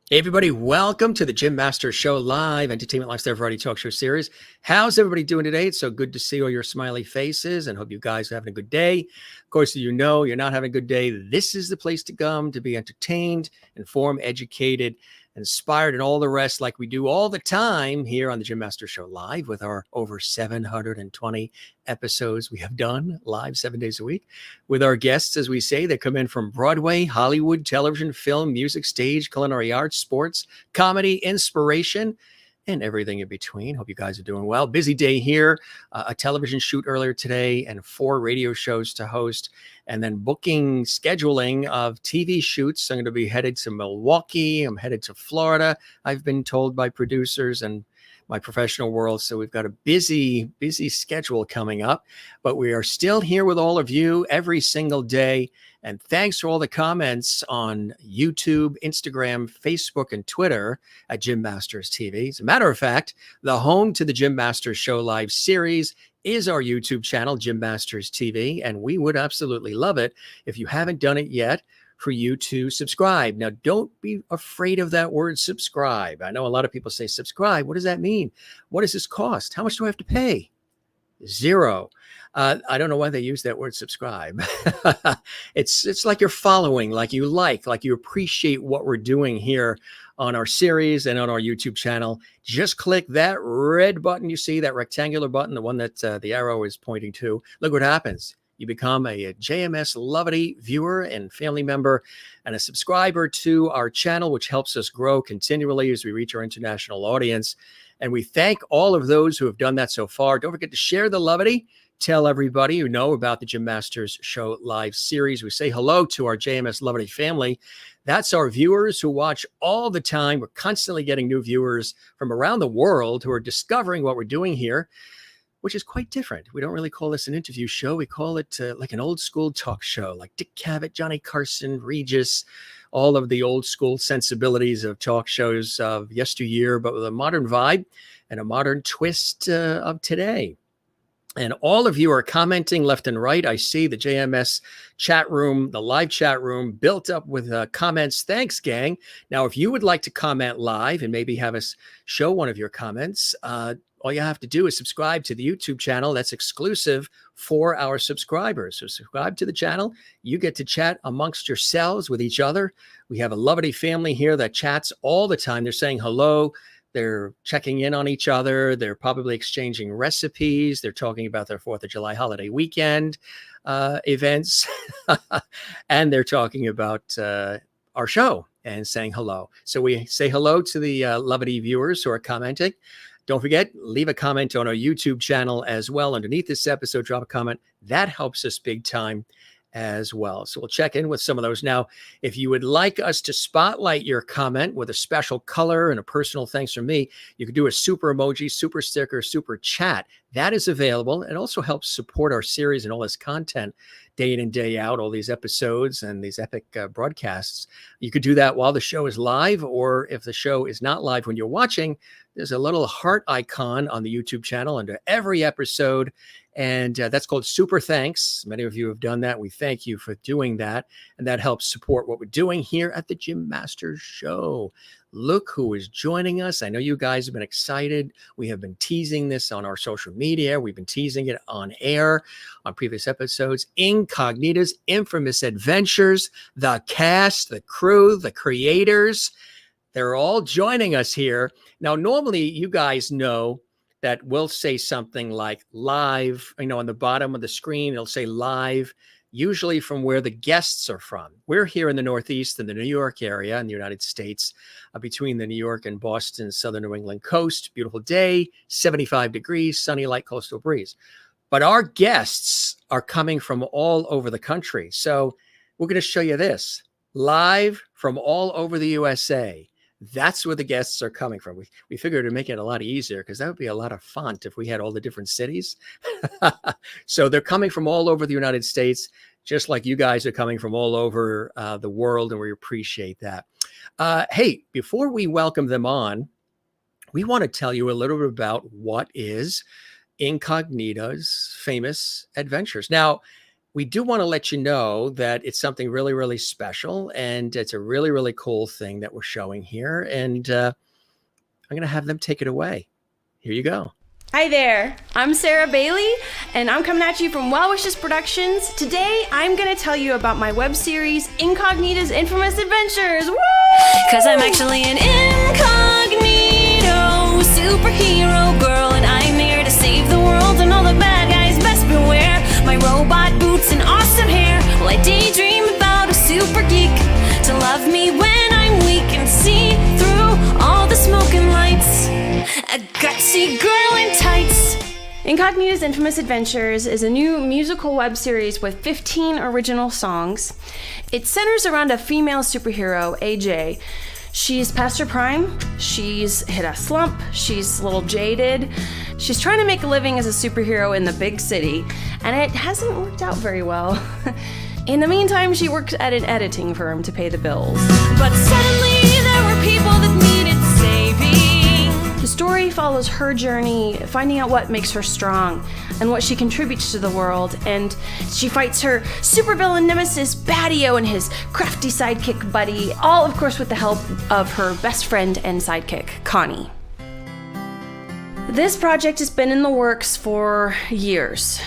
Hey everybody, welcome to the Jim Masters Show live entertainment lifestyle variety talk show series. How's everybody doing today? It's so good to see all your smiley faces and hope you guys are having a good day. Of course, you know you're not having a good day. This is the place to come to be entertained, informed, educated, inspired, and all the rest like we do all the time here on the Jim Masters Show live with our over 720 episodes we have done live 7 days a week with our guests, as we say, that come in from Broadway, Hollywood, television, film, music, stage, culinary arts, sports, comedy, inspiration, and everything in between. Hope you guys are doing well. Busy day here, a television shoot earlier today and 4 radio shows to host, and then booking, scheduling of TV shoots. I'm going to be headed to Milwaukee. I'm headed to Florida, I've been told by producers and my professional world. So we've got a busy schedule coming up, but we are still here with all of you every single day. And thanks for all the comments on YouTube, Instagram, Facebook, and Twitter at Jim Masters TV. As a matter of fact, the home to the Jim Masters Show live series is our YouTube channel, Jim Masters TV. And we would absolutely love it if you haven't done it yet for you to subscribe. Now, don't be afraid of that word subscribe. I know a lot of people say subscribe. What does that mean? What does this cost? How much do I have to pay? Zero. I don't know why they use that word subscribe. It's like you're following, like you appreciate what we're doing here on our series and on our YouTube channel. Just click that red button you see, that rectangular button, the one that the arrow is pointing to. Look what happens. You become a JMS Lovity viewer and family member and a subscriber to our channel, which helps us grow continually as we reach our international audience. And we thank all of those who have done that so far. Don't forget to share the Lovity. Tell everybody who know about the Jim Masters Show live series. We say hello to our JMS Lovity family. That's our viewers who watch all the time. We're constantly getting new viewers from around the world who are discovering what we're doing here, which is quite different. We don't really call this an interview show. We call it like an old school talk show, like Dick Cavett, Johnny Carson, Regis, all of the old school sensibilities of talk shows of yesteryear, but with a modern vibe and a modern twist of today. And all of you are commenting left and right. I see the JMS chat room, the live chat room built up with comments. Thanks, gang. Now, if you would like to comment live and maybe have us show one of your comments, all you have to do is subscribe to the YouTube channel. That's exclusive for our subscribers. So subscribe to the channel. You get to chat amongst yourselves with each other. We have a lovely family here that chats all the time. They're saying hello. They're checking in on each other. They're probably exchanging recipes. They're talking about their 4th of July holiday weekend events. And they're talking about our show and saying hello. So we say hello to the Lovity viewers who are commenting. Don't forget, leave a comment on our YouTube channel as well. Underneath this episode, drop a comment. That helps us big time as well. So we'll check in with some of those. Now, if you would like us to spotlight your comment with a special color and a personal thanks from me, you can do a super emoji, super sticker, super chat. That is available. It also helps support our series and all this content day in and day out, all these episodes and these epic broadcasts. You could do that while the show is live, or if the show is not live when you're watching, there's a little heart icon on the YouTube channel under every episode. And that's called Super Thanks. Many of you have done that. We thank you for doing that. And that helps support what we're doing here at the Jim Masters Show. Look who is joining us. I know you guys have been excited. We have been teasing this on our social media. We've been teasing it on air on previous episodes. INCOGNITA'S Infamous Adventures, the cast, the crew, the creators, they're all joining us here. Now, normally you guys know that we'll say something like live, on the bottom of the screen, it'll say live, usually from where the guests are from. We're here in the Northeast in the New York area in the United States, between the New York and Boston, southern New England coast. Beautiful day, 75 degrees, sunny, light coastal breeze. But our guests are coming from all over the country. So we're going to show you this live from all over the USA. That's where the guests are coming from. We figured to make it a lot easier because that would be a lot of font if we had all the different cities. So they're coming from all over the United States, just like you guys are coming from all over the world, and we appreciate that. Hey, before we welcome them on, we want to tell you a little bit about what is INCOGNITA'S Famous Adventures. Now, we do want to let you know that it's something really, really special, and it's a really, really cool thing that we're showing here. And I'm going to have them take it away. Here you go. Hi there, I'm Sarah Bailey, and I'm coming at you from Well Wishes Productions. Today, I'm going to tell you about my web series, Incognita's Infamous Adventures. Woo! Cause I'm actually an incognito superhero girl, and I'm here to save the world, and all the bad guys best beware. My robot boots and awesome hair, well, I daydream about a super geek to love me when I'm weak and see through all the smoke and lights. A gutsy girl in tights. Incognita's Infamous Adventures is a new musical web series with 15 original songs. It centers around a female superhero, AJ. She's past her prime, she's hit a slump, she's a little jaded. She's trying to make a living as a superhero in the big city, and it hasn't worked out very well. In the meantime, she works at an editing firm to pay the bills. But suddenly there were people that needed saving. The story follows her journey, finding out what makes her strong and what she contributes to the world, and she fights her supervillain nemesis Baddio and his crafty sidekick buddy, all of course with the help of her best friend and sidekick, Connie. This project has been in the works for years.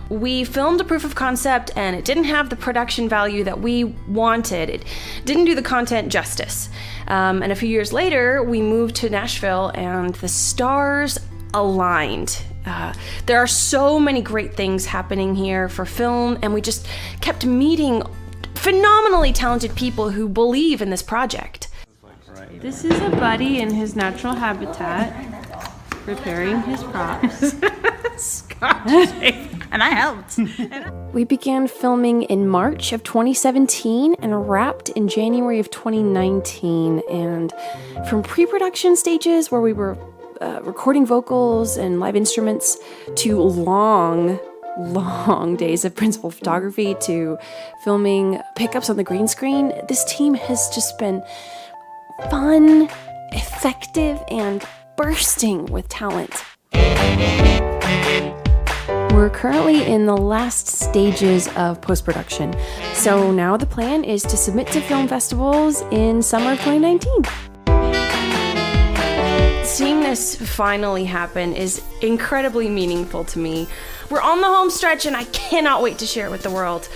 We filmed a proof of concept and it didn't have the production value that we wanted. It didn't do the content justice. And a few years later, we moved to Nashville and the stars aligned. There are so many great things happening here for film, and we just kept meeting phenomenally talented people who believe in this project. This is a buddy in his natural habitat, preparing his props. And I helped. We began filming in March of 2017 and wrapped in January of 2019. And from pre-production stages where we were recording vocals and live instruments to long days of principal photography to filming pickups on the green screen, this team has just been fun, effective, and bursting with talent. We're currently in the last stages of post-production, so now the plan is to submit to film festivals in summer of 2019. Seeing this finally happen is incredibly meaningful to me. We're on the home stretch and I cannot wait to share it with the world.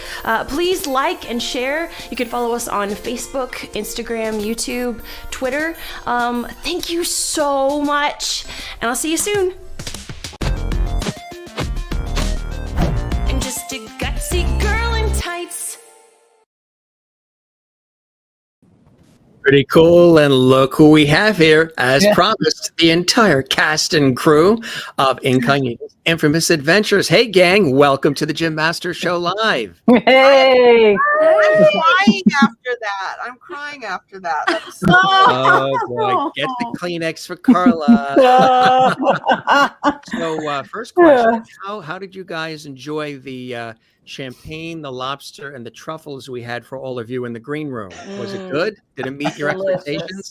Please like and share. You can follow us on Facebook, Instagram, YouTube, Twitter. Thank you so much, and I'll see you soon. And just a gutsy girl in tights. Pretty cool. And look who we have here. As promised, the entire cast and crew of Incognita's Infamous Adventures. Hey, gang. Welcome to the Jim Master Show Live. Hey. I'm crying after that. That's so Oh, boy. Get the Kleenex for Carla. So, first question. How did you guys enjoy the champagne, the lobster, and the truffles we had for all of you in the green room? Was it good? Did it meet your expectations?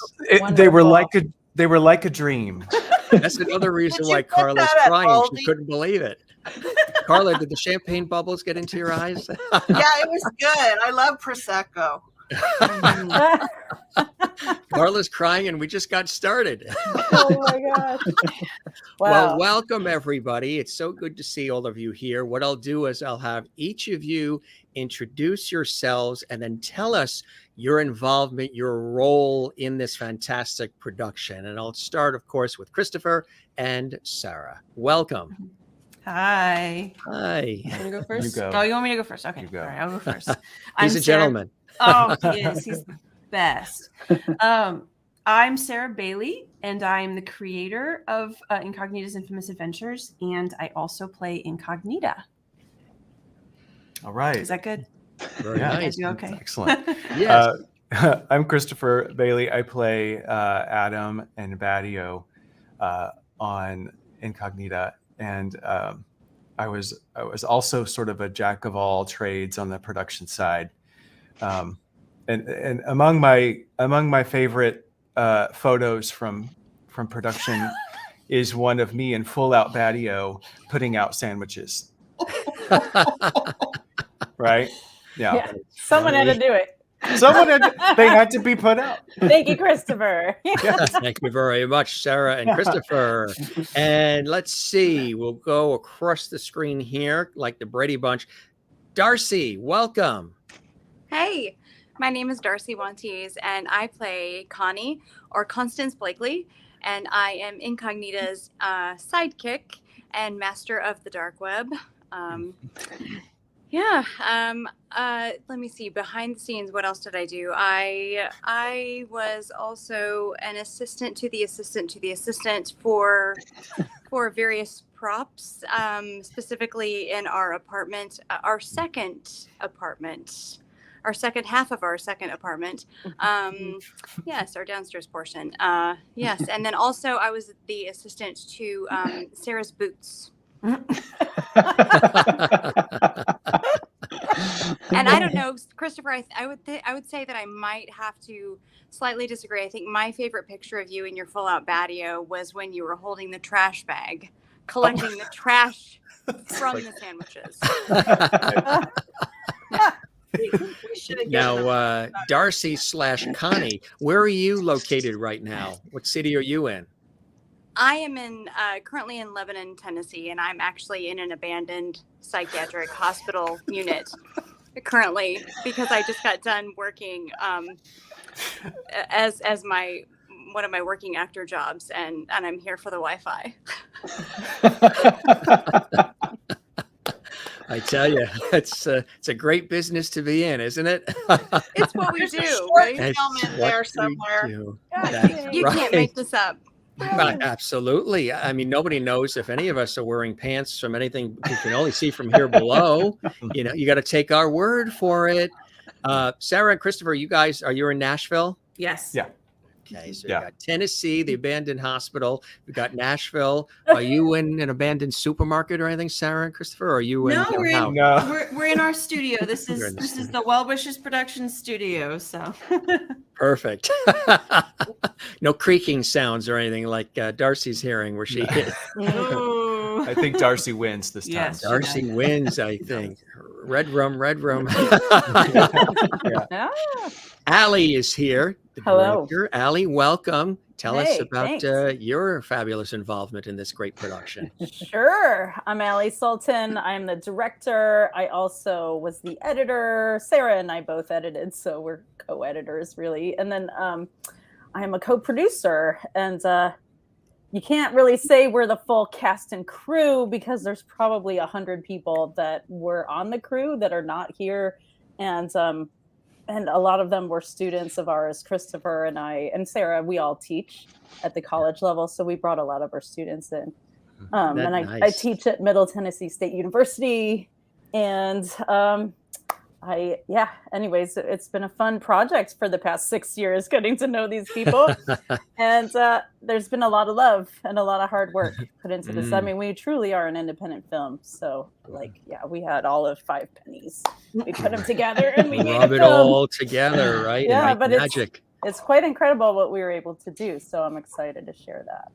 They were like a dream. That's another reason why Carla's crying. She couldn't believe it. Carla, did the champagne bubbles get into your eyes? Yeah, it was good. I love Prosecco. Carla's crying, and we just got started. Oh my gosh. Wow. Well, welcome everybody. It's so good to see all of you here. What I'll do is I'll have each of you introduce yourselves and then tell us your involvement, your role in this fantastic production. And I'll start, of course, with Christopher and Sarah. Welcome. Hi. Hi. You want to go first? You go. Oh, you want me to go first? Okay. You go. All right, I'll go first. He's a gentleman. Oh, he is. He's the best. I'm Sarah Bailey, and I'm the creator of Incognita's Infamous Adventures, and I also play Incognita. All right. Is that good? Very Yeah. nice. You okay? Excellent. Yes. I'm Christopher Bailey. I play Adam and Baddio on Incognita, and I was also sort of a jack of all trades on the production side. And among my favorite photos from production is one of me in full out Baddio putting out sandwiches. Right? Yeah. Yeah. Someone had to do it. They had to be put out. Thank you, Christopher. Thank you very much, Sarah and Christopher. And let's see, we'll go across the screen here like the Brady Bunch. Darci, welcome. Hey, my name is Darci Wantiez, and I play Connie, or Constance Blakely, and I am Incognita's sidekick and master of the dark web. Let me see. Behind the scenes, what else did I do? I was also an assistant to the assistant to the assistant for various props, specifically in our apartment, our second half of our second apartment. Yes, our downstairs portion. Yes, and then also I was the assistant to Sarah's boots. And I don't know, Christopher, I would say that I might have to slightly disagree. I think my favorite picture of you in your full-out Baddio was when you were holding the trash bag, collecting the trash from the sandwiches. Now, Darci / Connie, where are you located right now? What city are you in? I am currently in Lebanon, Tennessee, and I'm actually in an abandoned psychiatric hospital unit currently because I just got done working as one of my working actor jobs, and I'm here for the Wi-Fi. I tell you, it's a great business to be in, isn't it? It's what we There's a do, short right? film in there somewhere. You That's can't make this up. Right, absolutely. I mean, nobody knows if any of us are wearing pants from anything you can only see from here below. You know, you got to take our word for it. Sarah and Christopher, you guys, are you in Nashville? Yes. Yeah. Okay, so Yeah. you got Tennessee, the abandoned hospital. We got Nashville. Are you in an abandoned supermarket or anything, Sarah and Christopher? Or are you in No, your we're house? in, No. we're in our studio. This You're is in the this is studio. the Well Wishes Production Studio. So Perfect. No creaking sounds or anything like Darci's hearing where she is. Ooh. I think Darci wins this time. Yes. Darci wins, I think. Red rum, red rum. Ah, Allie is here. The Hello. director. Allie, welcome. Tell us Hey, about thanks. your fabulous involvement in this great production. sure. I'm Allie Sultan. I'm the director. I also was the editor. Sarah and I both edited, so we're co-editors, really. And then I'm a co-producer. And you can't really say we're the full cast and crew because there's probably 100 people that were on the crew that are not here. And a lot of them were students of ours. Christopher and I and Sarah, we all teach at the college level. So we brought a lot of our students in. And I Nice. teach at Middle Tennessee State University. And anyways, it's been a fun project for the past 6 years, getting to know these people. And there's been a lot of love and a lot of hard work put into this. I mean, we truly are an independent film. So we had all of 5 pennies. We put them together and we made Rub a it film. all together, right? Yeah, and but make magic. it's quite incredible what we were able to do. So I'm excited to share that.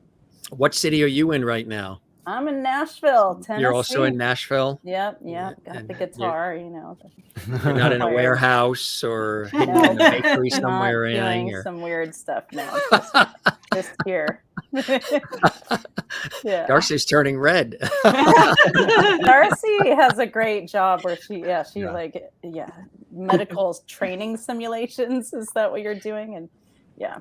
What city are you in right now? I'm in Nashville, Tennessee. You're also in Nashville? Yep. And Got the guitar, you know. You're not in a Choir. warehouse or hidden in a bakery somewhere or Not anything? doing Or... some weird stuff now. Just here. Yeah. Darci's turning red. Darci has a great job where she medical training simulations. Is that what you're doing? And yeah.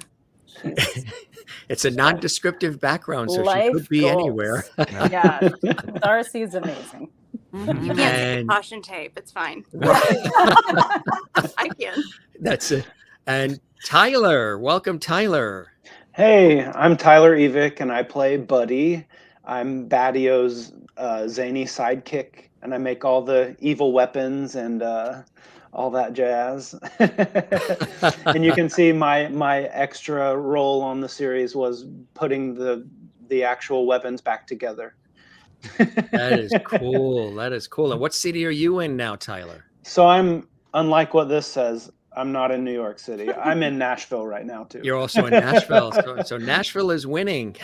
It's a non-descriptive background, so she Life could be goals. anywhere. Yeah. Darci's amazing. You can't say And- caution tape. It's fine. I can. That's it. And Tyler, welcome, Tyler. Hey, I'm Tyler Evick, and I play Buddy. I'm Baddio's zany sidekick, and I make all the evil weapons and all that jazz. And you can see my extra role on the series was putting the actual weapons back together. That is cool. That is cool. And what city are you in now, Tyler? So I'm, unlike what this says, I'm not in New York City. I'm in Nashville right now, too. You're also in Nashville. So Nashville is winning.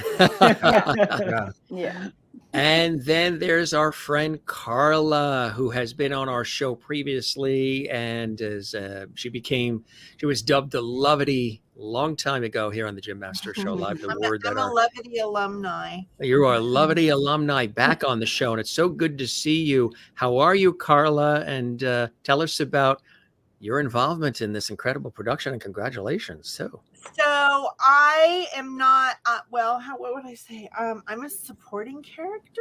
Yeah. Yeah. And then there's our friend Carla, who has been on our show previously, and she was dubbed the Lovity long time ago here on the Jim Master Show Live. The word that I'm a Levity alumni. you are a Lovity alumni back on the show, and it's so good to see you. How are you, Carla? And tell us about your involvement in this incredible production, and congratulations too. So I am not, what would I say? I'm a supporting character.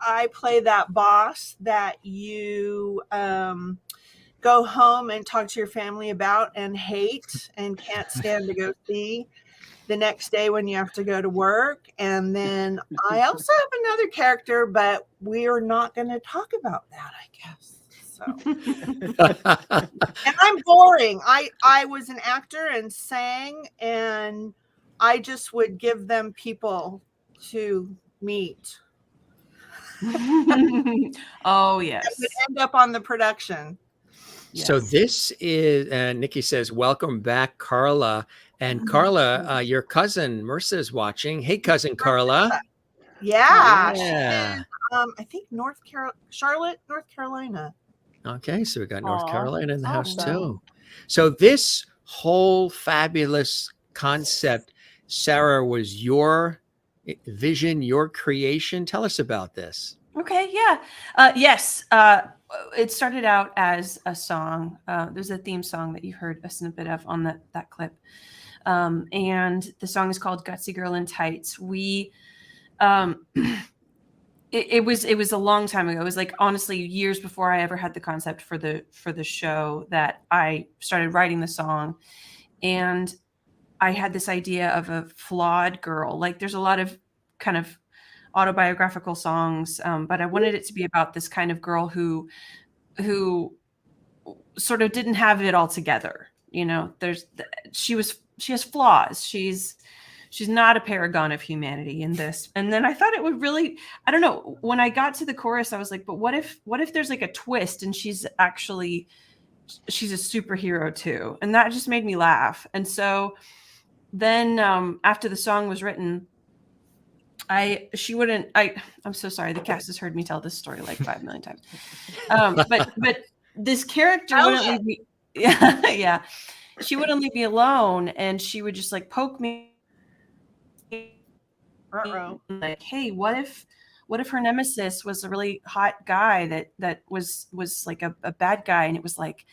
I play that boss that you go home and talk to your family about and hate and can't stand to go see the next day when you have to go to work. And then I also have another character, but we're not going to talk about that, I guess. So. And I'm boring. I was an actor and sang, and I just would give them people to meet. Oh, yes. That would end up on the production. Yes. So this is, Nikki says, welcome back, Carla. And Carla, your cousin Marissa is watching. Hey, cousin Carla. Yeah. Yeah. I think Charlotte, North Carolina. Okay, so we got North Aw, Carolina in the house awesome. too. So this whole fabulous concept, Sarah, was your vision, your creation. Tell us about this. Okay, yeah. Yes, it started out as a song. There's a theme song that you heard a snippet of on that clip. And the song is called Gutsy Girl in Tights. We it was a long time ago. It was like honestly years before I ever had the concept for the show that I started writing the song. And I had this idea of a flawed girl. Like there's a lot of kind of autobiographical songs, but I wanted it to be about this kind of girl who sort of didn't have it all together. You know, she has flaws. She's not a paragon of humanity in this. And then I thought it would really, I don't know, when I got to the chorus, I was like, but what if there's like a twist and she's a superhero too? And that just made me laugh. And so then after the song was written, I'm so sorry. The cast has heard me tell this story like 5 million times. But this character wouldn't leave me. Yeah. She wouldn't leave me alone. And she would just like poke me. Like, hey, what if her nemesis was a really hot guy that was like a bad guy, and it was like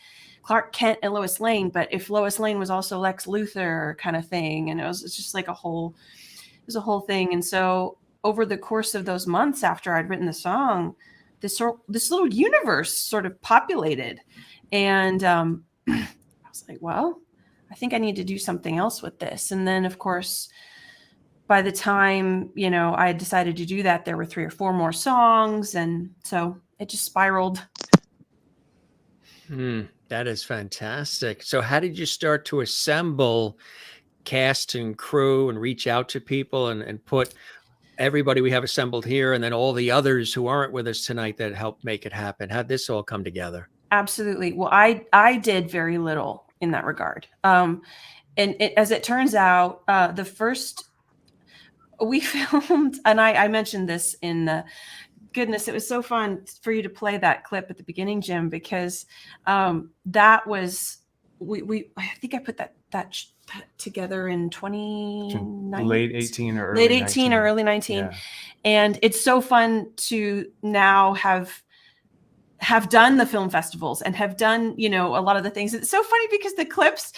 Clark Kent and Lois Lane, but if Lois Lane was also Lex Luthor kind of thing, and it's just like a whole thing. And so over the course of those months after I'd written the song, this little universe sort of populated, and I was like, well, I think I need to do something else with this. And then of course, by the time, I had decided to do that, there were 3 or 4 more songs. And so it just spiraled. That is fantastic. So how did you start to assemble cast and crew and reach out to people and put everybody we have assembled here and then all the others who aren't with us tonight that helped make it happen? How'd this all come together? Absolutely. Well, I did very little in that regard. And as it turns out, the first we filmed, and I mentioned this in the goodness, it was so fun for you to play that clip at the beginning, Jim, because that was I think I put that together in 2019, late 18 or early 19. Yeah. And it's so fun to now have done the film festivals and have done a lot of the things. It's so funny because the clips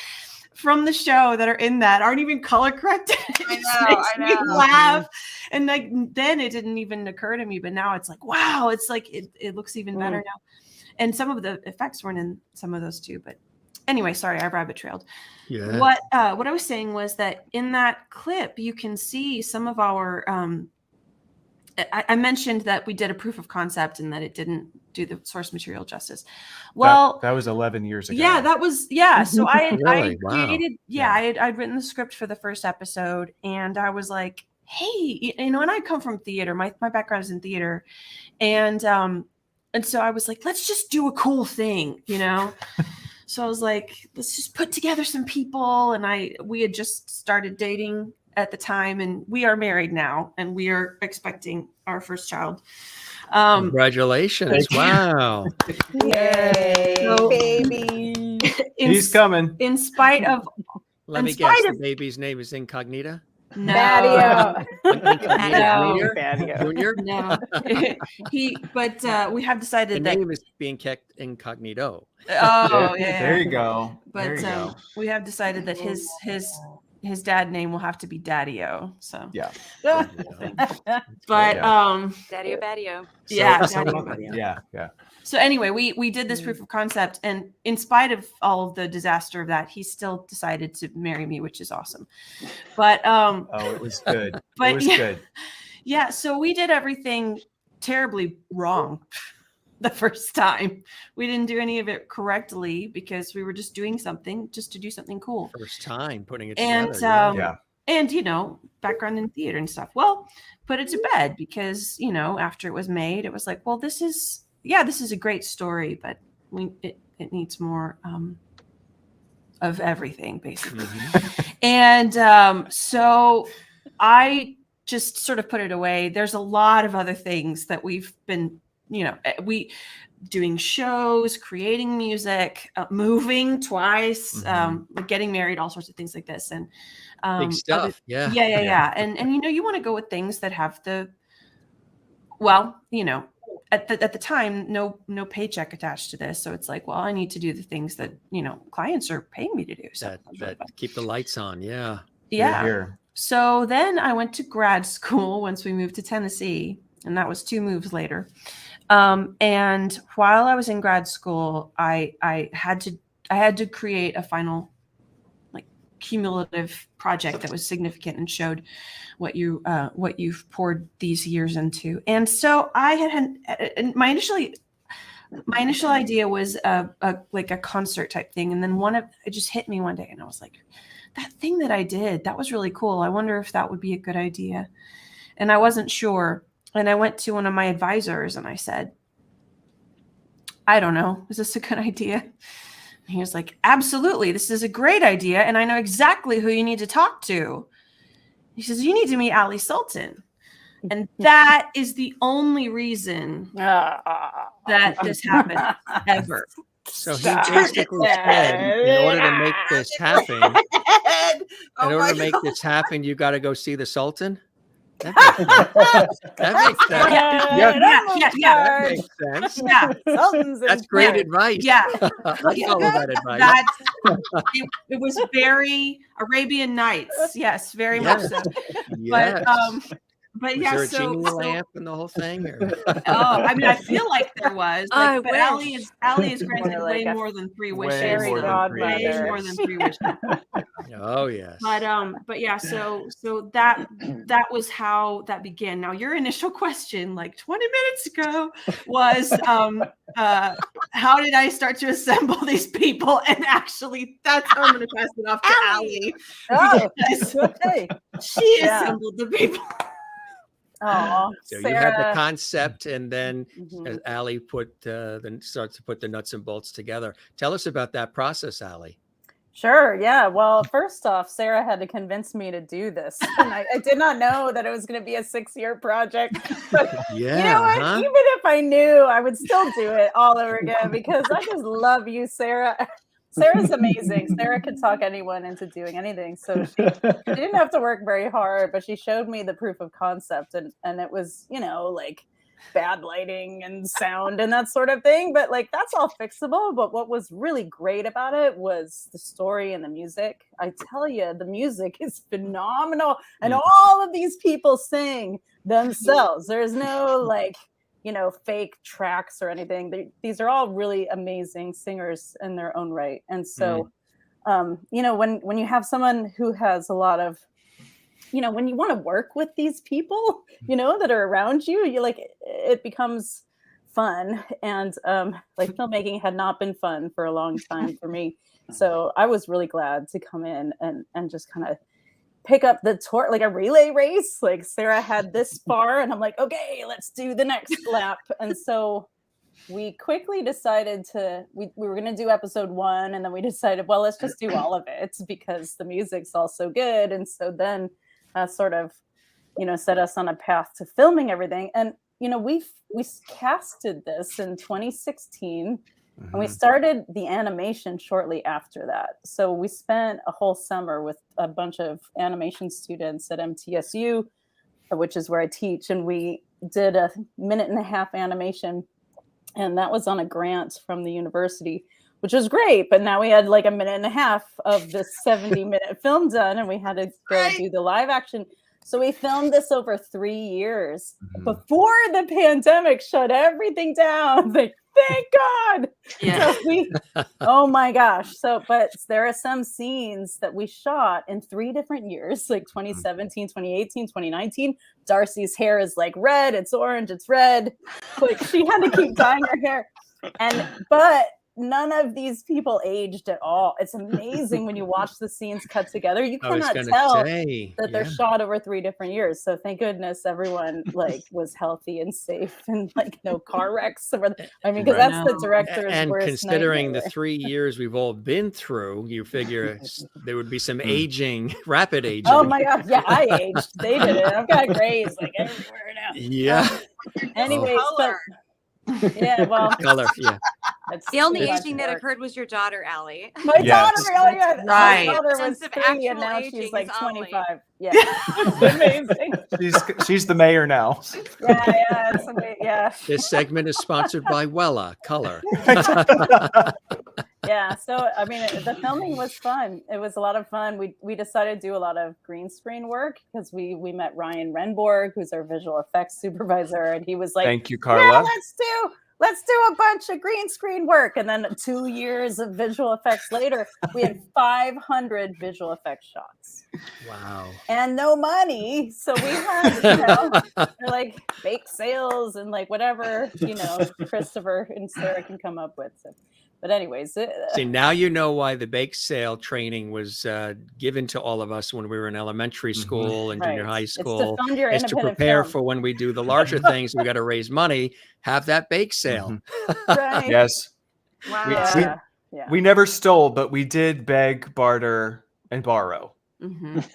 from the show that are in that aren't even color corrected. I know. Me laugh. And like then it didn't even occur to me, but now it's like, wow, it's like it looks even better now. And some of the effects weren't in some of those too. But anyway, sorry, I rabbit trailed. Yeah. What I was saying was that in that clip you can see some of our I mentioned that we did a proof of concept and that it didn't do the source material justice. Well, that was 11 years ago. Yeah, that was, So I created, I'd written the script for the first episode, and I was like, hey, and I come from theater. My background is in theater. And so I was like, let's just do a cool thing, So I was like, let's just put together some people. And we had just started dating at the time, and we are married now, and we are expecting our first child. Congratulations. Wow. Yay, So- baby. He's coming. In spite of Let In me guess. spite The of- baby's name is Incognita. no, Baddio. Incognita Baddio. Junior. no, but we have The decided that. name is being kept incognito. Oh yeah, There you go. There But you go. we have decided that his dad name will have to be Daddio. So, Yeah. but Yeah. Daddy Baddio. yeah, So- Daddio, Baddio. yeah. So anyway, we did this proof of concept, and in spite of all of the disaster of that, he still decided to marry me, which is awesome. But Oh, it was good. But It was yeah. good. yeah, so we did everything terribly wrong the first time. We didn't do any of it correctly because we were just doing something just to do something cool. First time putting it And together. Yeah. and background in theater and stuff. Well, put it to bed because after it was made, it was like, well, this is a great story, but it needs more of everything, basically. Mhm. And so I just sort of put it away. There's a lot of other things that we've been, we doing shows, creating music, moving twice, like getting married, all sorts of things like this. And Big stuff. Yeah. yeah. And you want to go with things that have at the time, no paycheck attached to this. So it's like, well, I need to do the things that, clients are paying me to do. So That keep the lights on. Yeah. yeah. Here. So then I went to grad school once we moved to Tennessee, and that was 2 moves later. And while I was in grad school, I had to create a final cumulative project that was significant and showed what you've poured these years into. And so I had my initial idea was a concert type thing, and then it just hit me one day, and I was like, that thing that I did, that was really cool. I wonder if that would be a good idea. And I wasn't sure. And I went to one of my advisors and I said, I don't know, is this a good idea? And he was like, absolutely, this is a great idea, and I know exactly who you need to talk to. He says, you need to meet Ali Sultan. And that is the only reason that this happened ever. So he basically said, in order to make this happen, this happen, you got to go see the Sultan. That makes sense. That makes sense. Yeah. That's great advice. Yeah. I follow that advice. It was very Arabian Nights. Yes, very much so. Yes. But Was yeah, there a so genie lamp in the whole thing? Or? I mean, I feel like there was. I But wish. Ali is granted Like way a more than 3 way wishes. more than three Way wishes. more than 3 wishes. Oh yes. But yeah, so that was how that began. Now your initial question, like 20 minutes ago, was how did I start to assemble these people? And actually, that's how I'm going to pass it off to Ali. Oh, Because okay. she assembled the people. Oh, So you had the Sarah. concept, and then Mhm. Ali starts to put the nuts and bolts together. Tell us about that process, Ali. Sure. Yeah. Well, first off, Sarah had to convince me to do this. And I did not know that it was going to be a 6-year project. But Yeah. you know what? huh? Even if I knew, I would still do it all over again because I just love you, Sarah. Sarah's amazing. Sarah could talk anyone into doing anything. So she didn't have to work very hard, but she showed me the proof of concept. And it was, like bad lighting and sound and that sort of thing. But that's all fixable. But what was really great about it was the story and the music. I tell you, the music is phenomenal. And all of these people sing themselves. There's no fake tracks or anything. These are all really amazing singers in their own right. And so, when you have someone who has a lot of, when you want to work with these people, that are around you, it becomes fun. And filmmaking had not been fun for a long time for me. So I was really glad to come in and just kind of pick up the torch, like a relay race. Like Sarah had this far and I'm like, okay, let's do the next lap. And so we quickly decided we were going to do episode 1. And then we decided, well, let's just do all of it because the music's all so good. And so then sort of, set us on a path to filming everything. And, we casted this in 2016. And we started the animation shortly after that. So we spent a whole summer with a bunch of animation students at MTSU, which is where I teach. And we did a 1.5-minute animation. And that was on a grant from the university, which was great. But now we had like 1.5 minutes of this 70-minute film done, and we had to go do the live action. So we filmed this over 3 years before the pandemic shut everything down. Like, thank God. Yeah. So oh my gosh. So, but there are some scenes that we shot in 3 different years, like 2017, 2018, 2019. Darci's hair is like red, it's orange, it's red. Like she had to keep dyeing her hair. But none of these people aged at all. It's amazing when you watch the scenes cut together. You cannot tell that they're shot over 3 different years. So thank goodness everyone was healthy and safe and no car wrecks. I mean, because that's the director's and worst considering nightmare. the 3 years we've all been through, you figure there would be some aging, rapid aging. Oh my God. Yeah, I aged. They did it. I've got grays everywhere now. Yeah. Anyway, yeah, well, color, yeah. The only aging that occurred was your daughter, Allie. My daughter, right. My daughter was Sense of 3 and actual now aging she's like is Ollie. 25. Yeah, it's amazing. She's the mayor now. Yeah, it's amazing. Yeah. This segment is sponsored by Wella Color. Yeah, so I mean, the filming was fun. It was a lot of fun. We decided to do a lot of green screen work because we met Ryan Renborg, who's our visual effects supervisor, and he was like, "Thank you, Carla. Yeah, let's do a bunch of green screen work." And then 2 years of visual effects later, we had 500 visual effects shots. Wow. And no money. So we had, like bake sales and like whatever, Christopher and Sarah can come up with. So, but anyways. See, now you know why the bake sale training was given to all of us when we were in elementary school and junior high school. It's to fund your to prepare for when we do the larger things. We got to raise money, have that bake sale. Right. Yes. Wow. We never stole, but we did beg, barter, and borrow.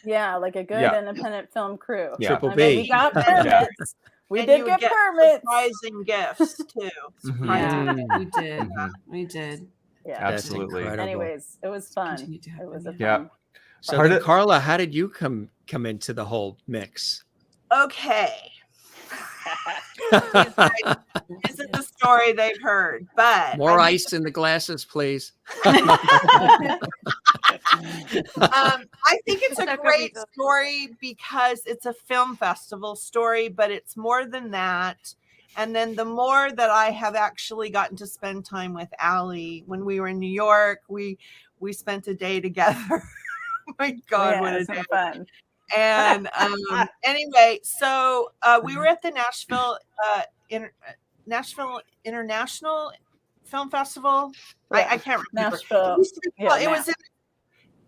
Yeah, like a good independent film crew. Yeah. Triple I B. mean, we got permits. We And did you would get get permits. surprising gifts too. Yeah, we did. We did. Yeah. Absolutely. Incredible. Anyways, it was fun. Continue to It happen, was a Yeah. fun. So Part then, of- Carla, how did you come into the whole mix? Okay. Isn't the story they've heard, but More ice in the glasses, please. I think it's a great story because it's a film festival story, but it's more than that. And then the more that I have actually gotten to spend time with Allie, when we were in New York, we spent a day together. Oh my God, what a day. Fun. And anyway, so we were at the Nashville International Film Festival. Yeah. I can't remember. Nashville.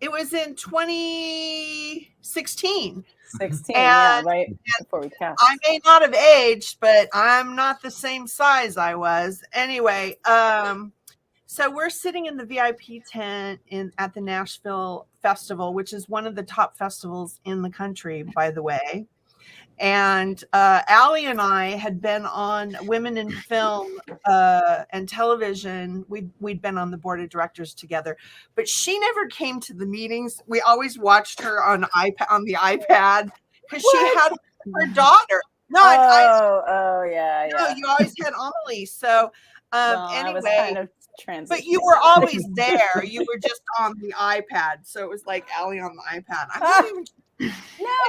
It was in 2016. 16, And- right before we cast. I may not have aged, but I'm not the same size I was. Anyway, so we're sitting in the VIP tent at the Nashville Festival, which is one of the top festivals in the country, by the way. And Allie and I had been on Women in Film and Television. We'd been on the board of directors together, but she never came to the meetings. We always watched her on the iPad because she had her daughter. No, yeah. no, you always had Amelie. So Well, I was kind anyway, of transitioning. but you were always there. You were just on the iPad, so it was like Allie on the iPad. I'm not even. No,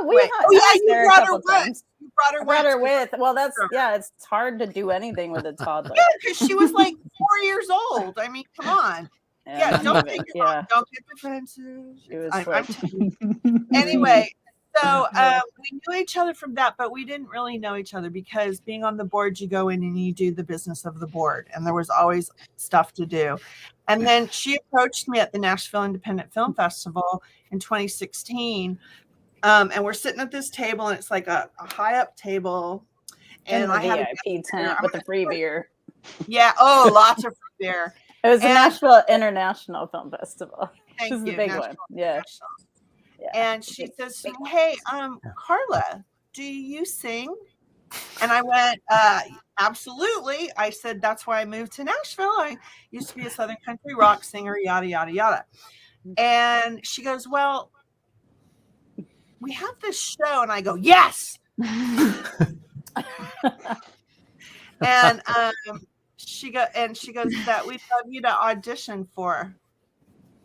we Wait. had Oh yeah, asked you her a brought her couple with. times. You brought her I brought her with. with. Well, that's it's hard to do anything with a toddler. Yeah, because she was like 4 years old. I mean, come on. Yeah, don't get defensive. She was Anyway, so we knew each other from that, but we didn't really know each other because being on the board, you go in and you do the business of the board, and there was always stuff to do. And then she approached me at the Nashville Independent Film Festival in 2016. And we're sitting at this table, and it's like a high up table. And I the had VIP tent with the free beer. Yeah. Oh, lots of free beer. It was the Nashville International Film Festival. Thank This is you. a big Nashville one. Yeah. And she Big- says, big "Hey, ones. Carla, do you sing?" And I went, "Absolutely." I said, "That's why I moved to Nashville. I used to be a Southern country rock singer, yada, yada, yada." And she goes, "Well, we have this show." And I go, "Yes." And she goes, "That we'd love you to audition for."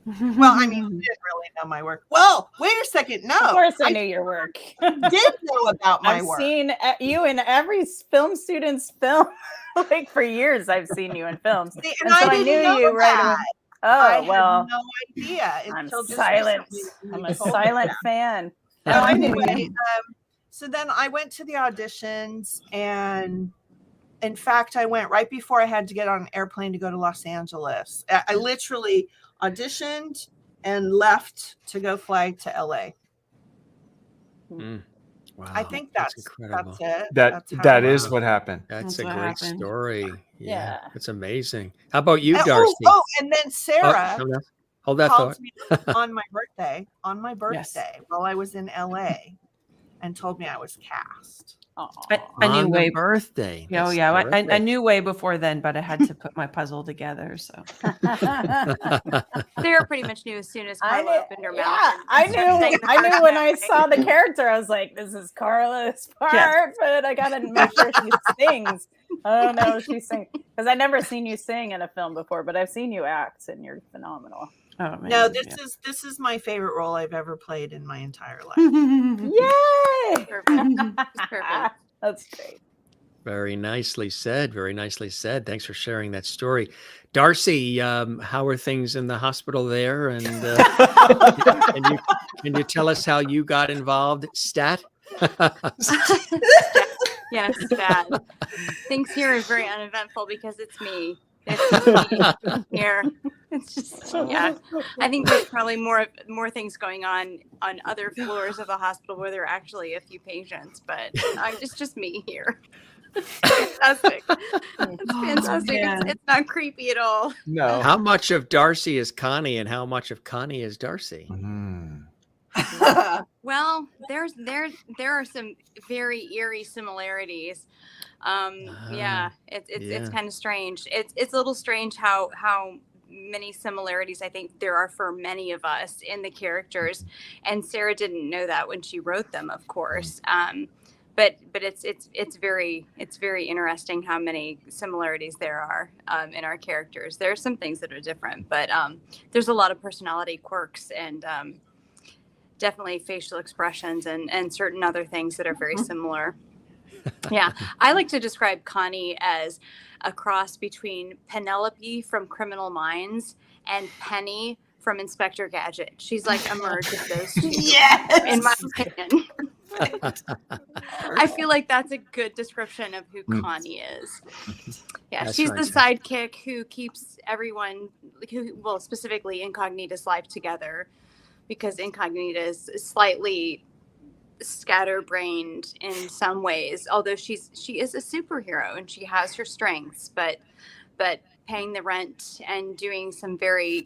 Well, I mean, she didn't really know my work. Well, wait a second. No, Of course, I knew your work. did know about my I've work. seen you in every film student's film. Like for years, I've seen you in films, See, and so I didn't knew know you right away. that. Oh I well, had no idea I'm until just silent. recently when I'm you a told me silent that. fan. So Oh, I knew anyway, you. so then I went to the auditions, and in fact, I went right before I had to get on an airplane to go to Los Angeles. I literally auditioned and left to go fly to LA. Wow. I think that's incredible. it. That is what happened. That's That's a what great happened. story. Yeah. It's amazing. How about you, And, Darci? and then Sarah Hold that called thought. me on my birthday, while I was in LA, and told me I was cast. I knew On way. the birthday. Oh That's yeah, I terrific. knew way before then, but I had to put my puzzle together. So Sarah pretty much knew as soon as I Carla knew, opened her mouth. yeah, and I started saying knew. the I knew first when note, I saw the character, I was like, "This is Carla's part," but I gotta make sure she sings. Oh no, she sings because I never seen you sing in a film before, but I've seen you act, and you're phenomenal. oh man, No, this is my favorite role I've ever played in my entire life. Yay! Perfect. It's perfect. That's great. Very nicely said. Very nicely said. Thanks for sharing that story. Darci, how are things in the hospital there? And can you tell us how you got involved? Stat? Yes, Dad. Things here are very uneventful because it's me. It's me here. It's just I think there's probably more things going on other floors of the hospital where there are actually a few patients, but it's just me here. It's fantastic. It's fantastic. It's not creepy at all. No. How much of Darci is Connie and how much of Connie is Darci? Well, there are some very eerie similarities. It's kind of strange. It's a little strange how many similarities I think there are for many of us in the characters, and Sarah didn't know that when she wrote them, of course. But it's very interesting how many similarities there are in our characters. There are some things that are different, but there's a lot of personality quirks and definitely facial expressions and certain other things that are very similar. Yeah, I like to describe Connie as a cross between Penelope from Criminal Minds and Penny from Inspector Gadget. She's like a merge of those two, in my opinion. I feel like that's a good description of who Connie is. Yeah, That's she's right. the sidekick who keeps everyone, specifically Incognita's life together, because Incognita is slightly scatterbrained in some ways, although she is a superhero and she has her strengths, but paying the rent and doing some very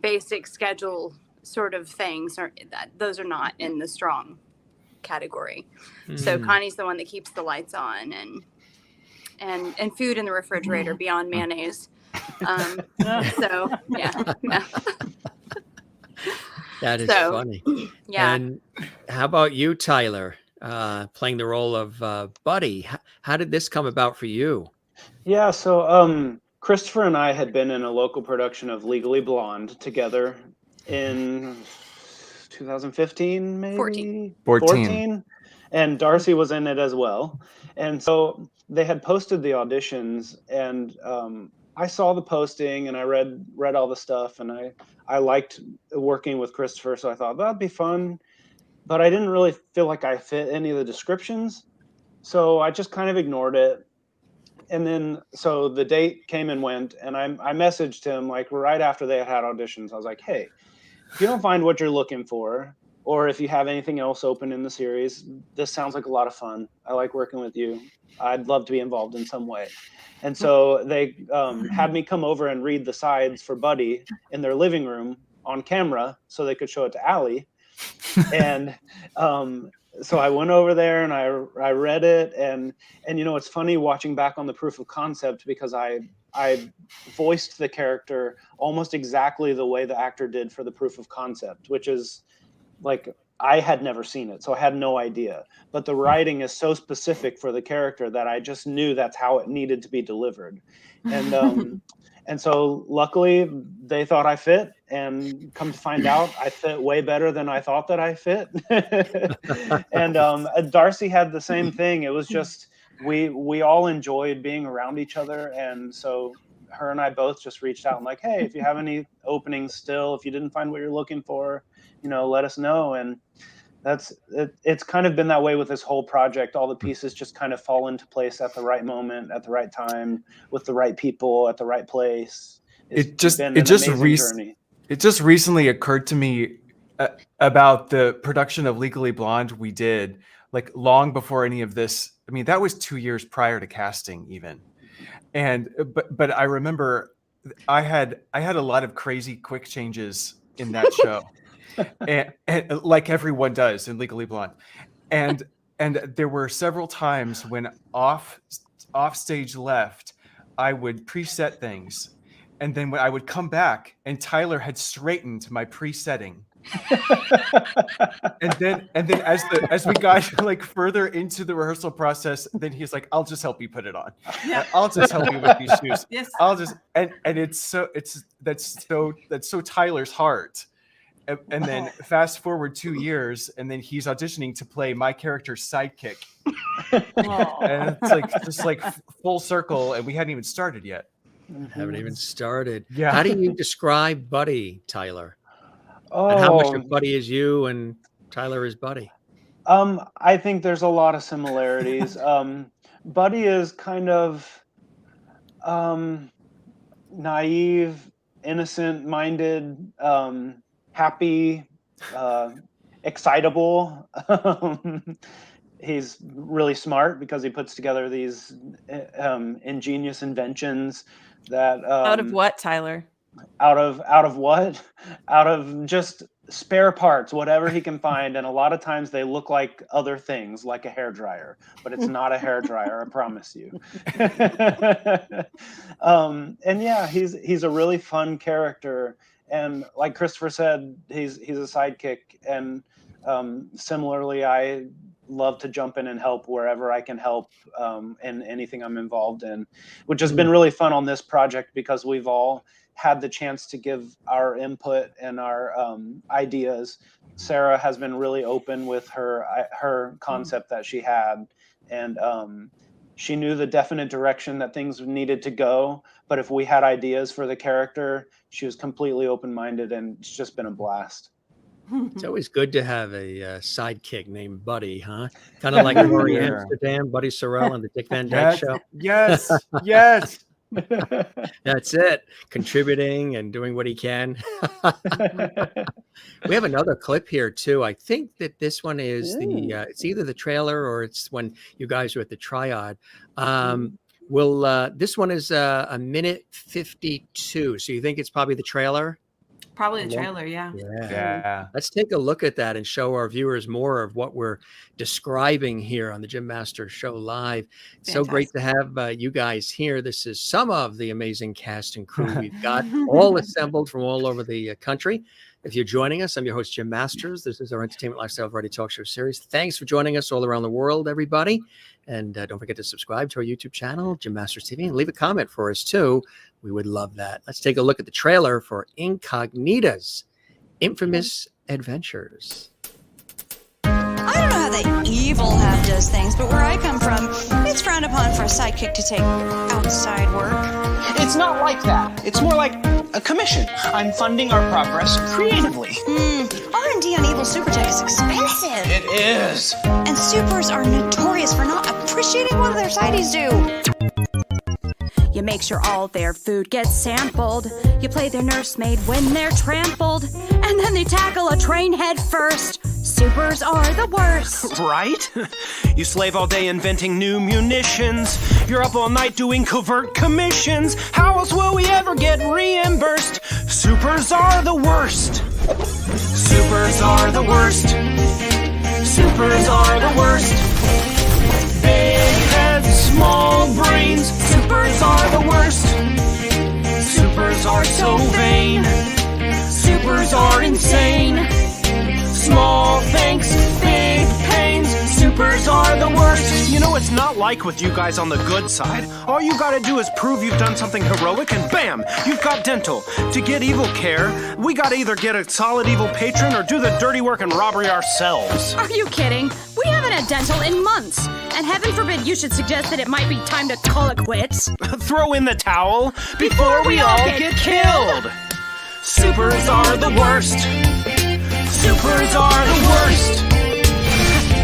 basic schedule sort of things those are not in the strong category. So Connie's the one that keeps the lights on and food in the refrigerator beyond mayonnaise. So yeah. That is funny. Yeah. And how about you, Tyler, playing the role of Buddy? How did this come about for you? Yeah, so Christopher and I had been in a local production of Legally Blonde together in 2015, maybe 14. And Darci was in it as well. And so they had posted the auditions, and I saw the posting and I read all the stuff, and I liked working with Christopher, so I thought that'd be fun. But I didn't really feel like I fit any of the descriptions, so I just kind of ignored it. And then so the date came and went, and I messaged him like right after they had auditions. I was like, hey, if you don't find what you're looking for, or if you have anything else open in the series, this sounds like a lot of fun. I like working with you. I'd love to be involved in some way. And so they had me come over and read the sides for Buddy in their living room on camera so they could show it to Allie. And so I went over there and I read it, and it's funny watching back on the proof of concept, because I voiced the character almost exactly the way the actor did for the proof of concept, which is like, I had never seen it, so I had no idea. But the writing is so specific for the character that I just knew that's how it needed to be delivered. And and so luckily they thought I fit, and come to find out I fit way better than I thought that I fit. And Darci had the same thing. It was just, we all enjoyed being around each other. And so her and I both just reached out and like, hey, if you have any openings still, if you didn't find what you're looking for, let us know. And it's kind of been that way with this whole project. All the pieces just kind of fall into place at the right moment, at the right time, with the right people at the right place. It just recently occurred to me about the production of Legally Blonde we did, like long before any of this. I mean, that was 2 years prior to casting even. And but I remember I had a lot of crazy quick changes in that show. and like everyone does in Legally Blonde, and there were several times when off stage left, I would preset things, and then when I would come back and Tyler had straightened my presetting, and then as we got like further into the rehearsal process, then he's like, I'll just help you put it on. Yeah. I'll just help you with these shoes. Yes. I'll just and that's so Tyler's heart. And then fast forward 2 years, and then he's auditioning to play my character's sidekick. And it's like just like full circle, and we hadn't even started yet. Haven't even started. Yeah. How do you describe Buddy, Tyler? Oh, And how much of Buddy is you and Tyler is Buddy? I think there's a lot of similarities. Buddy is kind of naive, innocent-minded, happy, excitable. He's really smart because he puts together these ingenious inventions that Out of what, Tyler? Out of what? Out of just spare parts, whatever he can find. And a lot of times they look like other things, like a hairdryer, but it's not a hairdryer, I promise you. And yeah, he's a really fun character. And like Christopher said, he's a sidekick. And similarly, I love to jump in and help wherever I can help in anything I'm involved in, which has been really fun on this project because we've all had the chance to give our input and our ideas. Sarah has been really open with her concept that she had, and she knew the definite direction that things needed to go. But if we had ideas for the character, she was completely open-minded, and it's just been a blast. It's always good to have a sidekick named Buddy, huh? Kind of like Rory Amsterdam, Buddy Sorrell, and the Dick Van Dyke Show. Yes, yes. That's it. Contributing and doing what he can. We have another clip here too. I think that this one is it's either the trailer or it's when you guys were at the Triad. This one is a minute 52. So you think it's probably the trailer? Probably the trailer, yeah. Yeah. Let's take a look at that and show our viewers more of what we're describing here on the Jim Masters Show Live. It's so great to have you guys here. This is some of the amazing cast and crew we've got all assembled from all over the country. If you're joining us, I'm your host, Jim Masters. This is our Entertainment Lifestyle Variety Talk Show series. Thanks for joining us all around the world, everybody. And don't forget to subscribe to our YouTube channel, Jim Masters TV, and leave a comment for us, too. We would love that. Let's take a look at the trailer for Incognita's Infamous Adventures. I don't know how the evil half does things, but where I come from, it's frowned upon for a sidekick to take outside work. It's not like that. It's more like a commission. I'm funding our progress creatively. R&D on evil super tech is expensive. It is. And supers are notorious for not appreciating what their sideys do. You make sure all their food gets sampled. You play their nursemaid when they're trampled. And then they tackle a train head first. Supers are the worst. Right? You slave all day inventing new munitions. You're up all night doing covert commissions. How else will we ever get reimbursed? Supers are the worst. Supers are the worst. Supers are the worst. Big heads, small brains. Supers are the worst. Supers are so vain. Supers are insane. Small thanks, big pains. Supers are the worst. You know, it's not like with you guys on the good side. All you gotta do is prove you've done something heroic and bam, you've got dental. To get evil care, we gotta either get a solid evil patron or do the dirty work and robbery ourselves. Are you kidding? We haven't had dental in months. And heaven forbid you should suggest that it might be time to call it quits. Throw in the towel before we all get killed. Supers are the worst. Supers are the worst.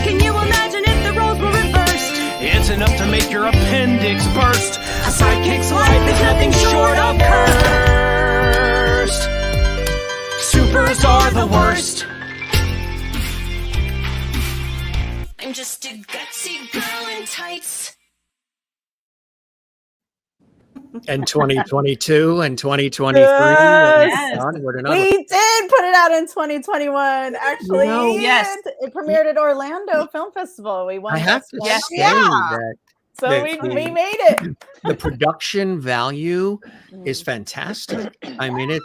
Can you imagine if the roles were reversed? It's enough to make your appendix burst. A sidekick's life is nothing short of cursed. Supers are the worst. I'm just a gutsy girl in tights. And 2022 and 2023 Yes. and onward and onward. We did put it out in 2021. Actually, know, yes. It premiered at Orlando Film Festival. We won. I have Best to Film. say Yeah. that So that we the- made it. the production value is fantastic. I mean, it's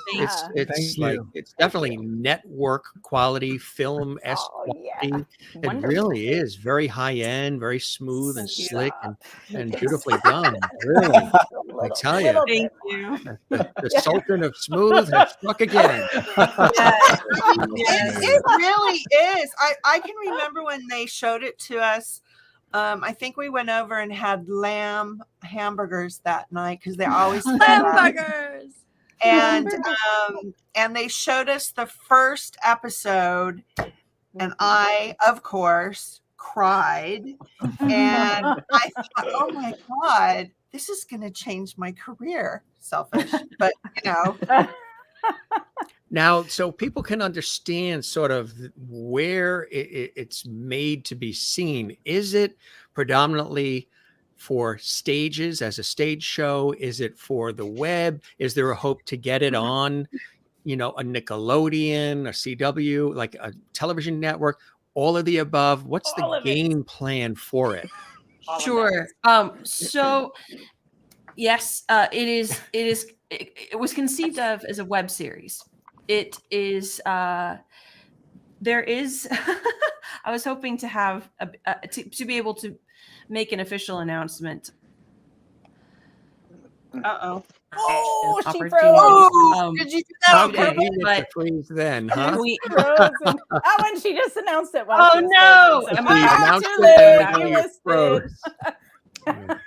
Thank like you. it's definitely network quality film Oh, quality. yeah. It Wonderful. really is very high end, very smooth and Thank you. slick and Yes. beautifully done. Really, I tell you, Little bit. Thank you. the Sultan of Smooth has struck again. It really is. I can remember when they showed it to us. I think we went over and had lamb hamburgers that night because they always do that. Hamburgers. And they showed us the first episode, and I, of course, cried. And I thought, oh my God, this is going to change my career. Selfish, but you know. Now, so people can understand sort of where it's made to be seen. Is it predominantly for stages as a stage show? Is it for the web? Is there a hope to get it on, a Nickelodeon, a CW, like a television network? All of the above. What's All the of it. game plan for it? All of Sure. So yes, it was conceived of as a web series. It is there is I was hoping to have to be able to make an official announcement. Oh, she Opportunity. froze. Oh, did you do that How on can purpose? we get but- to freeze then, huh? We- Frozen. Oh, and she just announced it. While Oh, she was no. frozen. We announced Too it late. and You you missed froze. it.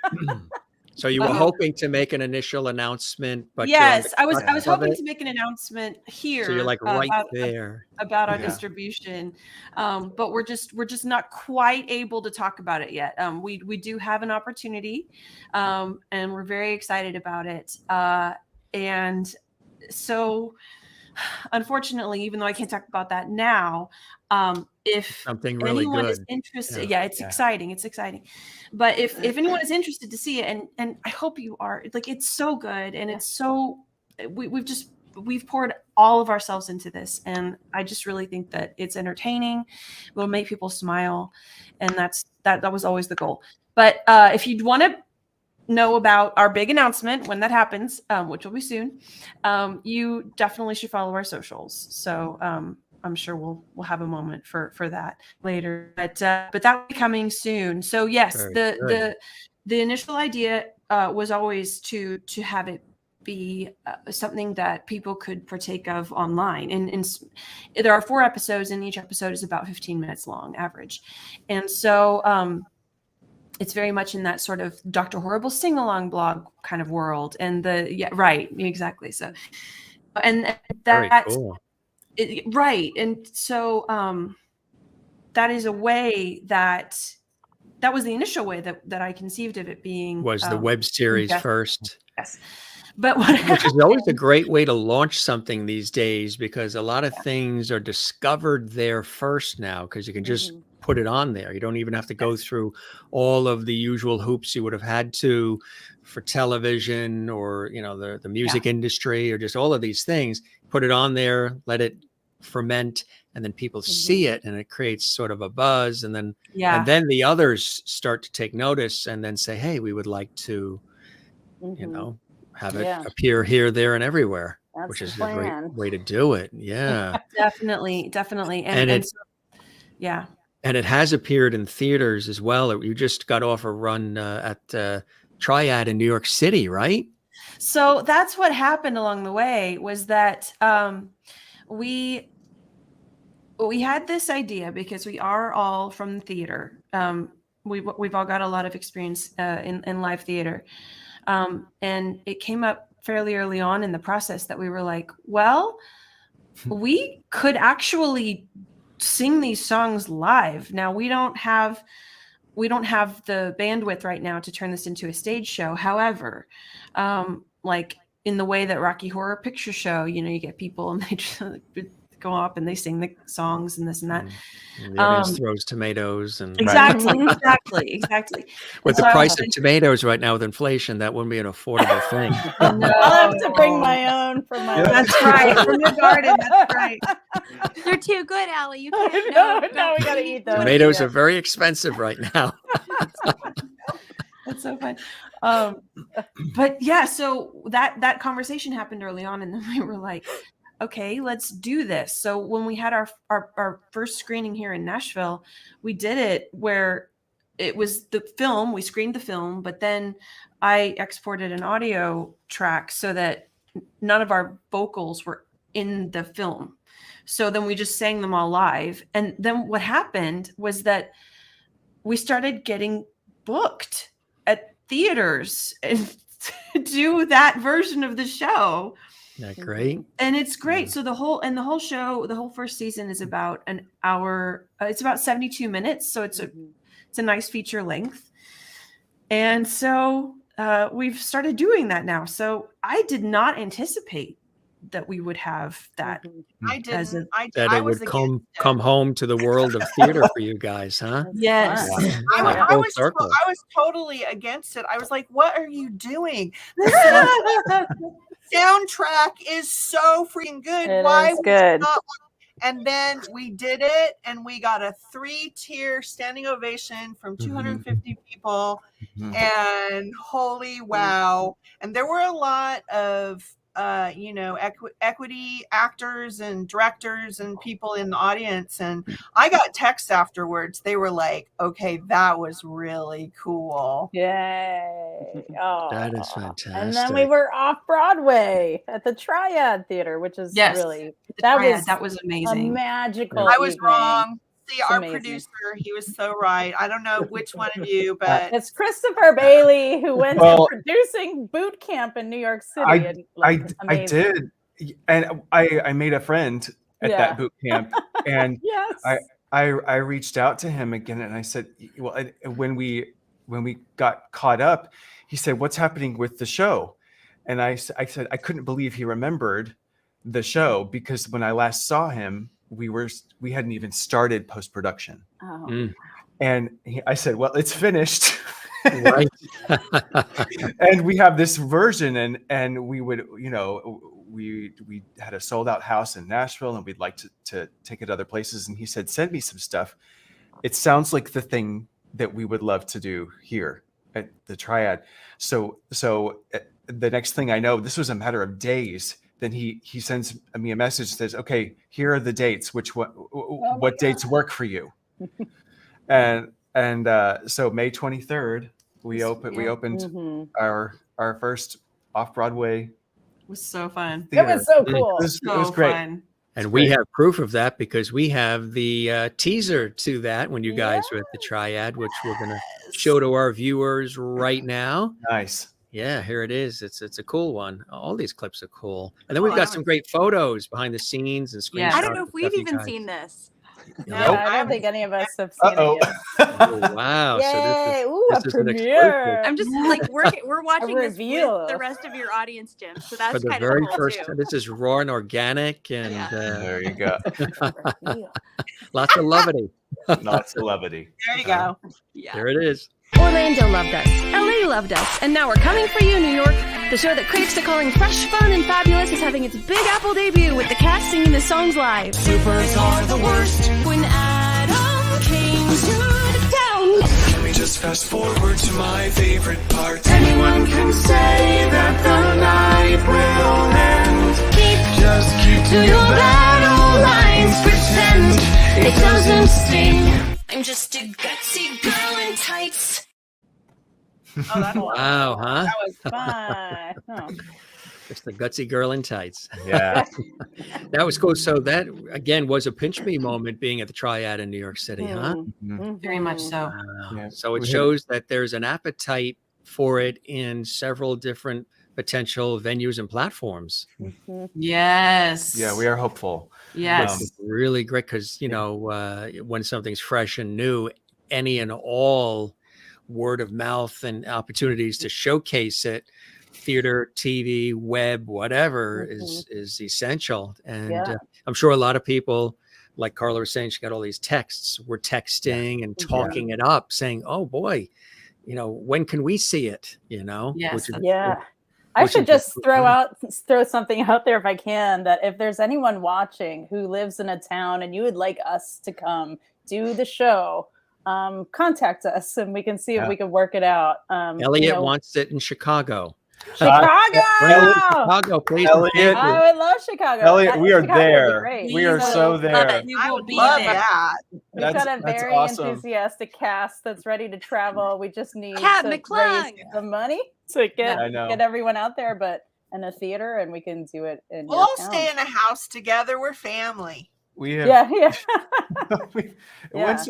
So you were hoping to make an initial announcement, but you're on yes, the I was cusp of hoping it. to make an announcement here. So you're like right about, there. about our Yeah. distribution, but we're just not quite able to talk about it yet. We do have an opportunity, and we're very excited about it. And so, unfortunately, even though I can't talk about that now, if Something really anyone good. is interested, Yeah. it's exciting. It's exciting. But if anyone is interested to see it, and I hope you are, like, it's so good, and it's so we've poured all of ourselves into this, and I just really think that it's entertaining. Will make people smile, and that was always the goal. But if you'd want to know about our big announcement when that happens, which will be soon, you definitely should follow our socials. So I'm sure we'll have a moment for that later. But that will be coming soon. So yes, Very good. the initial idea was always to have it be something that people could partake of online. And there are 4 episodes, and each episode is about 15 minutes long, average. And so it's very much in that sort of Dr. Horrible sing-along blog kind of world. And right, exactly. So, and Very that, cool. right. And so that is a way that was the initial way that I conceived of it being. Was the web series yes. first? Yes. But Which is always a great way to launch something these days, because a lot of things are discovered there first now, because you can just put it on there. You don't even have to go through all of the usual hoops you would have had to for television or the music industry or just all of these things. Put it on there, let it ferment, and then people see it, and it creates sort of a buzz, and then Yeah. the others start to take notice and then say, hey, we would like to, you know, have it appear here, there, and everywhere. That's which is the a great plan. way to do it. Yeah. Definitely. And so, yeah. And it has appeared in theaters as well. You just got off a run at Triad in New York City, right? So that's what happened along the way, was that we had this idea, because we are all from the theater. We've all got a lot of experience in live theater. And it came up fairly early on in the process that we were like, well, we could actually sing these songs live. Now we don't have the bandwidth right now to turn this into a stage show. However, like in the way that Rocky Horror Picture Show, you know, you get people and they just go up and they sing the songs and this and that. And the audience throws tomatoes and exactly. With the price of tomatoes right now with inflation, that wouldn't be an affordable thing. No, I'll have to bring my own from my. That's right, from your garden. That's right. They're too good, Allie. You can't. No, we gotta eat those. Tomatoes are very expensive right now. That's so fun. But yeah, so that conversation happened early on, and then we were like, okay, let's do this. So when we had our first screening here in Nashville, we did it where it was the film, we screened the film, but then I exported an audio track so that none of our vocals were in the film. So then we just sang them all live. And then what happened was that we started getting booked at theaters and to do that version of the show. Isn't that great? And it's great. So the whole show, the whole first season is about an hour. It's about 72 minutes. So it's a nice feature length. And so we've started doing that now. So I did not anticipate that we would have that. I didn't. That it would come home to the world of theater for you guys, huh? Yes. I was totally against it. I was like, what are you doing? The soundtrack is so freaking good. Why is good. Not? And then we did it, and we got a 3-tier standing ovation from 250 people. And holy wow. And there were a lot of equity actors and directors and people in the audience. And I got texts afterwards. They were like, okay, that was really cool. Yay. Oh, that is fantastic. And then we were off Broadway at the Triad Theater, which is really, that was amazing. A magical I was evening. wrong. See, our amazing. producer, he was so right. I don't know which one of you, but it's Christopher Bailey, who went to producing boot camp in New York City. I did, and I made a friend at that boot camp, and I reached out to him again, and I said, well, when we got caught up, he said, "What's happening with the show?" And I said I couldn't believe he remembered the show, because when I last saw him, we hadn't even started post-production. And I said, well, it's finished. Right. And we have this version, and we would, we had a sold out house in Nashville, and we'd like to take it other places. And he said, send me some stuff. It sounds like the thing that we would love to do here at the Triad. So the next thing I know, this was a matter of days. Then he sends me a message, says, okay, here are the dates. What dates work for you? and so May 23rd, we opened our first off-Broadway. It was so fun. Theater. It was so cool. It was great. Fun. And we have proof of that, because we have the teaser to that when you guys were at the Triad, which we're going to show to our viewers right now. Nice. Yeah, here it is. It's a cool one. All these clips are cool. And then we've got some great photos behind the scenes and screenshots. I don't know if we've even seen this. No, I don't think any of us have seen it yet. Oh, wow. Yay. So this is an premiere. I'm just like we're watching this reveal. with the rest of your audience, Jim. So that's for the kind very of cool first too. This is raw and organic, and there you go. lots of levity. Lots of levity. There you go. Yeah. There it is. Orlando loved us. LA loved us. And now we're coming for you, New York. The show that critics are calling fresh, fun, and fabulous is having its Big Apple debut with the cast singing the songs live. Supers are the worst. When Adam came to the town. Let me just fast forward to my favorite part. Anyone can say that the night will end. Just keep to your battle lines. Pretend it doesn't sting. I'm just a gutsy girl in tights. Oh, that one. Wow, huh? That was fun. Oh. Just a gutsy girl in tights. Yeah. That was cool. So that again was a pinch me moment being at the Triad in New York City, huh? Very much so. Wow. Yeah. So it We had- shows that there's an appetite for it in several different potential venues and platforms. Yes. Yeah, we are hopeful. Yes. It's really great because when something's fresh and new, any and all word of mouth and opportunities to showcase it, theater, TV, web, whatever, is essential. And I'm sure a lot of people, like Carla was saying, she got all these texts. We're texting and talking it up, saying, "Oh boy, when can we see it?" Yes, I which should is just cool. throw something out there if I can, that if there's anyone watching who lives in a town and you would like us to come do the show, contact us and we can see if we can work it out. Elliot wants it in Chicago. Chicago. Chicago, please. Elliot, I would love Chicago. Elliot, we are Chicago would be there. great. We are so there. You I will would be love there. that. We've got a That's very awesome. enthusiastic cast that's ready to travel. We just need Cat to McClung. raise the money to I know. get everyone out there, but in a theater, and we can do it in We'll your all town. stay in a house together. We're family. We have Yeah.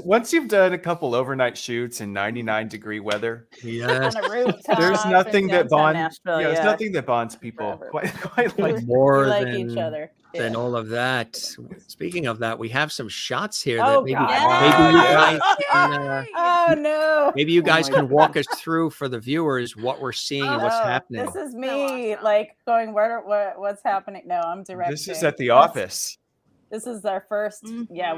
once you've done a couple overnight shoots in 99-degree weather, Yes. On a rooftop. there's in nothing that downtown bonds. Nashville, There's nothing that bonds people Forever. quite like. We More like than each other. than Yeah. all of that. Speaking of that, we have some shots here Oh, that maybe, God. maybe you Yeah. guys can, Oh no! maybe you guys my can walk us through for the viewers what we're seeing and what's Oh, happening. This is me, like going what's happening. No, I'm directing. This is at the That's- office. This is our first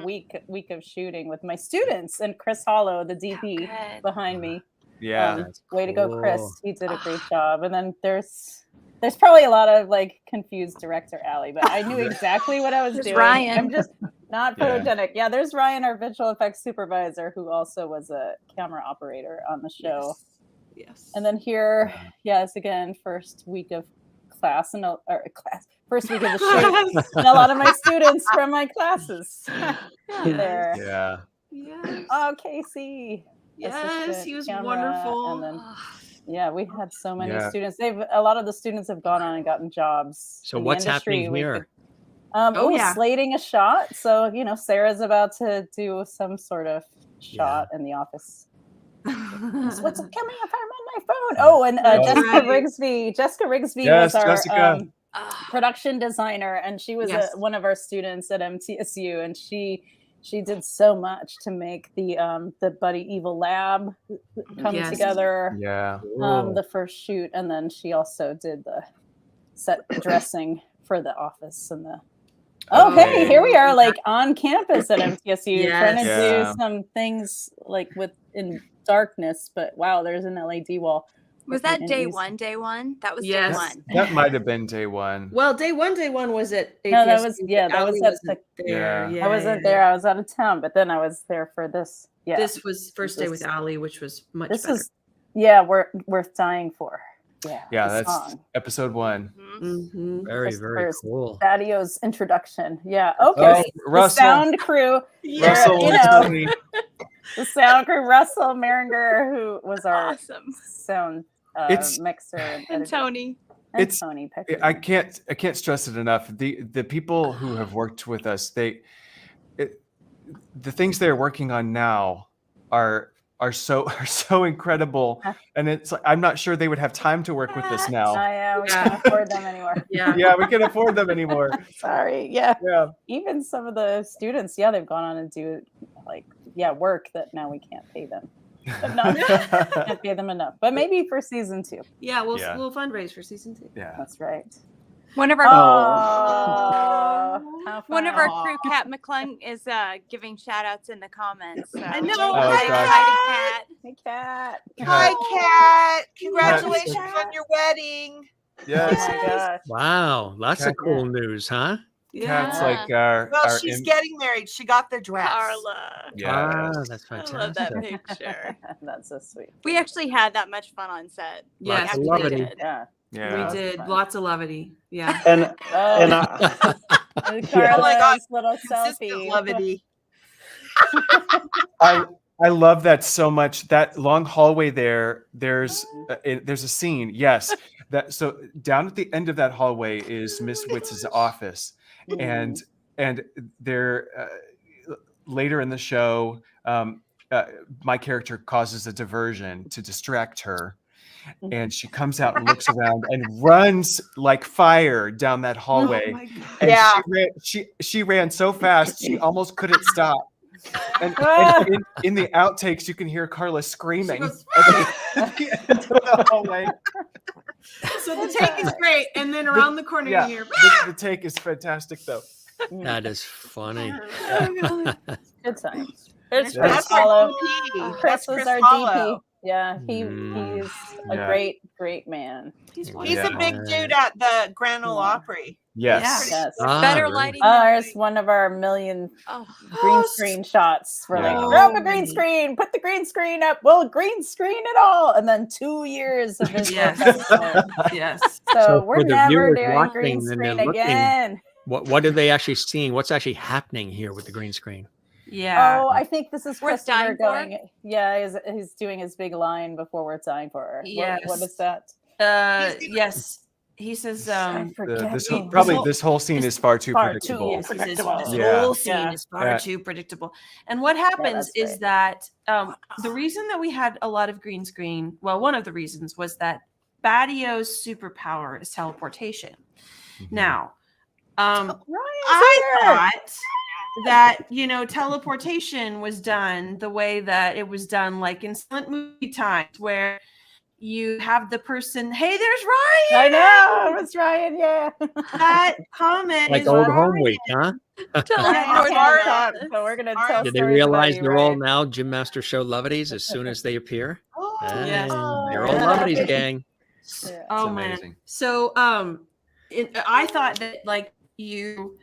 week of shooting with my students and Chris Hollow, the DP good. behind me. Yeah. That's Way to go, Chris! cool. He did a great job. And then there's probably a lot of confused director Allie, but I knew exactly what I was There's doing. Ryan. I'm just not Yeah. photogenic. Yeah, there's Ryan, our visual effects supervisor, who also was a camera operator on the show. Yes. And then here, yes, again, first week of class first week of the shoot, and a lot of my students from my classes. There. Yeah. Yes. Oh, Casey. Yes, assistant he was camera, wonderful. And then, yeah, we had so many Yeah. students. A lot of the students have gone on and gotten jobs. So in the what's happening industry. here? Slating a shot. So, Sarah's about to do some sort of shot in the office. What's coming up on my phone? Oh, and Jessica right. Rigsby. Jessica Rigsby Yes, was our Jessica. production designer, and she was Yes. one of our students at MTSU, and she did so much to make the Buddy Evil Lab come Yes. together. Yeah. The first shoot, and then she also did the set dressing for the office and the. Oh, hey, here we are, on campus at MTSU, trying to Yes. do some things in darkness. But wow, there's an LED wall. Was that And day these- one? Day one? That was Yes. day one. That might have been day one. Well, day one was at No, that ATSU, was but that Allie was wasn't at there. Yeah. I wasn't there. I was out of town, but then I was there for this. Yeah, This was first day with This- Allie, which was much this better. is worth dying for. Yeah, the that's song. episode 1. Mhm. Very, Chris very First. cool. Baddio's introduction. Yeah. Okay. Oh, The Russell. sound crew. Russell you and know, Tony. the sound crew. Russell Maringer, who was our Awesome. sound It's- mixer and And editor. Tony. And It's- Tony Pickard. I can't stress it enough. The people who have worked with us, the things they're working on now are so incredible, and it's like, I'm not sure they would have time to work with us now. We can't afford them anymore. Yeah. Yeah, we can't afford them anymore. Sorry. Yeah. Yeah. Even some of the students, they've gone on and do work that now we can't pay them. But not can't pay them enough. But maybe for season 2. Yeah, we'll Yeah. we'll fundraise for season 2. Yeah. That's right. One of our How one of fun. our crew, Cat McClung, is giving shout outs in the comments. So. I know. Oh, Hi, gosh. Kat. Hi, Cat. Hey, Cat. Hi, Kat. Congratulations on your wedding. Yes. Oh my gosh. Wow, lots of Cat- cool news, huh? Cats Yeah. like our. Well, our she's im- getting married. She got the dress. Carla. Ah, Yes. that's I fantastic. love that picture. That's so sweet. We actually had that much fun on set. Yes, Lots of we levity. did. Yeah. Yeah. We did Fun. lots of levity. Yeah. And Oh, and I, and Oh my God, Carla's little consistent selfie. levity. I love that so much. That long hallway there. There's a scene. Yes. That so down at the end of that hallway is Miss Witz's office, and there later in the show, my character causes a diversion to distract her, and she comes out and looks around and runs like fire down that hallway. Oh my God. And Yeah. she ran so fast she almost couldn't stop. And in the outtakes, you can hear Carla screaming at the end of the hallway. So the take is great, and then around the corner Yeah, you hear. the take is fantastic, though. That is funny. Good times. There's That's Chris Hollow. DP. Chris That's was Chris our Hollow. DP. Yeah, he's a Yeah. great man. He's He's wonderful. a big dude at the Grand Ole Opry. Yes. Yes. Better really? lighting. Oh, than there's we- one of our million Oh, green screen shots. We're like, Yeah. throw up a green screen, put the green screen up, we'll green screen it all. And then 2 years of visual Yes. effects. Yes. So So we're for the never viewers doing watching, green then they're screen looking- again. What are they actually seeing? What's actually happening here with the green screen? Yeah. Oh, I think this is Worth Christopher dying for? going. Yeah, he's doing his big line before we're dying for her. Yes. What is that? Yes. He says, I forget. This whole scene is far too predictable. Yes, he says, predictable. this Yeah. whole scene Yeah. is far Yeah. too predictable. And what happens that's is right. that the reason that we had a lot of green screen, well, one of the reasons was that Baddio's superpower is teleportation. Now, I thought that, teleportation was done the way that it was done, like in silent movie times, where you have the person, hey, there's I Ryan. know, it's Ryan. Yeah. That comment Like is old Ryan. home week, huh? So we're gonna tell Did they stories realize about they're you, all Ryan. now Gym Master Show loveties as soon as they appear? Oh, Yes. They're all loveties, gang. Yeah. Oh It's man. amazing. So I thought that like you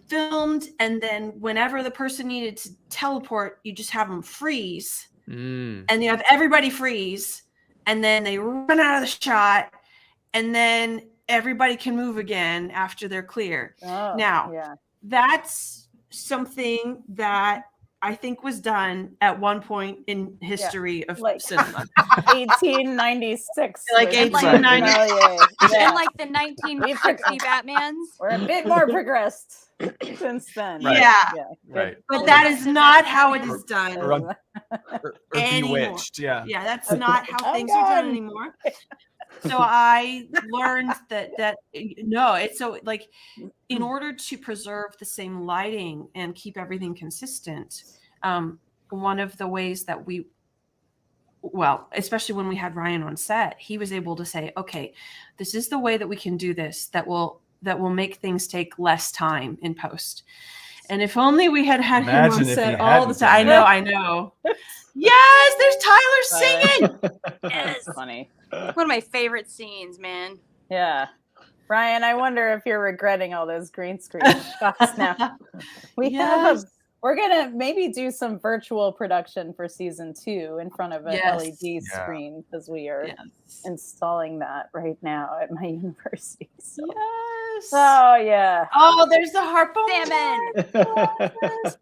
filmed, and then whenever the person needed to teleport, you just have them freeze, Mm. and you have everybody freeze, and then they run out of the shot, and then everybody can move again after they're clear. Oh, Now, yeah. That's something that I think was done at one point in history of Like- cinema. 1896. Like with 1890. Malier. Yeah. And like the 1960 Batmans. We're a bit more progressed since then. Right. Yeah. Right. But that is not how it is done. Or Anymore. Bewitched. Yeah. Yeah, that's not how I'm things are done gone. anymore. So I learned that no, it's so like in order to preserve the same lighting and keep everything consistent, one of the ways that especially when we had Ryan on set, he was able to say, okay, this is the way that we can do this that will make things take less time in post. And if only we had him Imagine on if set he all the hadn't time. done I know. Yes, there's Tyler singing. That's funny. One of my favorite scenes, man. Yeah. Ryan, I wonder if you're regretting all those green screen shots now. Yes. We're gonna maybe do some virtual production for season 2 in front of an Yes. LED Yeah. screen because we are Yes. installing that right now at my university. So. Yes. Oh yeah. Oh, there's the harpo Salmon.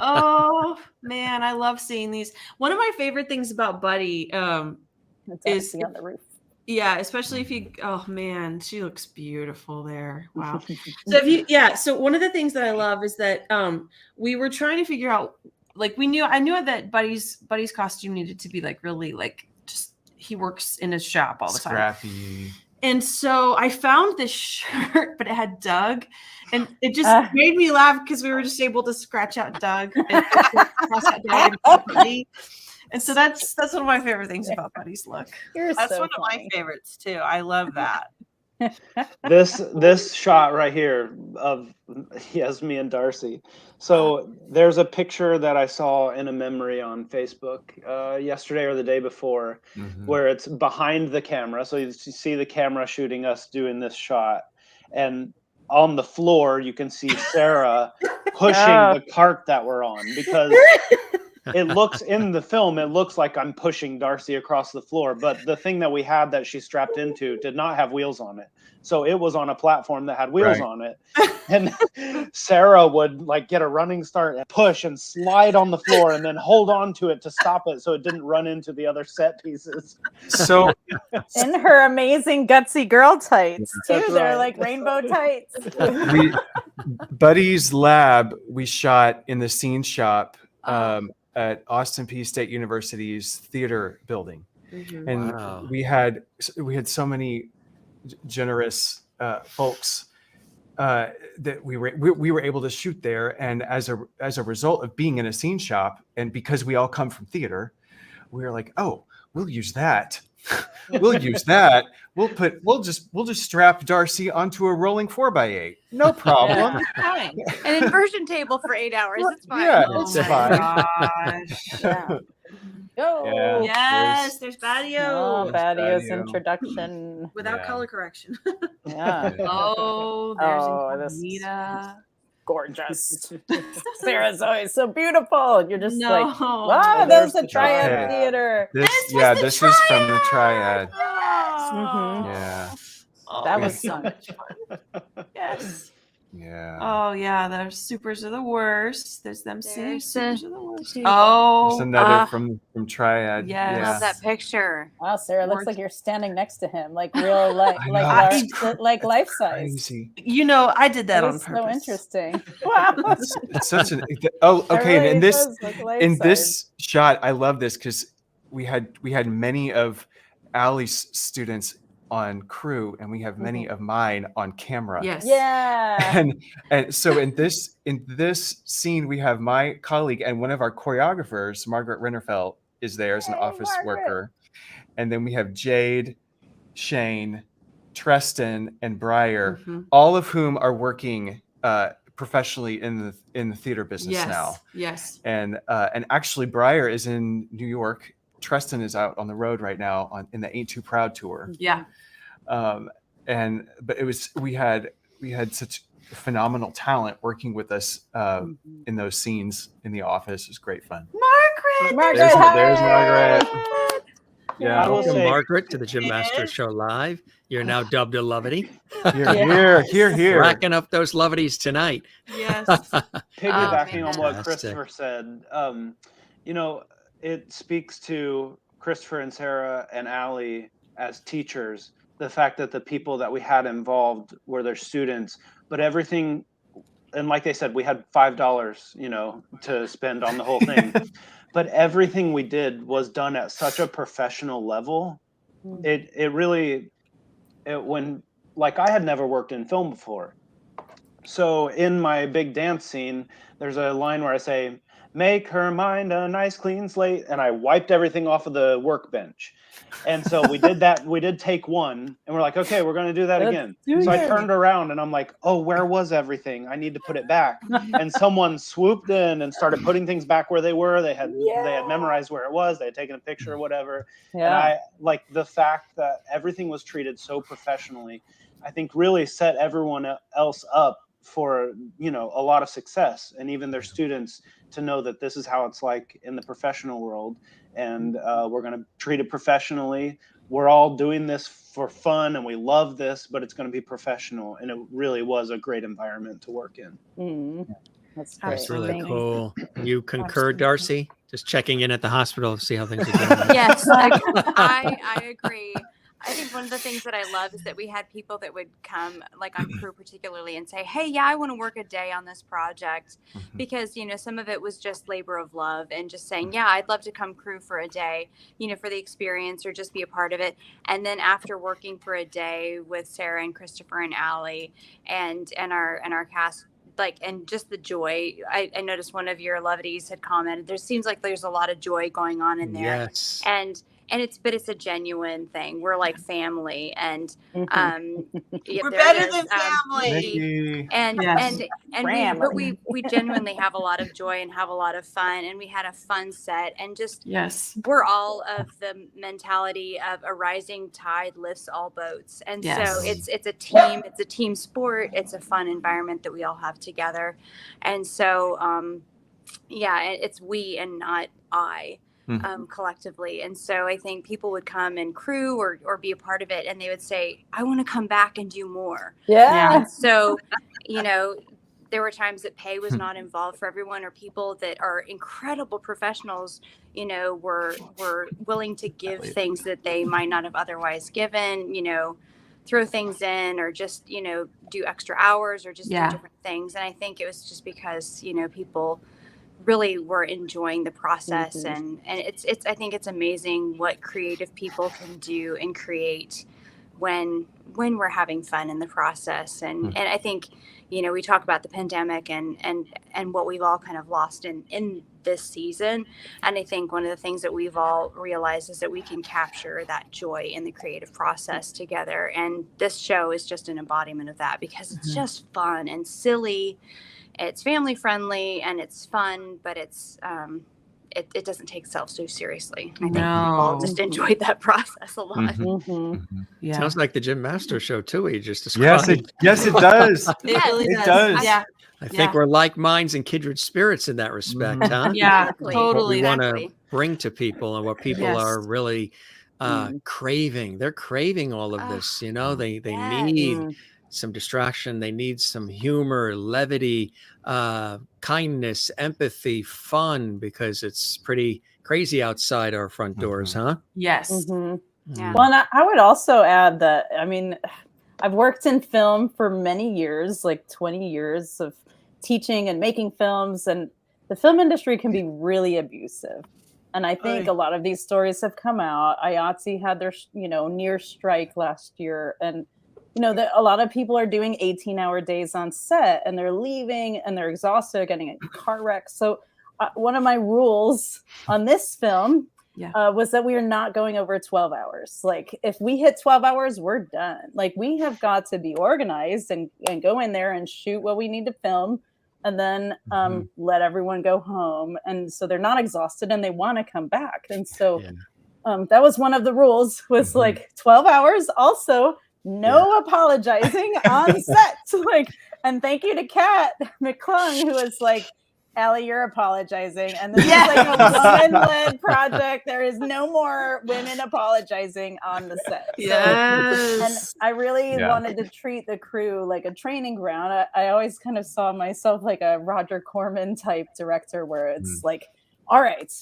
Oh man, I love seeing these. One of my favorite things about Buddy, It's Is- actually on the roof. yeah, especially if you, oh man, she looks beautiful there. Wow. So one of the things that I love is that we were trying to figure out, like I knew that Buddy's costume needed to be like really like just he works in his shop all the time. Scrappy. And so I found this shirt, but it had Doug, and it just made me laugh because we were just able to scratch out Doug and cross out Doug and Buddy. And so that's one of my favorite things about Buddy's look. You're That's so one of my funny. favorites too. I love that. This shot right here of me and Darci. So there's a picture that I saw in a memory on Facebook yesterday or the day before, where it's behind the camera. So you see the camera shooting us doing this shot, and on the floor you can see Sarah pushing the cart that we're on, because it looks in the film, it looks like I'm pushing Darci across the floor, but the thing that we had that she strapped into did not have wheels on it. So it was on a platform that had wheels on it. And Sarah would like get a running start and push and slide on the floor and then hold on to it to stop it so it didn't run into the other set pieces. So In her amazing gutsy girl tights too. That's They're right. like rainbow tights. Buddy's lab, we shot in the scene shop at Austin Peay State University's theater building. And Wow. we had so many generous folks that we were able to shoot there. And as a result of being in a scene shop, and because we all come from theater, we were like, oh, we'll use that. We'll use that. We'll just strap Darci onto a rolling 4x8. No problem. Fine. An inversion table for 8 hours. It's fine. Yeah, Oh it's my fine. gosh. Yeah. Go. Yeah. Yes, there's Baddio. Oh, Baddio's Baddio. introduction. Without Yeah. color correction. Yeah. Oh, there's this is Incognita. gorgeous. Sarah's always so beautiful. You're just No. like, wow, there's a triad Triad. theater. This is from the Triad. Mhm. Yeah. Oh, That was so much fun. Yes. Yeah. Oh yeah, there's supers are the worst. There's them saying There's supers are the worst. There's Oh, another from Triad. yes. I love Yeah. that picture. Wow, Sarah, looks Gorgeous. like you're standing next to him, like real life, I like know. life size. Crazy. you know, I did that That on was purpose. so interesting. Wow. It's such an okay. It really And this does look life in size. this shot, I love this because we had many of Allie's students on crew, and we have many of mine on camera. Yes. Yeah. And so in this scene, we have my colleague and one of our choreographers, Margaret Rennerfeld, is there as an Yay, office Margaret. worker, and then we have Jade, Shane, Treston, and Briar, Mhm. all of whom are working professionally in the theater business Yes. now. Yes. And actually, Briar is in New York. Treston is out on the road right now in the Ain't Too Proud tour. Yeah. But we had such phenomenal talent working with us in those scenes in the office. It was great fun. Margaret. There's hi. Margaret. Yeah. I will Welcome, say- Margaret, to the Jim Master Show Live. You're now dubbed a Lovity. Here. Racking up those Lovities tonight. Yes. Piggybacking on what fantastic. Christopher said, it speaks to Christopher and Sarah and Allie as teachers, the fact that the people that we had involved were their students, but everything, and like they said, we had $5, to spend on the whole thing, but everything we did was done at such a professional level. When I had never worked in film before. So in my big dance scene, there's a line where I say, "Make her mind a nice clean slate," and I wiped everything off of the workbench. And so we did that. We did take one, and we're like, okay, we're going to do that again. So I turned around and I'm like, oh, where was everything? I need to put it back. And someone swooped in and started putting things back where they were. They had memorized where it was. They had taken a picture or whatever. Yeah. And I like the fact that everything was treated so professionally, I think really set everyone else up for, a lot of success, and even their students to know that this is how it's like in the professional world. And we're going to treat it professionally. We're all doing this for fun and we love this, but it's going to be professional. And it really was a great environment to work in. That's great. That's really Thank you. cool. You concur, Darci? Just checking in at the hospital to see how things are going. Yes, I agree. I think one of the things that I love is that we had people that would come, like on crew particularly, and say, hey, yeah, I want to work a day on this project, because, some of it was just labor of love and just saying, yeah, I'd love to come crew for a day, for the experience or just be a part of it. And then after working for a day with Sarah and Christopher and Allie and our cast, and just the joy. I noticed one of your Lovities had commented, there seems like there's a lot of joy going on in there. Yes. And but it's a genuine thing. We're like family, and yeah, We're there better it is. than family. Nikki. And Yes. we genuinely have a lot of joy and have a lot of fun, and we had a fun set, and just Yes. we're all of the mentality of a rising tide lifts all boats, and Yes. so it's a team sport. It's a fun environment that we all have together, and so it's we and not I. Collectively. And so I think people would come and crew or be a part of it, and they would say, I want to come back and do more. Yeah. And so, there were times that pay was not involved for everyone, or people that are incredible professionals, were willing to give things that they might not have otherwise given, throw things in, or just, do extra hours, or just do different things. And I think it was just because, people really were enjoying the process, and it's I think it's amazing what creative people can do and create when we're having fun in the process. And I think we talk about the pandemic and what we've all kind of lost in this season, and I think one of the things that we've all realized is that we can capture that joy in the creative process together, and this show is just an embodiment of that, because it's just fun and silly. It's family friendly and it's fun, but it's it doesn't take itself so seriously. I think people all just enjoyed that process a lot. Yeah. Sounds like the Jim Master show too. He just described. Yes, it does. It does. Yeah. I think we're like minds and kindred spirits in that respect, huh? Yeah, Exactly. totally. What we want to bring to people, and what people Yes. are really craving. They're craving all of this. They yes. need some distraction. They need some humor, levity, kindness, empathy, fun, because it's pretty crazy outside our front doors, huh? Yes. Yeah. Well, and I would also add that, I've worked in film for many years, like 20 years of teaching and making films, and the film industry can be really abusive. And I think a lot of these stories have come out. IATSE had their, near strike last year, and that a lot of people are doing 18-hour days on set, and they're leaving and they're exhausted, getting in car wrecks. So one of my rules on this film was that we are not going over 12 hours. Like, if we hit 12 hours, we're done. Like, we have got to be organized and go in there and shoot what we need to film, and then let everyone go home. And so they're not exhausted and they want to come back. And so that was one of the rules, was like 12 hours. Also, no apologizing on set. And thank you to Kat McClung, who was like, Allie, you're apologizing. And this is like a woman-led project. There is no more women apologizing on the set. And I really wanted to treat the crew like a training ground. I always kind of saw myself like a Roger Corman type director, where it's like, all right,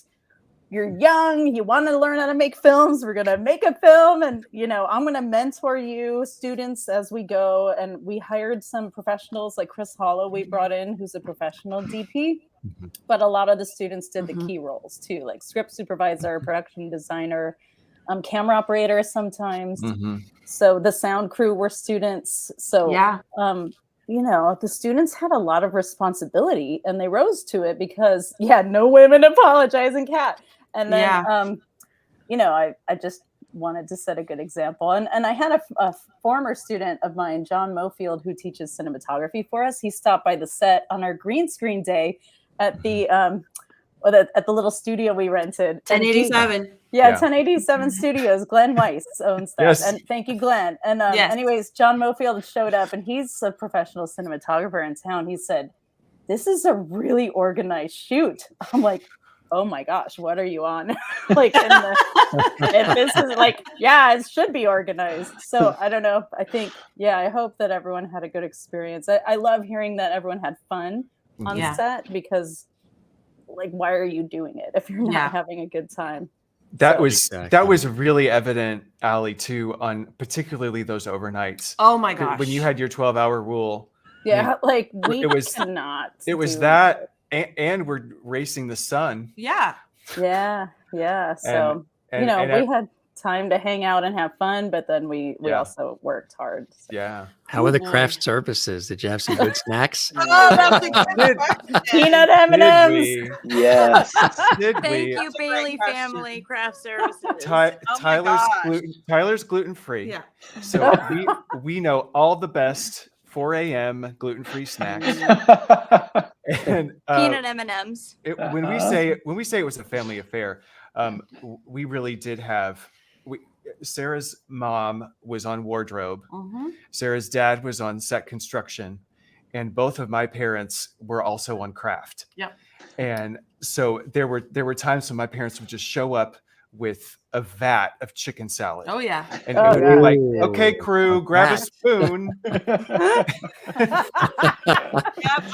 you're young, you want to learn how to make films, we're going to make a film, and I'm going to mentor you students as we go. And we hired some professionals, like Chris Hollow we brought in, who's a professional DP, but a lot of the students did the key roles too, like script supervisor, production designer, camera operator sometimes. So the sound crew were students. So the students had a lot of responsibility, and they rose to it because no women apologizing, Kat. And then, I just wanted to set a good example. And I had a former student of mine, John Mofield, who teaches cinematography for us. He stopped by the set on our green screen day at the little studio we rented. 1087. 1087 Studios. Glenn Weiss owns that. Yes. And thank you, Glenn. And anyways, John Mofield showed up, and he's a professional cinematographer in town. He said, this is a really organized shoot. I'm like, oh my gosh, what are you on? And this is like, it should be organized. So I don't know. I think, I hope that everyone had a good experience. I love hearing that everyone had fun on set, because why are you doing it if you're not having a good time? That was really evident, Allie, too, on particularly those overnights. Oh my gosh. When you had your 12-hour rule. Yeah, it was cannot. It was that, and we're racing the sun. Yeah. So, and we had time to hang out and have fun, but then we Yeah. also worked hard. So. Yeah. How were the boy. craft services? Did you have some good snacks? Oh, that's a good question. Peanut Did M&Ms. we? Yes. Did Thank we? you, That's a great Bailey question. Family Craft Services. Oh my gosh. Tyler's gluten free. Yeah. So we know all the best 4 a.m. gluten free snacks. And Peanut M&Ms. when we say it was a family affair, we really did have. Sarah's mom was on wardrobe. Mhm. Sarah's dad was on set construction, and both of my parents were also on craft. Yep. And so there were times when my parents would just show up with a vat of chicken salad. Oh yeah. And Oh, it would be like, yeah. okay, crew, grab a vat. spoon. Yep,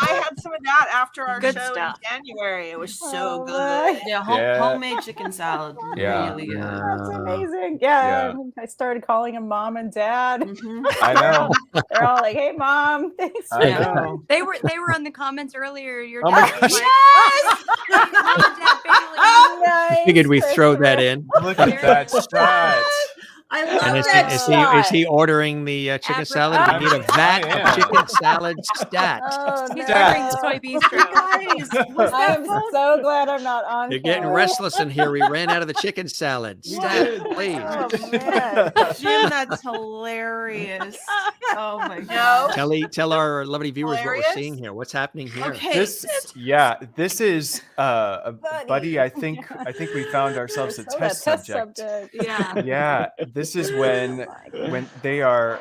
I had some of that after our Good show stuff. in January. It was so Oh, good. my. Yeah, Yeah. homemade chicken salad. Yeah. Really good. That's amazing. Yeah. I started calling them mom and dad. Mhm. I know. They're all like, hey, mom. Thanks. I Yeah. know. They were on the comments earlier. Your Oh my dad was gosh. like, Mom and Dad Bailey. Nice. Figured we throw that Christopher. in. Look at that shot. I And love is that he, shot. is he ordering the chicken salad? We need a vat I of am. chicken salad stat. Oh, He's no. ordering the Soy Bistro. Guys, was I that am phone? so glad I'm not on You're getting camera. restless in here. We ran out of the chicken salad. Stat, please. Oh, man. Jim, that's hilarious. Oh my god. Tell our lovely viewers what Hilarious. we're seeing here. What's happening here? Okay. This is Buddy. I think we found ourselves a Oh, test that subject. Yeah. Yeah, this is when they are.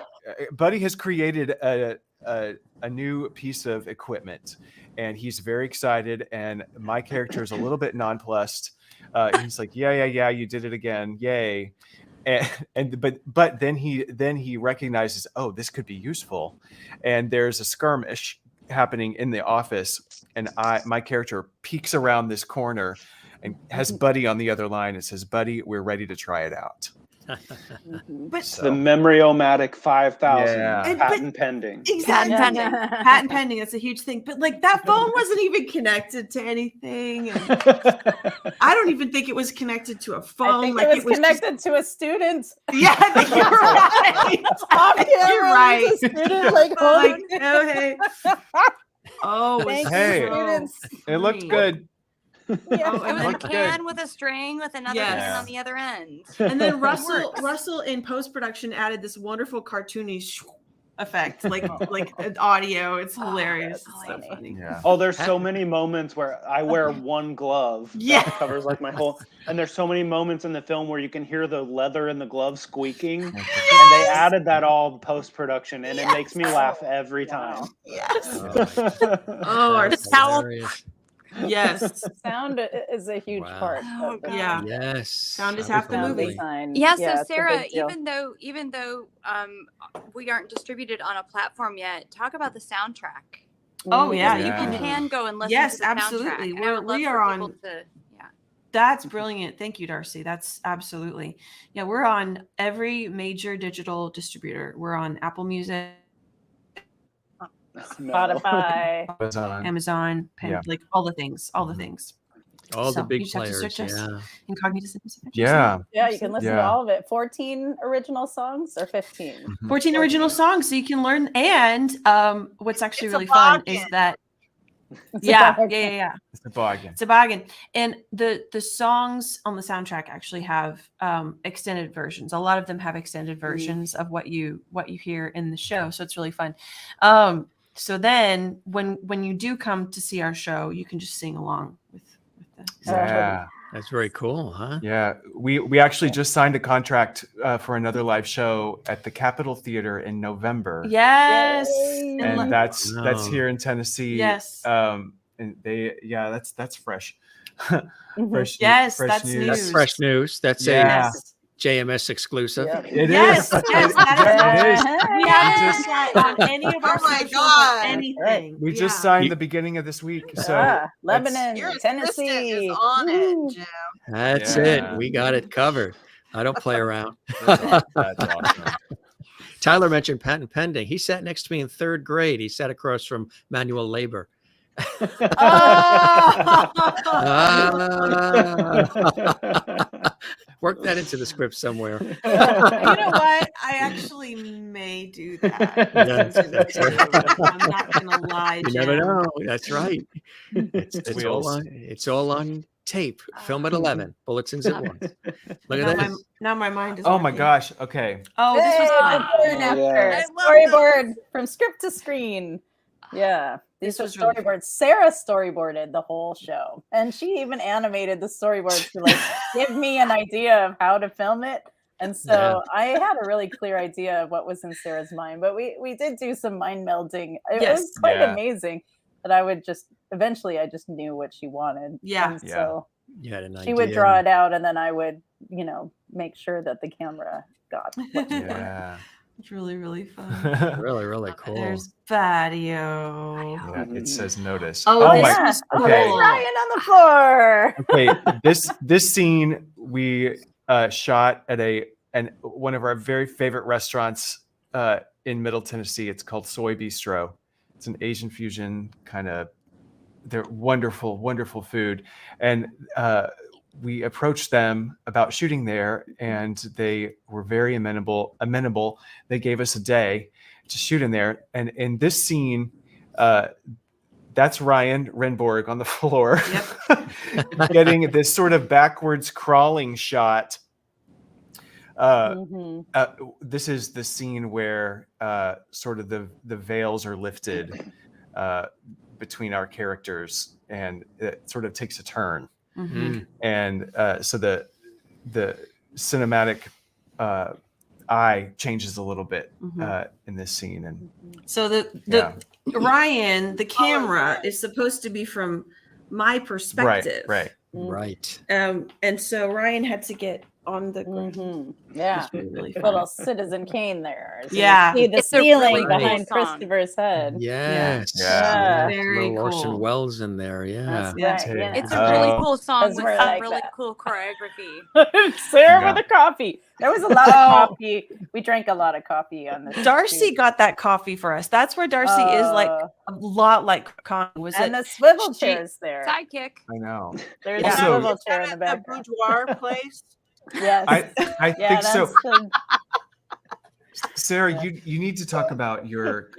Buddy has created a new piece of equipment, and he's very excited. And my character is a little bit nonplussed. He's like, yeah, you did it again, yay! But then he recognizes, oh, this could be useful, and there's a skirmish happening in the office, and my character peeks around this corner and has Buddy on the other line and says, Buddy, we're ready to try it out. But So- The Memory-O-Matic 5000 Yeah. patent pending. exactly. Yeah. Patent pending. That's a huge thing. But like that phone wasn't even connected to anything. And I don't even think it was connected to a phone. I think like it was connected to a student. Yeah, I think you're right. Off I think camera, you're right. there's a student, like, Like, holding- oh, hey. Oh, it was Thank Hey. you, students. It looked funny. good. Yeah. Oh, It was a Looked can good. with a string with another Yes. can on the other end. And then works. Russell in post production added this wonderful cartoony effect, like an audio. It's hilarious. that's It's so funny. funny. Yeah. Oh, there's so many moments where I wear one glove that Yeah. covers like my whole, and there's so many moments in the film where you can hear the leather in the glove squeaking, and they added that all post production, and it makes me laugh every time. Yes. Oh, Oh, our that's towel. hilarious. yes. Sound is a huge Wow. part. Oh, of the God. Yeah. Yes. Sound is That half was the sound movie. design. Yeah, so it's a Sarah, big deal. even though we aren't distributed on a platform yet, talk about the soundtrack. Oh yeah, Yeah. you You can. can go and listen Yes, to the absolutely. soundtrack. And I We're- would love we for are people on- to, yeah. That's brilliant. Thank you, Darcy. That's absolutely. Yeah, we're on every major digital distributor. We're on Apple Music, No. Spotify. Amazon. Amazon, Yeah. like all the things, all the things. All the So, big you just have to players. search us. Yeah. Incognita's Infamous Adventures. Yeah. Yeah, you can listen to Yeah. all of it. 14 original songs or 15? Mhm. 14 original songs, so you can learn. And what's actually It's a really fun is bargain. that It's a yeah, bargain. yeah. It's the bargain. It's a bargain. And the songs on the soundtrack actually have extended versions. A lot of them have extended versions of what you hear in the show. So it's really fun. So then when you do come to see our show, you can just sing along with the Yeah. That's very cool, huh? Yeah. We actually just signed a contract for another live show at the Capitol Theater in November. Yes. Yay. And And that's Wow. here in Tennessee. Yes. And that's fresh. Fresh. Yes, fresh that's news. That's fresh news. That's Yeah. Yes. a JMS exclusive. Yep. It is. Yes, yes, that It is. We haven't done that on any of our Oh my social shows or God. anything. We just Yeah. signed the beginning of this week. So Lebanon, Your assistant Tennessee. is on Woo. it, Jim. That's Yeah. it. We got it covered. I don't play around. that's awesome. Tyler mentioned patent pending. He sat next to me in third grade. He sat across from manual labor. Work that into the script somewhere. You know what? I actually may do that. I'm not gonna lie. You never Jim. know. That's right. It's all on tape. Film at 11. Bulletins at 1. Look at that. Now my mind is. Oh my working. gosh. Okay. Oh, this was fun. Before and after. Yes. Storyboard from script to screen. Yeah. These are This was really fun. storyboards. Sarah storyboarded the whole show. And she even animated the storyboards to like give me an idea of how to film it. And so I had a really clear idea of what was in Sarah's mind. But we did do some mind melding. It was quite amazing. That I would just eventually I just knew what she wanted. Yeah. And so You had an idea. she would draw it out and then I would, make sure that the camera got what she wanted. Yeah. It's really, really fun. Really, really cool. There's Baddio. Yeah, it says notice. Oh, my. this was Oh, Okay. there's Ryan on the floor. Okay, this scene we shot at one of our very favorite restaurants in Middle Tennessee. It's called Soy Bistro. It's an Asian fusion kind of. They're wonderful, wonderful food, and we approached them about shooting there, and they were very amenable. They gave us a day to shoot in there, and in this scene, that's Ryan Renborg on the floor, getting this sort of backwards crawling shot. This is the scene where sort of the veils are lifted between our characters, and it sort of takes a turn. And so the cinematic eye changes a changes a little bit in this scene. And So the Ryan, the camera is supposed to be from my perspective. Right. And so Ryan had to get on the Yeah. really fun. Little Citizen Kane there. So Yeah. you see the It's a really ceiling cool behind song. Christopher's head. Yes. Yeah. Very Little Orson cool. Welles in there. Yeah. That's Yeah. right. Yeah. It's a really cool song Because with we're some like really that. cool choreography. Sarah Yeah. with the coffee. There was a lot of coffee. We drank a lot of coffee on this. Darci shoot. got that coffee for us. That's where Darci is like a lot like Connie. Was and it? the swivel she- chairs there. Sidekick. I know. There's Also- a swivel Is chair that in the at background. boudoir place? Yes. I yeah, think so. that's the- Sarah, you need to talk about your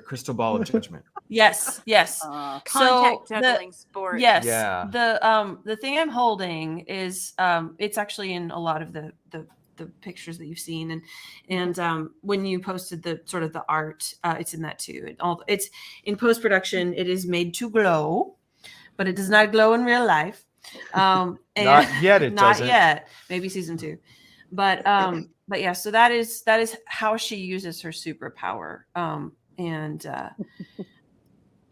crystal ball of judgment. Yes. Contact So juggling sport. Yes. Yeah. The thing I'm holding is it's actually in a lot of the pictures that you've seen, and when you posted the sort of the art, it's in that too. It's in post production. It is made to glow, but it does not glow in real life. And Not yet. It not doesn't. yet. Maybe season 2, but yeah. So that is how she uses her superpower.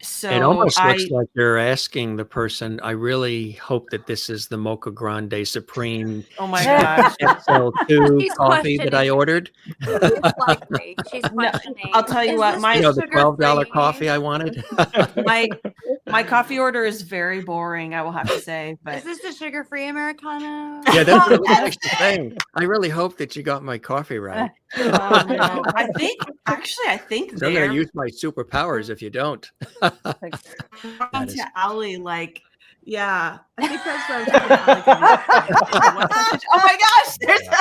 So It almost looks like you're asking the person, I really hope that this is the Mocha Grande Supreme oh my gosh. XL2 She's coffee that I questioning. ordered. Likely. She's questioning. I'll tell you Is what, this my- You know, the sugar-free? $12 coffee I wanted. my coffee order is very boring, I will have to say, but Is this the sugar-free Americano? Yeah, that's what I was saying. I really hope that you got my coffee right. no. I think So I'm going to use my superpowers if you don't. on is- to Allie, like, yeah, I think that's what I'm saying. Oh my gosh, there's There's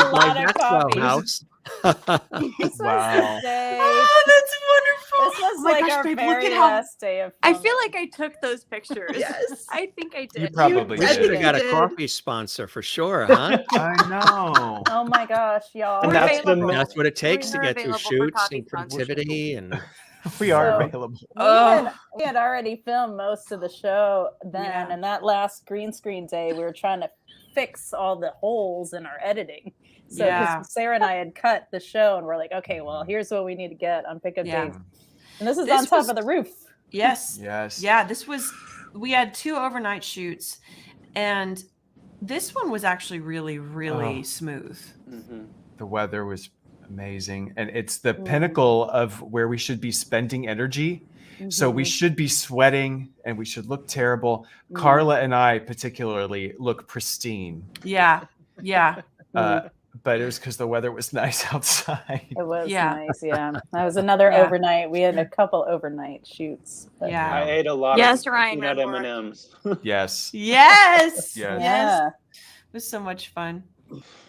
a lot of Maxwell coffee. house. This was Wow. the day. oh, that's wonderful. This was Oh my like gosh, our babe, very look at how last day of I filming. feel like I took those pictures. yes. I think I You did. probably We should have did. got a did. coffee sponsor for sure, huh? I know. Oh my gosh, y'all. And We're that's the available. That's what it takes to We're get through available for shoots coffee and sponsors. creativity and We are So- available. We had already filmed most of the show then, Yeah. and that last green screen day, we were trying to fix all the holes in our editing. So 'cause Yeah. Sarah and I had cut the show, and we're like, okay, well, here's what we need to get on pickup Yeah. days. And this is This on top was- of the roof. Yes. Yes. Yeah, we had 2 overnight shoots, and this one was actually really, really Oh. smooth. The weather was amazing, and it's the pinnacle of where we should be spending energy. So we should be sweating, and we should look terrible. Carla and I particularly look pristine. Yeah. Yeah. but it was because the weather was nice outside. It was Yeah. nice. Yeah, that was another Yeah. overnight. We had a couple overnight shoots. but- Yeah. I ate a lot Yes, of Ryan peanut Redmore. M&Ms. Yes. Yes. Yes. Yeah. It was so much fun.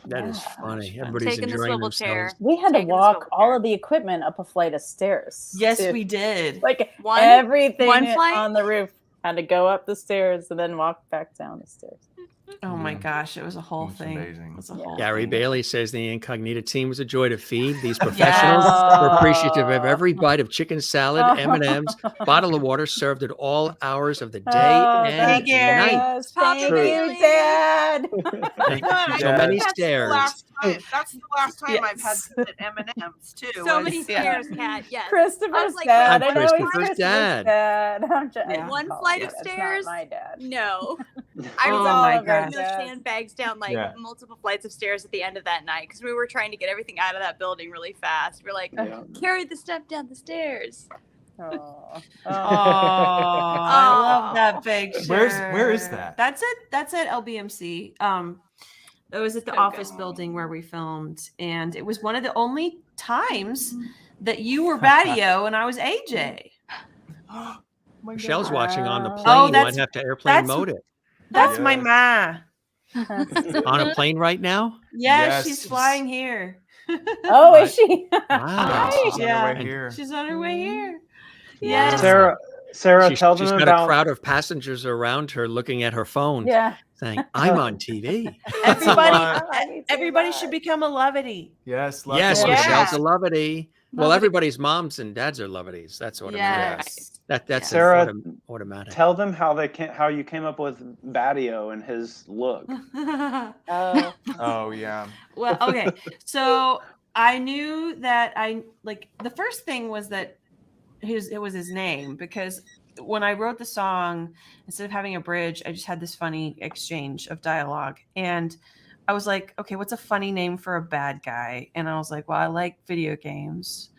That is funny. Everybody's Taking the enjoying swivel themselves. chair. We had to Taking the walk swivel all chair. of the equipment up a flight of stairs. Yes, too. we did. Like One- everything one flight? on the roof had to go up the stairs and then walk back down the stairs. Oh my Yeah. gosh, it was a whole It's thing. amazing. It was a Yeah. whole Gary thing. Bailey says the Incognita team was a joy to feed. These professionals Yes. were appreciative of every bite of chicken salad, Oh. M&Ms, bottle of water served at all hours of the day Oh, and that's Gary. night. yes. Papa Thank Bailey. you, Dad. Thank you. I So Yeah. many That's the stairs. last time. That's the last time I've had Yes. M&Ms too. So was- many Yeah. stairs, Kat. Yes. I Christopher's was like, dad. I'm I know he's Christopher's dad. I'm just, Yeah. One oh, flight yeah, of that's not stairs? my dad. No. I Oh remember my throwing gosh. those sandbags down like Yeah. multiple flights of stairs at the end of that night because we were trying to get everything out of that building really fast. We're like, Yeah. carry the stuff down the stairs. Oh. Oh, Oh. I love that picture. Where is that? That's at LBMC. It was at the office building where we filmed, and it was one of the only times that you were Baddio and I was AJ. Oh my Michelle's God. watching on the Oh, plane. You that's- might have to airplane that's- mode it. That's my Yes. ma. On a plane right now? Yes, Yes. she's flying here. Oh, is she? Wow. She's on her Yeah. way here. She's on her way here. Yeah. Yes. Sarah, She's tell them got about a crowd of passengers around her looking at her phone Yeah. saying, I'm on TV. Everybody should become a lovity. Yes. love Yes, to Yeah. watch Michelle's it. a lovity. Well, Lovity. everybody's moms and dads are lovities. That's what Yes. That's Sarah, automatic. tell them how you came up with Baddio and his look. Oh. Oh yeah. Well, okay. So I knew that the first thing was that it was his name, because when I wrote the song, instead of having a bridge, I just had this funny exchange of dialogue. And I was like, okay, what's a funny name for a bad guy? And I was like, well, I like video games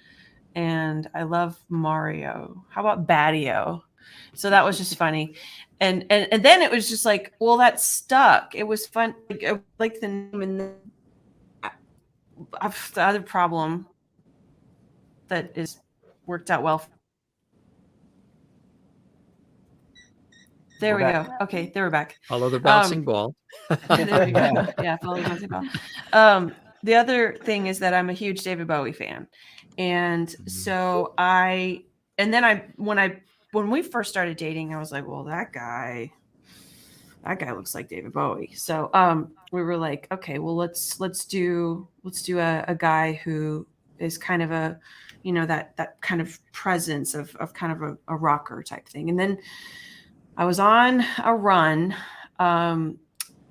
and I love Mario. How about Baddio? So that was just funny. And then it was just like, well, that stuck. It was fun. Like the name, and then the other problem that is worked out well. There We're we back. go. Okay, there we're back. Follow the bouncing ball. There we go. Yeah, follow the bouncing ball. The other thing is that I'm a huge David Bowie fan, and so when we first started dating, I was like, well, that guy looks like David Bowie. So we were like, okay, well, let's do a guy who is kind of a, that kind of presence of kind of a rocker type thing. And then I was on a run.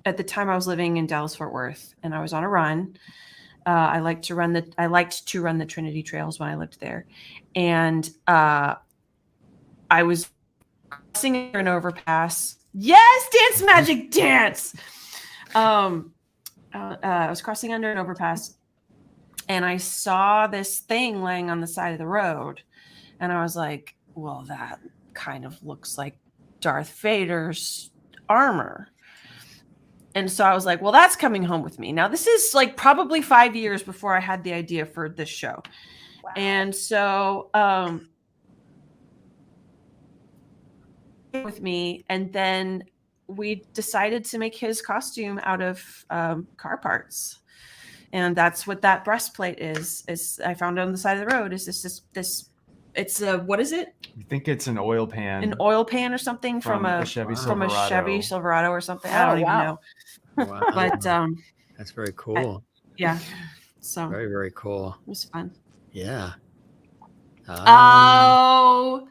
At the time I was living in Dallas, Fort Worth, and I was on a run. I liked to run the Trinity Trails when I lived there. And I was crossing an overpass. Yes, dance magic dance. I was crossing under an overpass, and I saw this thing laying on the side of the road, and I was like, well, that kind of looks like Darth Vader's armor. And so I was like, well, that's coming home with me. Now, this is like probably 5 years before I had the idea for this show. Wow. And so with me, and then we decided to make his costume out of car parts. And that's what that breastplate is I found it on the side of the road. Is this it's a, what is it? I think it's an oil pan. An oil pan or something from a Chevy Chevy Silverado or something. I Oh, don't even wow. know. Wow. But That's very cool. yeah. So Very, very cool. it was fun. Yeah. Oh,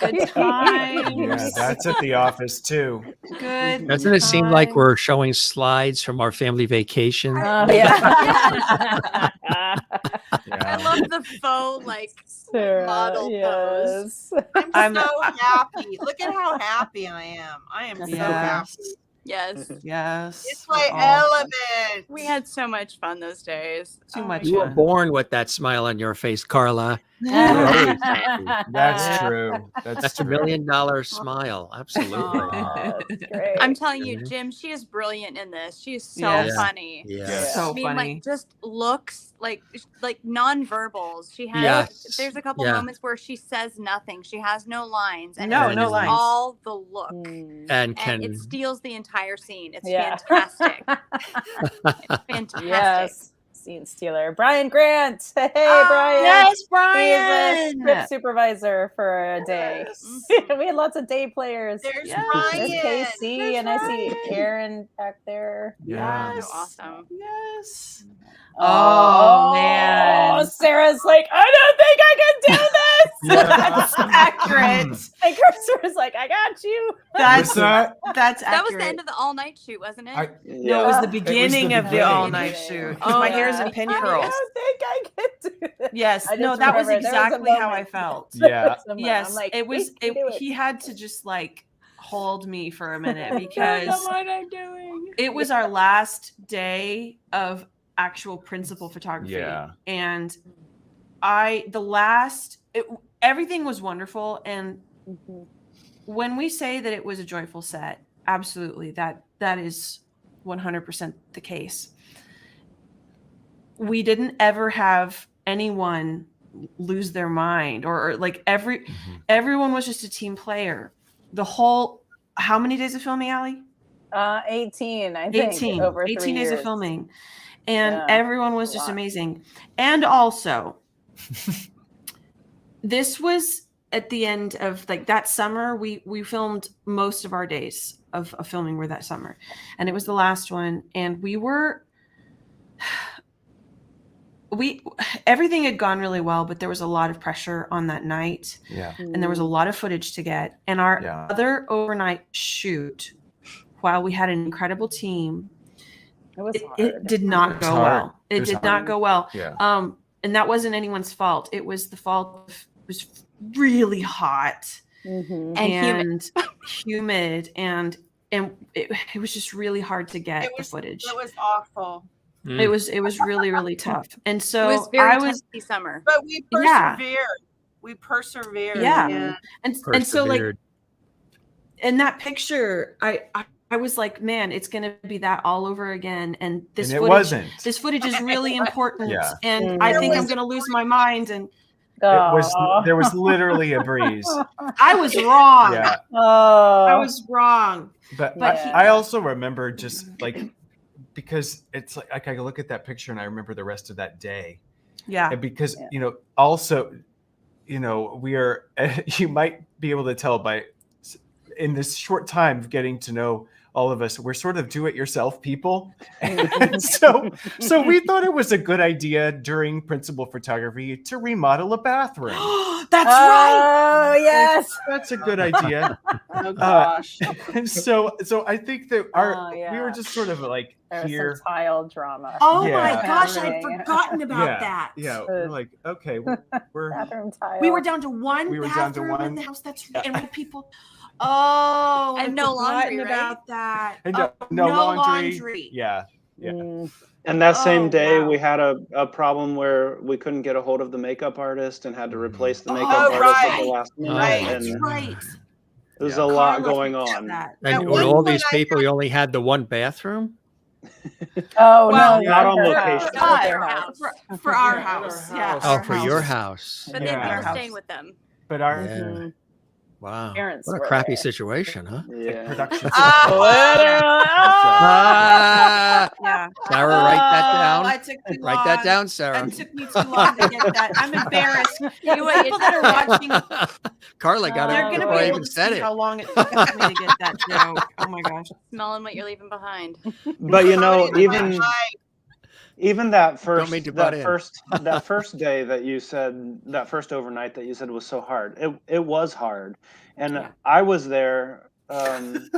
good times. Yeah, that's at the office too. Good. Doesn't it seem like times. we're showing slides from our family vacation? Oh, yeah. I Yeah. love the faux Sarah, model pose. yes. I'm so happy. Look at how happy I am. I am so Yes. happy. Yes. Yes. It's my Oh, element. We had so much fun those days. Too Oh much my You were fun. born with that smile on your face, Carla. You're always happy. That's true. That's a $1 true. million smile. Absolutely. Aw, that's great. I'm telling you, Mhm. Jim, she is brilliant in this. She is so Yes. funny. Yeah. So I mean, funny. like just looks like non-verbals. She has Yes. there's a couple Yeah. moments where she says nothing. She has no lines, and No, it's no just lines. all the look, Mm. And and it can steals the entire scene. It's Yeah. fantastic. It's fantastic. Yes. Scene stealer. Brian Grant. Hey, Oh, Brian. yes, He's a Brian. script supervisor for a day. Mhm. We had lots of day players. There's Yes. Ryan. There's Casey, There's and I see Ryan. Aaron back there. Yeah. Yes. So awesome. Yes. Oh, Oh, man. Sarah's like, I don't think I can do this. That's accurate. And Cursor is like, I got you. That's What's that? that's That was accurate. the end of the all-night shoot, wasn't it? No, it was Yeah. the beginning of the beginning. all-night shoot. 'Cause my hair's in pin I curls. don't think I can do this. Yes, I no, just that was remember there was a exactly how I moment. felt. Yeah. Yes, I'm like, it we was. can do it. He had to just like hold me for a minute I because don't know what I'm doing. it was our last day of actual principal photography. Yeah. And everything was wonderful. And Mhm. when we say that it was a joyful set, absolutely, that is 100% the case. We didn't ever have anyone lose their mind or like everyone was just a team player. The whole, how many days of filming, Allie? 18, I think. 18. Over 18 3 days years. of filming. And Yeah, everyone was a just lot. amazing. And also, this was at the end of like that summer. We filmed most of our days of filming were that summer. And it was the last one. And everything had gone really well, but there was a lot of pressure on that night. Yeah. And there was a lot of footage to get. And our Yeah. other overnight shoot, while we had an incredible team, It was it hard. did not It's go hard. well. It It was did hard. not go well. Yeah. And that wasn't anyone's fault. It was the fault of, it was really hot Mhm. And humid and it was just really hard to get the footage. It was awful. It was really, really tough. And it so was very I was testy summer. But we Yeah. persevered. We persevered. Yeah. and so like persevered. in that picture, I was like, man, it's gonna be that all over again. And this And it footage, wasn't. this footage is really important. Yeah. And I think I'm gonna lose my mind. And There was literally a breeze. I was wrong. Yeah. I was wrong. But But I also remember just like, because it's like I look at that picture and I remember the rest of that day. Yeah. And because, also, we are, you might be able to tell by in this short time of getting to know all of us, we're sort of do-it-yourself people. And so we thought it was a good idea during principal photography to remodel a bathroom. That's right. Oh, yes. That's a good idea. Oh gosh. And so I think that we were yeah. just sort of like There was here. some tile drama. Oh Yeah. my gosh, I'd Happening. forgotten about Yeah, that. yeah, we're like, okay, we're Bathroom tile. We were down to one We were down to bathroom in one. the house. That's right. And we had people. Oh, And I'd no laundry, forgotten right? about that. and Oh, no laundry. Yeah. Mm. And that same Oh, day, wow. we had a problem where we couldn't get a hold of the makeup artist and had to replace the makeup Oh, artist right. at the last minute. Right. That's And right. there's Yeah. a lot Carla going forgot on. that. And At with one all point these I people, you only had the one bathroom? Oh, Well, no. not on their location. house. At their But- house. For our house. Yeah. Oh, our for your house. house. But Yeah. then we Our were house. staying with them. But our Yeah. Mhm. Wow. Parents What a were crappy there. situation, huh? Yeah. production. Ah, Yeah. Sarah, write that Oh, down. I took too Write that long. down, Sarah. That took me too long to get that. I'm embarrassed. You know what, People that are watching, Carla got they're it going to before be I able even to said see it. how long it took me to get that joke. Oh my gosh. Smelling what you're leaving behind. But Somebody was even like, even that first mean to butt in. that first day that you said, that first overnight that you said was so hard. It was hard, and Yeah. I was there. And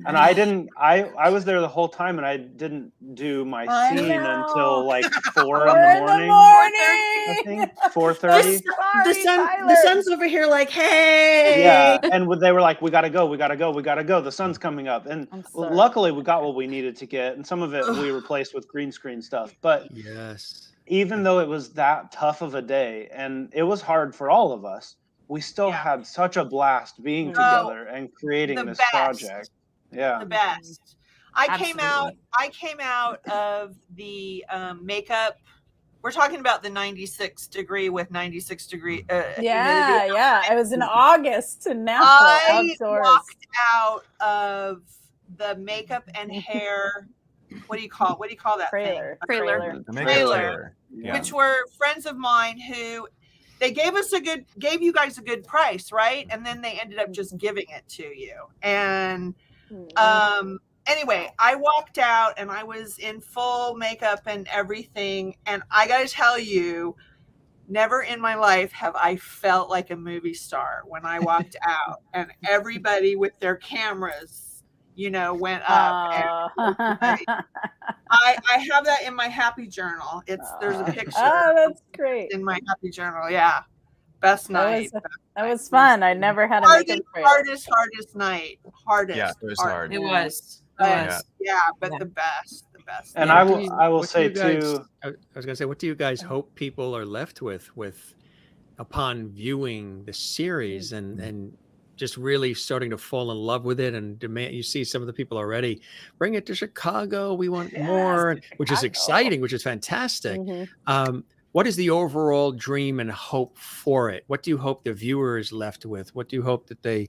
I was there the whole time, and I didn't do my I scene know. until like 4 We're in the morning. I think 4:30. The sun's over here like, hey. Yeah, and they were like, we gotta go. The sun's coming up, and I'm sorry. luckily we got what we needed to get, and some of it we replaced with green screen stuff. But Yes. even though it was that tough of a day and it was hard for all of us, we still had such a blast being together and creating the this best. project. Yeah. The best. I came Absolutely. out of the makeup. We're talking about the 96 degree with 96 degree humidity. Yeah. It was in August in Nashville, I outdoors. walked out of the makeup and hair. What do you call that Trailer. thing? Trailer. The makeup Trailer. trailer. Yeah. Which were friends of mine who they gave you guys a good price, right? And then they ended up just giving it to you. And anyway, I walked out and I was in full makeup and everything. And I got to tell you, never in my life have I felt like a movie star when I walked out and everybody with their cameras, went up. And I have that in my happy journal. There's a picture. Oh, that's great. In my happy journal. Yeah. Best night. That was fun. I never had a makeup trailer. Hardest night. Hardest. Yeah, it was hard. It was. Yeah, but the best. And I will say too. I was going to say, what do you guys hope people are left with upon viewing the series and just really starting to fall in love with it and demand? You see some of the people already bring it to Chicago. We want more, which is exciting, which is fantastic. What is the overall dream and hope for it? What do you hope the viewer is left with? What do you hope that they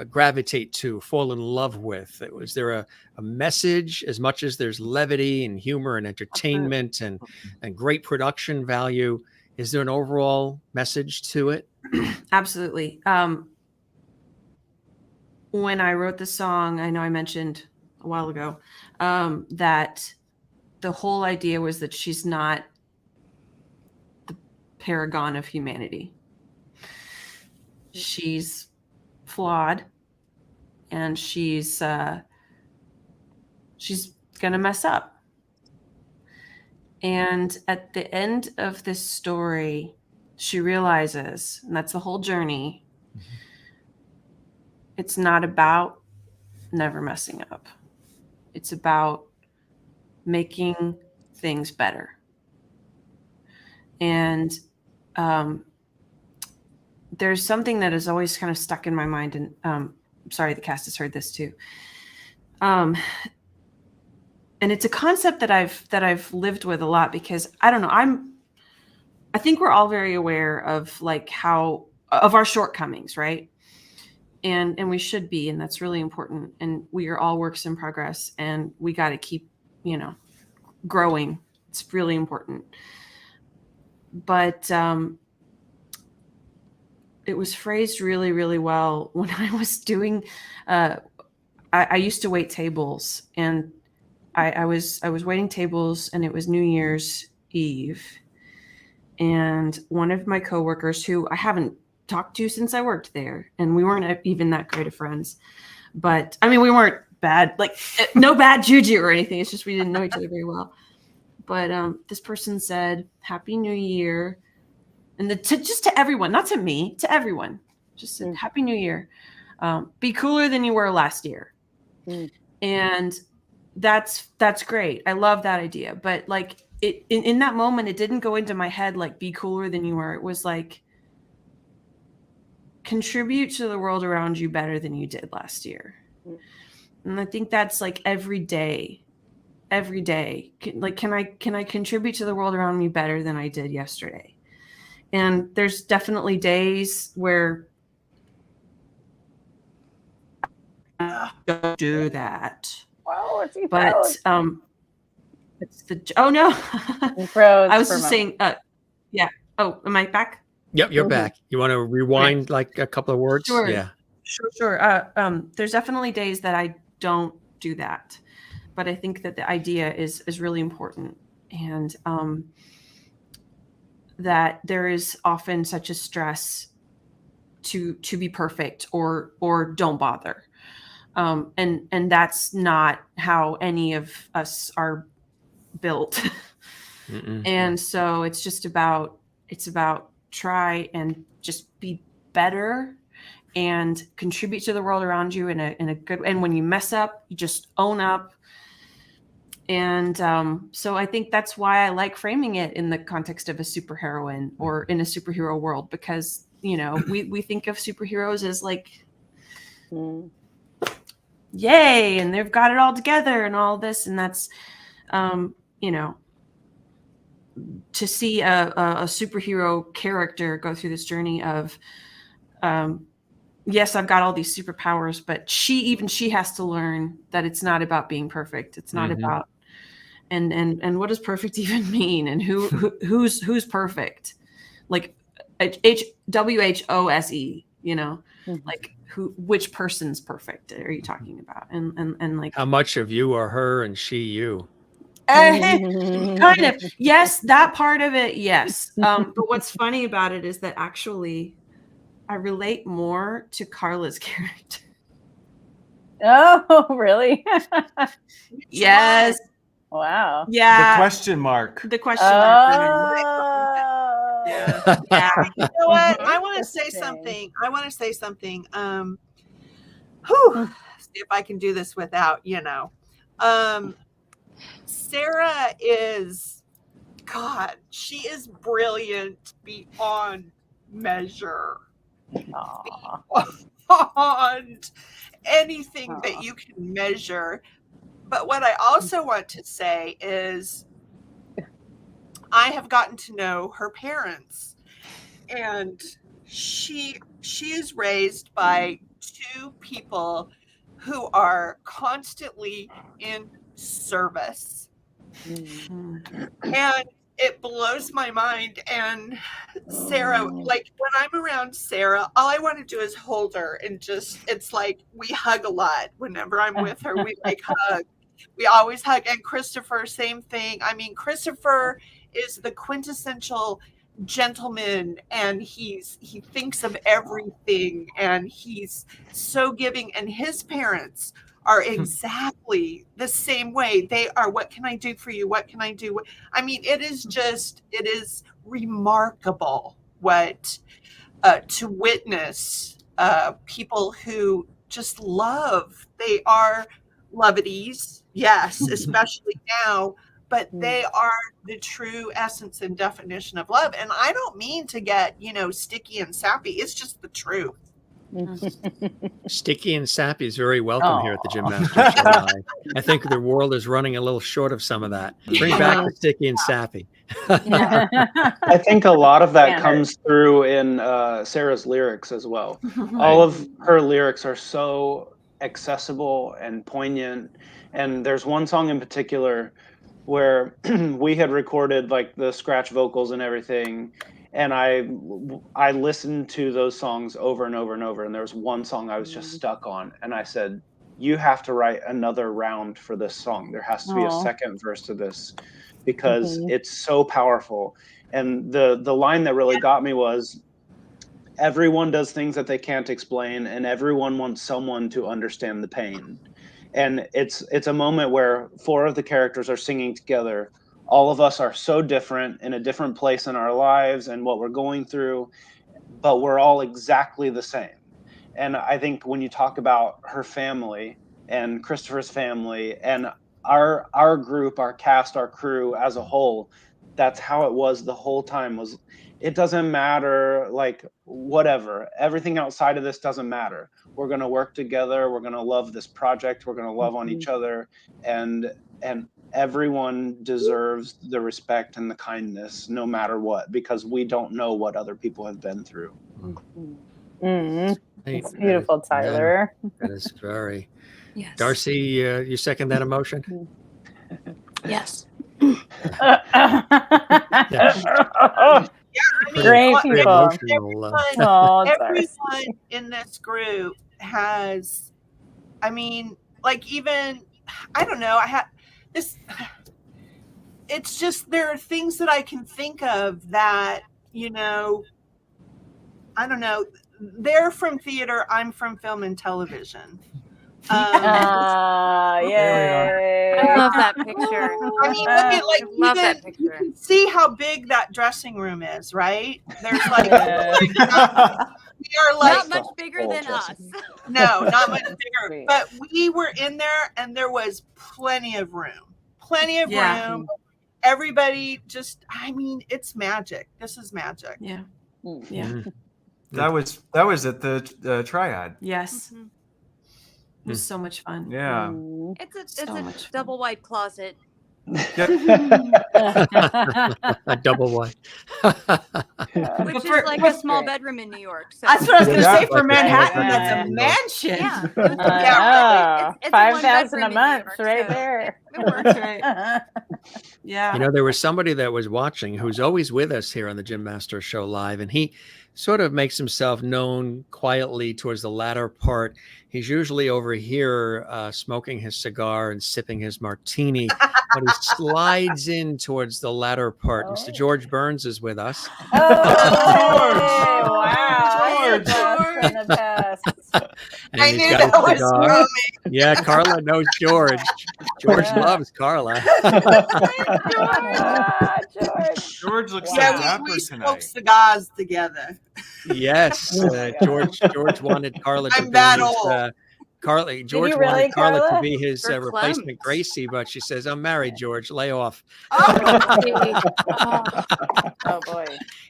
gravitate to, fall in love with? Was there a message, as much as there's levity and humor and entertainment and great production value? Is there an overall message to it? Absolutely. When I wrote the song, I know I mentioned a while ago that the whole idea was that she's not the paragon of humanity. She's flawed, and she's gonna mess up. And at the end of this story, she realizes, and that's the whole journey, it's not about never messing up. It's about making things better. And there's something that is always kind of stuck in my mind, and sorry, the cast has heard this too. And it's a concept that I've lived with a lot, because I don't know, I think we're all very aware of of our shortcomings, right? And we should be, and that's really important. And we are all works in progress, and we got to keep, growing. It's really important. But it was phrased really, really well when I was doing. I used to wait tables, and I was waiting tables, and it was New Year's Eve, and one of my coworkers, who I haven't talked to since I worked there, and we weren't even that great of friends, but I mean, we weren't bad, no bad juju or anything. It's just we didn't know each other very well. But this person said, "Happy New Year," and just to everyone, not to me, to everyone, just said, "Happy New Year. Be cooler than you were last year." And that's great. I love that idea. But in that moment, it didn't go into my head be cooler than you were. It was contribute to the world around you better than you did last year. And I think that's every day. Can I contribute to the world around me better than I did yesterday? And there's definitely days where don't do that. Wow, it's but it's oh no. I was just saying yeah. Oh, am I back? Yep, you're back. You want to rewind a couple of words? Sure. Yeah. Sure. There's definitely days that I don't do that, but I think that the idea is really important, and that there is often such a stress to be perfect or don't bother, and that's not how any of us are built. And so it's about try and just be better and contribute to the world around you in a good, and when you mess up, you just own up And so I think that's why I like framing it in the context of a superheroine or in a superhero world, because, you know, we think of superheroes as like, yay, and they've got it all together and all this. And that's, you know, to see a superhero character go through this journey of, yes, I've got all these superpowers, but she has to learn that it's not about being perfect. It's not about, and what does perfect even mean? And who's perfect? Like WHOSE, you know, like which person's perfect are you talking about? And like How much of you are her and she you? Kind of. Yes, that part of it, yes. But what's funny about it is that actually I relate more to Carla's character. Oh, really? Yes. Wow. Yeah. The question mark. The question mark. Yeah. Yeah. You know what? I want to say something. See if I can do this without, you know. Sarah is, God, she is brilliant beyond measure. Beyond anything that you can measure. But what I also want to say is I have gotten to know her parents, and she is raised by two people who are constantly in service. And it blows my mind. And Sarah, like when I'm around Sarah, all I want to do is hold her and just, it's like we hug a lot. Whenever I'm with her, we like hug. We always hug. And Christopher, same thing. I mean, Christopher is the quintessential gentleman, and he thinks of everything, and he's so giving. And his parents are exactly the same way. They are, what can I do for you? What can I do? I mean, it is remarkable what to witness people who just love. They are loveties, yes, especially now, but they are the true essence and definition of love. And I don't mean to get, you know, sticky and sappy. It's just the truth. Sticky and sappy is very welcome here at the Gym Master Show Live. I think the world is running a little short of some of that. Bring back the sticky and sappy. I think a lot of that comes through in Sarah's lyrics as well. All of her lyrics are so accessible and poignant. And there's one song in particular where we had recorded like the scratch vocals and everything. And I listened to those songs over and over and over. And there was one song I was just stuck on. And I said, you have to write another round for this song. There has to be a second verse to this because it's so powerful. And the line that really got me was, everyone does things that they can't explain, and everyone wants someone to understand the pain. And it's a moment where four of the characters are singing together. All of us are so different, in a different place in our lives and what we're going through, but we're all exactly the same. And I think when you talk about her family and Christopher's family and our group, our cast, our crew as a whole, that's how it was the whole time. Was it doesn't matter, like whatever, everything outside of this doesn't matter. We're going to work together. We're going to love this project. We're going to love on each other, and everyone deserves the respect and the kindness no matter what, because we don't know what other people have been through. It's beautiful, Tyler. That is very. Yes. Darci, you second that emotion? Yes. Great people. Everyone in this group has, I mean, like even, I don't know, I had this, it's just, there are things that I can think of that, you know, I don't know, they're from theater, I'm from film and television. Yay. I love that picture. I mean, look at, like, I love that you picture. can see how big that dressing room is, right? There's like, we are like Not much bigger than us. No, not much bigger. But we were in there, and there was plenty of room. plenty of Yeah. room. Everybody just, I mean, it's magic. This is magic. Yeah. Mm. Yeah. Mm. That was at the Triad. Yes. Mhm. It was so much fun. Yeah. Mm. It's So a much fun. double wide closet. A double wide. Which for- is like but- a small bedroom in New York. So That's what I was going to Yeah, say. For like Manhattan, a- that's a Yeah. mansion. yeah, Yeah, really. It's a 5,000 a one-bedroom in New month York, right so there. It works. That's right. Yeah. You know, there was somebody that was watching who's always with us here on the Jim Master Show live, and he sort of makes himself known quietly towards the latter part. He's usually over here smoking his cigar and sipping his martini, but he slides in towards the latter part. Mr. George Burns is with us. Oh, wow. George. That's a blast from the past. And I he's knew got that his was cigar. coming. Yeah, Carla knows George. George Yeah. loves Carla. Ah, George. George looks so Yeah, dapper we smoke tonight. cigars together. Yes, George wanted Carla to I'm be that his, old. George you really, wanted Carla to Carla? be his For replacement clumps. Gracie, but she says, "I'm married, George. Lay off." Oh, boy.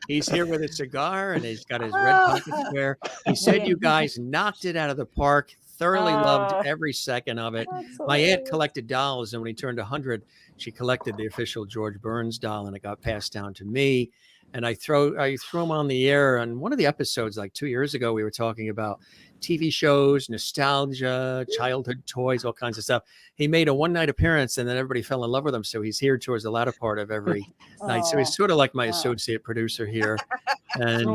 He's here with a cigar and he's got his red pocket square. He said you guys knocked it out of the park. Thoroughly loved every second of it. That's My aunt hilarious. collected dolls, and when he turned 100, she collected the official George Burns doll, and it got passed down to me. And I threw him on the air on one of the episodes like 2 years ago. We were talking about TV shows, nostalgia, childhood toys, all kinds of stuff. He made a one-night appearance, and then everybody fell in love with him. So he's here towards the latter part of every night. So he's sort of like my associate producer here, and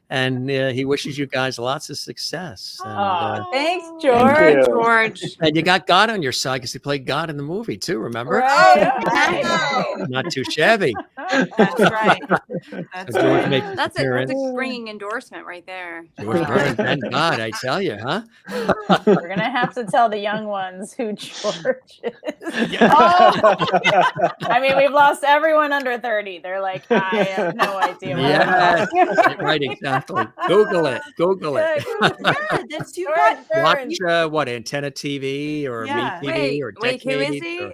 and he wishes you guys lots of success. And, Thanks, Thank George. you. George. and you got God on your side because he played God in the movie too. Remember? Right. Not too shabby. That's right. That's So George right. makes his That's a appearance. ringing endorsement right there. George Burns, thank God, I tell you, huh? We're going to have to tell the young ones who George is. I mean, we've lost everyone under 30. They're like, I have no idea what Yes, I'm talking right, exactly. Google it. Google it. Yeah, that's you George got Burns. Watch what Antenna TV or Yeah. MeTV or Wait, who is Decade he? or-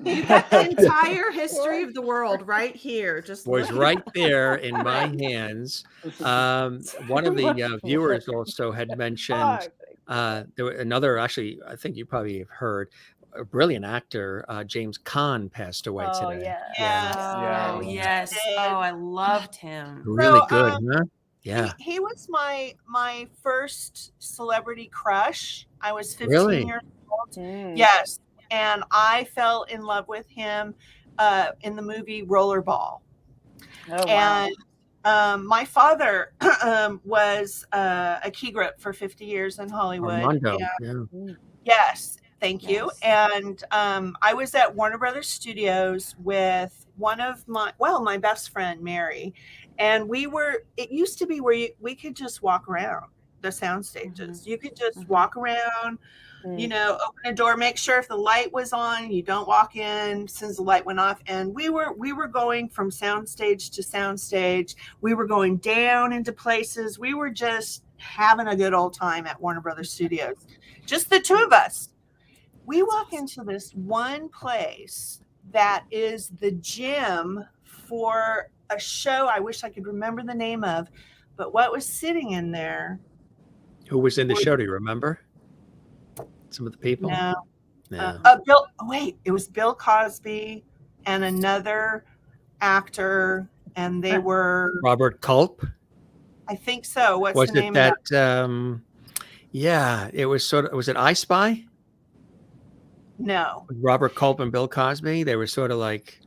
you got the entire history of the world right here. Just was look. right there in my hands. One of the viewers also had mentioned there was another. Actually, I think you probably have heard. A brilliant actor, James Caan, passed away Oh, today. yeah. Yes. Oh yes. Oh, I loved him. Really So, good, huh? Yeah. He was my first celebrity crush. I was 15 Really? years old. Mm. Yes. And I fell in love with him in the movie Rollerball. Oh, wow. And my father was a key grip for 50 years in Hollywood. Armando. And- Yeah. yes. Thank you. Yes. And I was at Warner Brothers Studios with one of my best friend, Mary. And it used to be where we could just walk around the sound stages. You could just walk around, open a door, make sure if the light was on, you don't walk in since the light went off. And we were going from soundstage to soundstage. We were going down into places. We were just having a good old time at Warner Brothers Studios. Just the two of us. We walk into this one place that is the gym for a show I wish I could remember the name of, but what was sitting in there? Who was in the show? Do you remember? Some of the people? No. No. It was Bill Cosby and another actor, and they were, Robert Culp? I think so. What's Was the it name that? of that? Yeah, it was sort of. Was it I Spy? No. Robert Culp and Bill Cosby. They were sort of like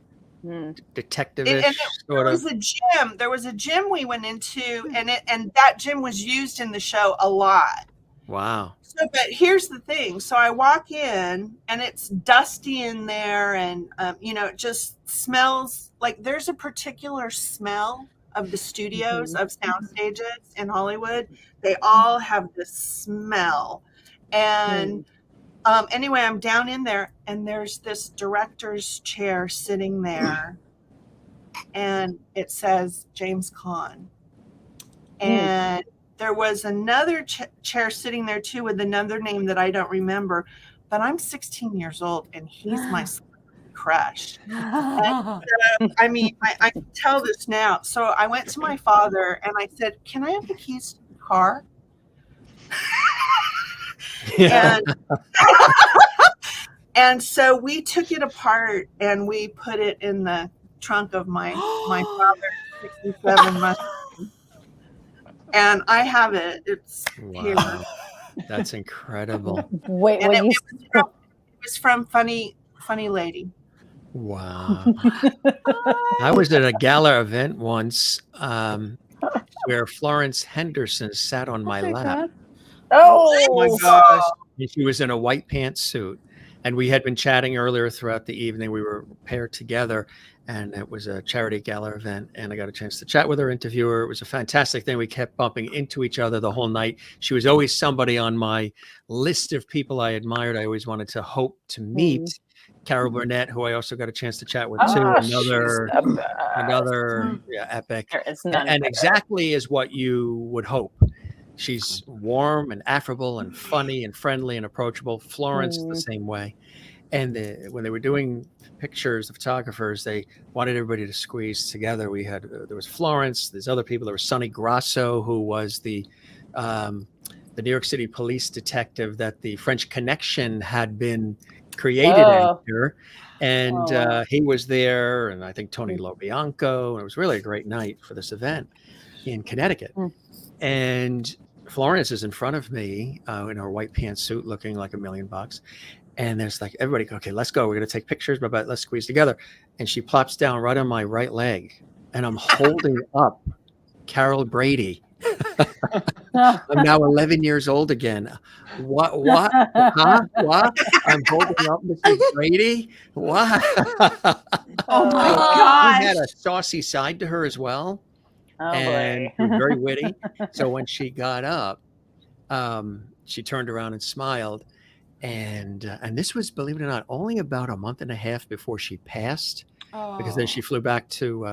detective-ish, sort of. There was a gym we went into, and that gym was used in the show a lot. Wow. So, but here's the thing. So I walk in and it's dusty in there, and it just smells like there's a particular smell of the studios of sound stages in Hollywood. They all have this smell. And anyway, I'm down in there and there's this director's chair sitting there and it says James Caan. And there was another chair sitting there too with another name that I don't remember, but I'm 16 years old and he's my crush. And, I mean, I can tell this now. So I went to my father and I said, can I have the keys to the car? Yeah. And so we took it apart and we put it in the trunk of my father's 67 Mustang. And I have it. It's here. Wow. That's incredible. Wait, And what it was from Funny Lady. Wow. I was at a gala event once where Florence Henderson sat on my lap. Oh my gosh. And she was in a white pantsuit. And we had been chatting earlier throughout the evening. We were paired together, and it was a charity gala event. And I got a chance to chat with her, interview her. It was a fantastic thing. We kept bumping into each other the whole night. She was always somebody on my list of people I admired. I always wanted to hope to meet. Carol Burnett, who I also got a chance to chat with too. Another epic. And exactly as what you would hope. She's warm and affable and funny and friendly and approachable. Florence the same way. And when they were doing pictures, the photographers, they wanted everybody to squeeze together. We had there was Florence, there's other people. There was Sonny Grasso, who was the New York City police detective that the French Connection had been created after. And he was there, and I think Tony LoBianco. And it was really a great night for this event in Connecticut. And Florence is in front of me in her white pantsuit, looking like $1 million. And there's like, everybody, okay, let's go. We're going to take pictures, but let's squeeze together. And she plops down right on my right leg. And I'm holding up Carol Brady. I'm now 11 years old again. What? Huh? What? I'm holding up Mrs. Brady? What? Oh my gosh. She had a saucy side to her as well. And she was very witty. So when she got up, she turned around and smiled. And this was, believe it or not, only about a month and a half before she passed, because then she flew back to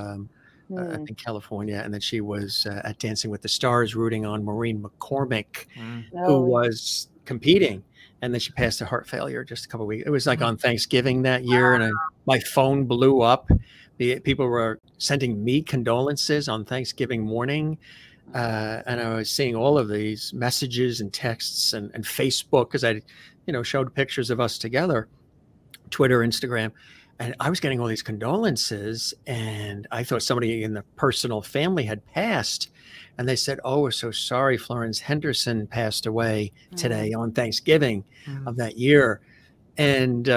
I think California, and then she was at Dancing with the Stars rooting on Maureen McCormick, who was competing. And then she passed to heart failure just a couple of weeks. It was like on Thanksgiving that year, and my phone blew up. People were sending me condolences on Thanksgiving morning. And I was seeing all of these messages and texts and Facebook, because I, showed pictures of us together, Twitter, Instagram. And I was getting all these condolences, and I thought somebody in the personal family had passed. And they said, oh, we're so sorry. Florence Henderson passed away today on Thanksgiving of that year. And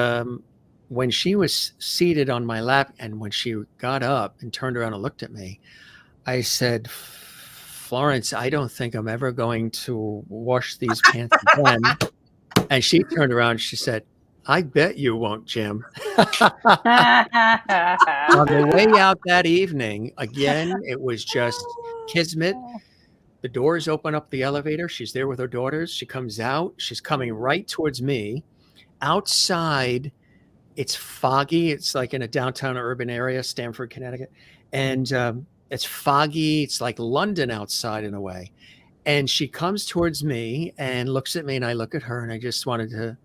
when she was seated on my lap, and when she got up and turned around and looked at me, I said, Florence, I don't think I'm ever going to wash these pants again. And she turned around, she said, I bet you won't, Jim. On the way out that evening, again, it was just kismet. The doors open up the elevator. She's there with her daughters. She comes out. She's coming right towards me. Outside, it's foggy. It's like in a downtown urban area, Stamford, Connecticut. And it's foggy. It's like London outside in a way. And she comes towards me and looks at me, and I look at her, and I just wanted to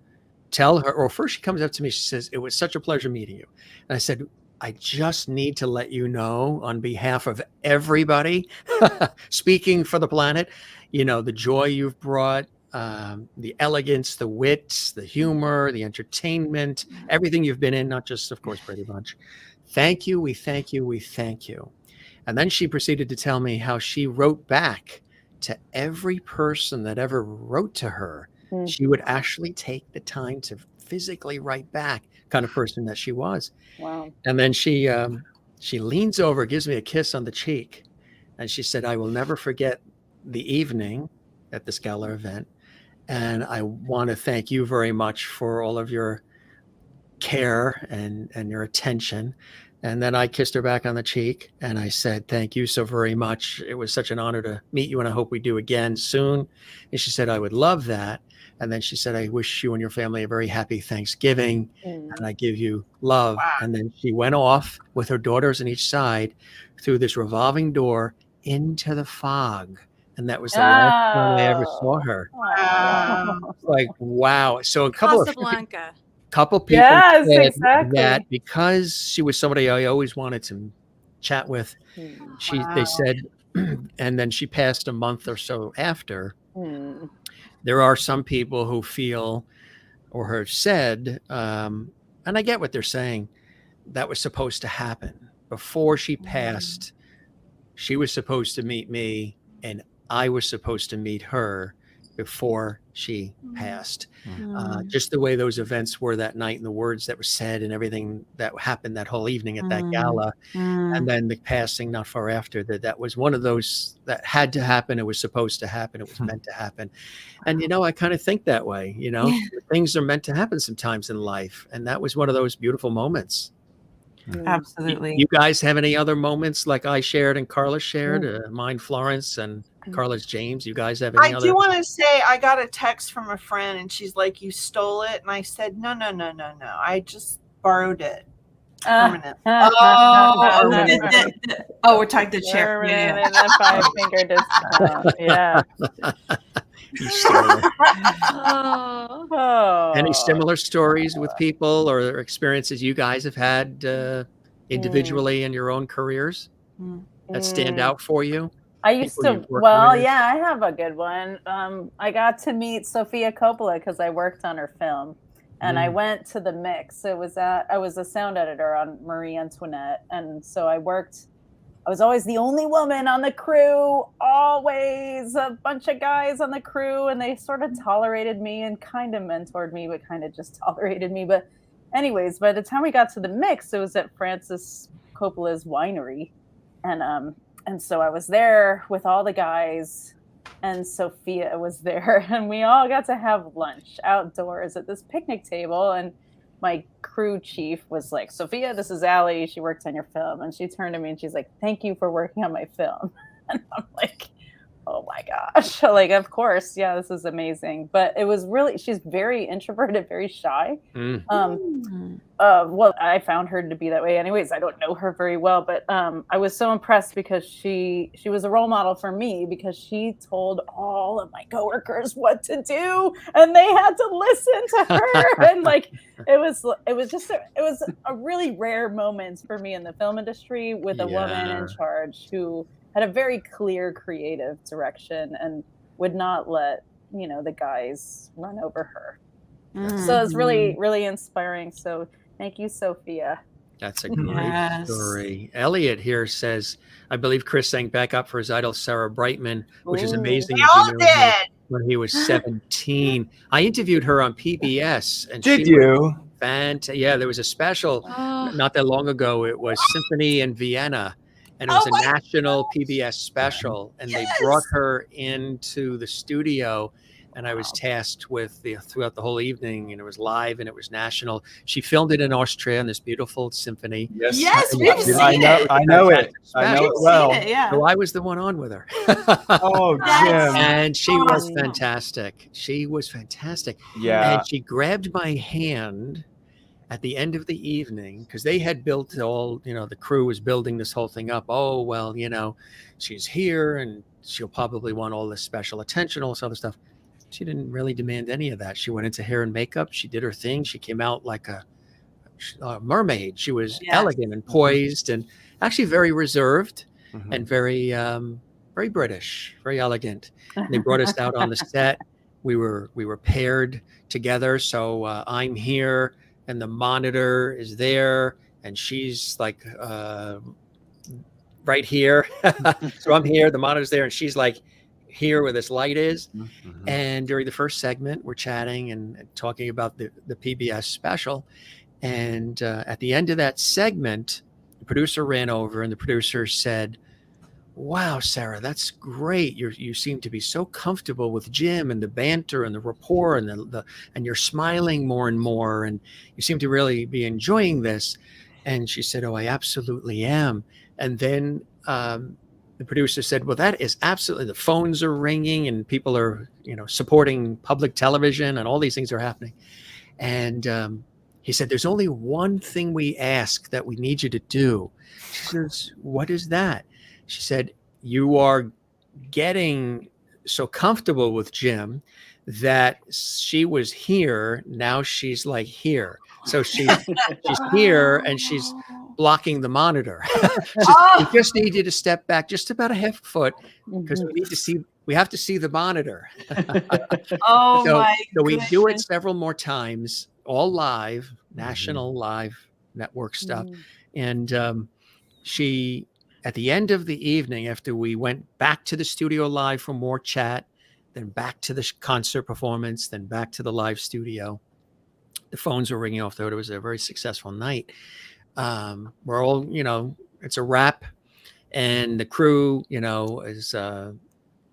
tell her, or first she comes up to me, she says, it was such a pleasure meeting you. And I said, I just need to let you know on behalf of everybody, speaking for the planet, the joy you've brought, the elegance, the wit, the humor, the entertainment, everything you've been in, not just, of course, Brady Bunch. Thank you. We thank you. We thank you. And then she proceeded to tell me how she wrote back to every person that ever wrote to her. She would actually take the time to physically write back, kind of person that she was. Wow. And then she leans over, gives me a kiss on the cheek. And she said, I will never forget the evening at this gala event. And I want to thank you very much for all of your care and your attention. And then I kissed her back on the cheek, and I said, thank you so very much. It was such an honor to meet you, and I hope we do again soon. And she said, I would love that. And then she said, I wish you and your family a very happy Thanksgiving, and I give you love. Wow. And then she went off with her daughters on each side through this revolving door into the fog. And that was the last time I ever Oh. saw her. Wow. Like, wow. So a couple Casablanca. people Yes, said exactly. that because she was somebody I always wanted to chat with, they said, and then she passed a month or so after. There are some people who feel or have said, and I get what they're saying, that was supposed to happen. Before she passed, she was supposed to meet me, and I was supposed to meet her before she passed. Just the way those events were that night and the words that were said and everything that happened that whole evening at that gala. And then the passing not far after that was one of those that had to happen. It was supposed to happen. It was meant to happen. And, I kind of think that way, things are meant to happen sometimes in life. And that was one of those beautiful moments. Absolutely. You guys have any other moments like I shared and Carla shared? Mine, Florence, and Carla's James. You guys have any I other? do want to say I got a text from a friend and she's like, "You stole it," and I said, "No. I just borrowed it permanently." Oh, we're talking the chair. Permanent and the 5-finger discount. Yeah. You stole it. Oh. Any similar stories with people or experiences you guys have had individually in your own careers that stand out for you? I used People to, you've worked well, with? yeah, I have a good one. I got to meet Sofia Coppola because I worked on her film, and I went to the mix. I was a sound editor on Marie Antoinette, and so I was always the only woman on the crew, always a bunch of guys on the crew, and they sort of tolerated me and kind of mentored me, but kind of just tolerated me. But anyways, by the time we got to the mix, it was at Francis Coppola's winery, and so I was there with all the guys, and Sofia was there, and we all got to have lunch outdoors at this picnic table, and my crew chief was like, "Sofia, this is Allie. She works on your film." And she turned to me and she's like, "Thank you for working on my film." And I'm like, oh my gosh. Like, of course. Yeah, this is amazing. But it was really, she's very introverted, very shy. Well, I found her to be that way anyways. I don't know her very well, but I was so impressed because she was a role model for me because she told all of my coworkers what to do and they had to listen to her. And like, it was a really rare moment for me in the film industry with a woman in charge who had a very clear creative direction and would not let, the guys run over her. So it's really, really inspiring. So thank you, Sofia. That's a great story. Elliot here says, I believe Chris sang back up for his idol, Sarah Brightman, which is amazing. We all did. When he was 17. I interviewed her on PBS. And Did you? Yeah, there was a special not that long ago. It was Symphony in Vienna. And it was a national PBS special. And they brought her into the studio. And I was tasked with throughout the whole evening, and it was live and it was national. She filmed it in Austria in this beautiful symphony. Yes, we've seen it. I know it. I know it well. So I was the one on with her. Oh, Jim. And she was fantastic. She was fantastic. Yeah. And she grabbed my hand at the end of the evening because they had built all, the crew was building this whole thing up. Oh, well, she's here and she'll probably want all this special attention, all this other stuff. She didn't really demand any of that. She went into hair and makeup. She did her thing. She came out like a mermaid. She was elegant and poised and actually very reserved and very, very British, very elegant. And they brought us out on the set. We were paired together. So I'm here and the monitor is there and she's like right here. So I'm here, the monitor's there, and she's like here where this light is. And during the first segment, we're chatting and talking about the PBS special. And at the end of that segment, the producer ran over and the producer said, "Wow, Sarah, that's great. You seem to be so comfortable with Jim and the banter and the rapport and and you're smiling more and more. And you seem to really be enjoying this." And she said, "Oh, I absolutely am." And then the producer said, "Well, that is absolutely, the phones are ringing and people are, supporting public television and all these things are happening." And he said, "There's only one thing we ask that we need you to do." She says, "What is that?" She said, "You are getting so comfortable with Jim that she was here. Now she's like here. So she's here and she's blocking the monitor. We just need you to step back just about a half foot because we have to see the monitor. So we do it several more times, all live, national live network stuff. And she, at the end of the evening, after we went back to the studio live for more chat, then back to the concert performance, then back to the live studio, the phones were ringing off the hook. It was a very successful night. We're all, it's a wrap, and the crew, is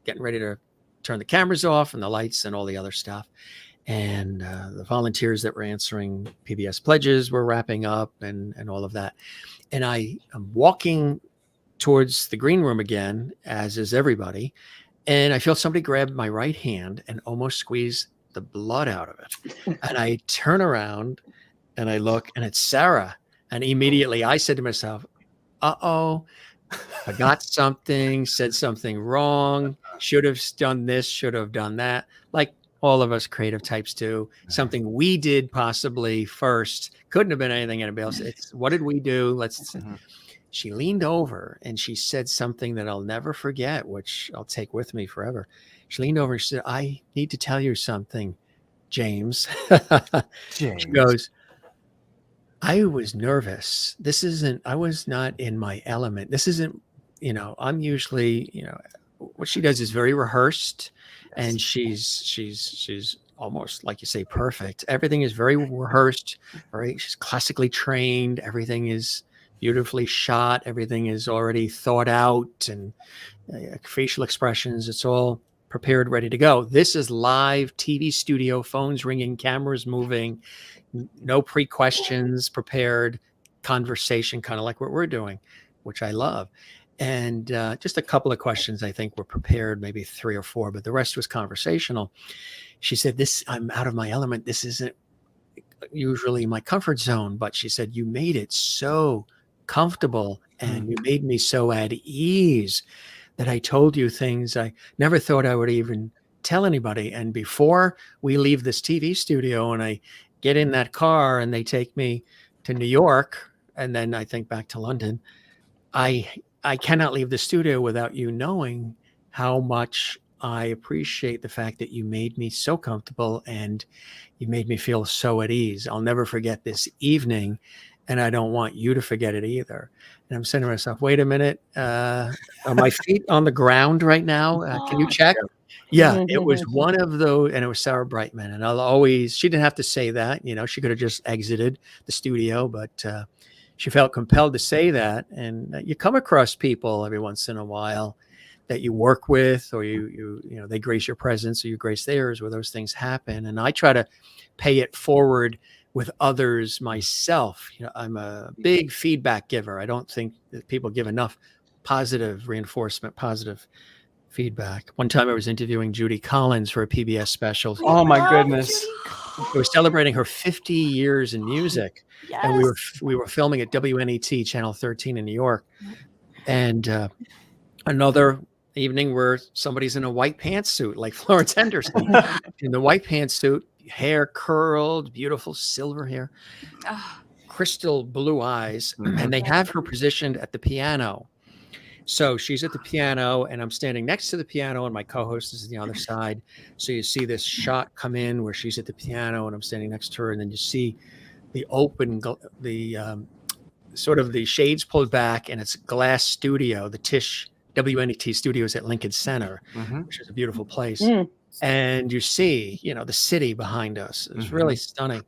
getting ready to turn the cameras off and the lights and all the other stuff. And the volunteers that were answering PBS pledges were wrapping up and all of that. And I am walking towards the green room again, as is everybody. And I feel somebody grab my right hand and almost squeeze the blood out of it. And I turn around and I look, and it's Sarah. And immediately I said to myself, uh-oh, I got something, said something wrong, should have done this, should have done that. Like all of us creative types do. Something we did possibly first. Couldn't have been anything anybody else. It's what did we do? She leaned over and she said something that I'll never forget, which I'll take with me forever. She leaned over and she said, I need to tell you something, James. She goes, I was nervous. I was not in my element. This isn't, I'm usually, what she does is very rehearsed, and she's almost, like you say, perfect. Everything is very rehearsed, she's classically trained. Everything is beautifully shot. Everything is already thought out, and facial expressions. It's all prepared, ready to go. This is live TV studio, phones ringing, cameras moving, no pre-questions, prepared conversation, kind of like what we're doing, which I love. And just a couple of questions I think were prepared, maybe 3 or 4, but the rest was conversational. She said, I'm out of my element. This isn't usually my comfort zone, but she said, you made it so comfortable and you made me so at ease that I told you things I never thought I would even tell anybody. And before we leave this TV studio and I get in that car and they take me to New York and then I think back to London, I cannot leave the studio without you knowing how much I appreciate the fact that you made me so comfortable and you made me feel so at ease. I'll never forget this evening, and I don't want you to forget it either. And I'm saying to myself, wait a minute, are my feet on the ground right now? Can you check? Yeah, it was one of those, and it was Sarah Brightman. And she didn't have to say that, she could have just exited the studio, but she felt compelled to say that. And you come across people every once in a while that you work with, or they grace your presence or you grace theirs, where those things happen. And I try to pay it forward with others myself. I'm a big feedback giver. I don't think that people give enough positive reinforcement, positive feedback. One time I was interviewing Judy Collins for a PBS special. Oh my goodness. We were celebrating her 50 years in music. Yes. And we were filming at WNET Channel 13 in New York. And another evening where somebody's in a white pantsuit like Florence Henderson in the white pantsuit, hair curled, beautiful silver hair, crystal blue eyes. And they have her positioned at the piano. So she's at the piano and I'm standing next to the piano and my co-host is on the other side. So you see this shot come in where she's at the piano and I'm standing next to her. And then you see the sort of the shades pulled back and it's glass studio, the Tisch WNET studios at Lincoln Center, which is a beautiful place. And you see, the city behind us. It's really stunning.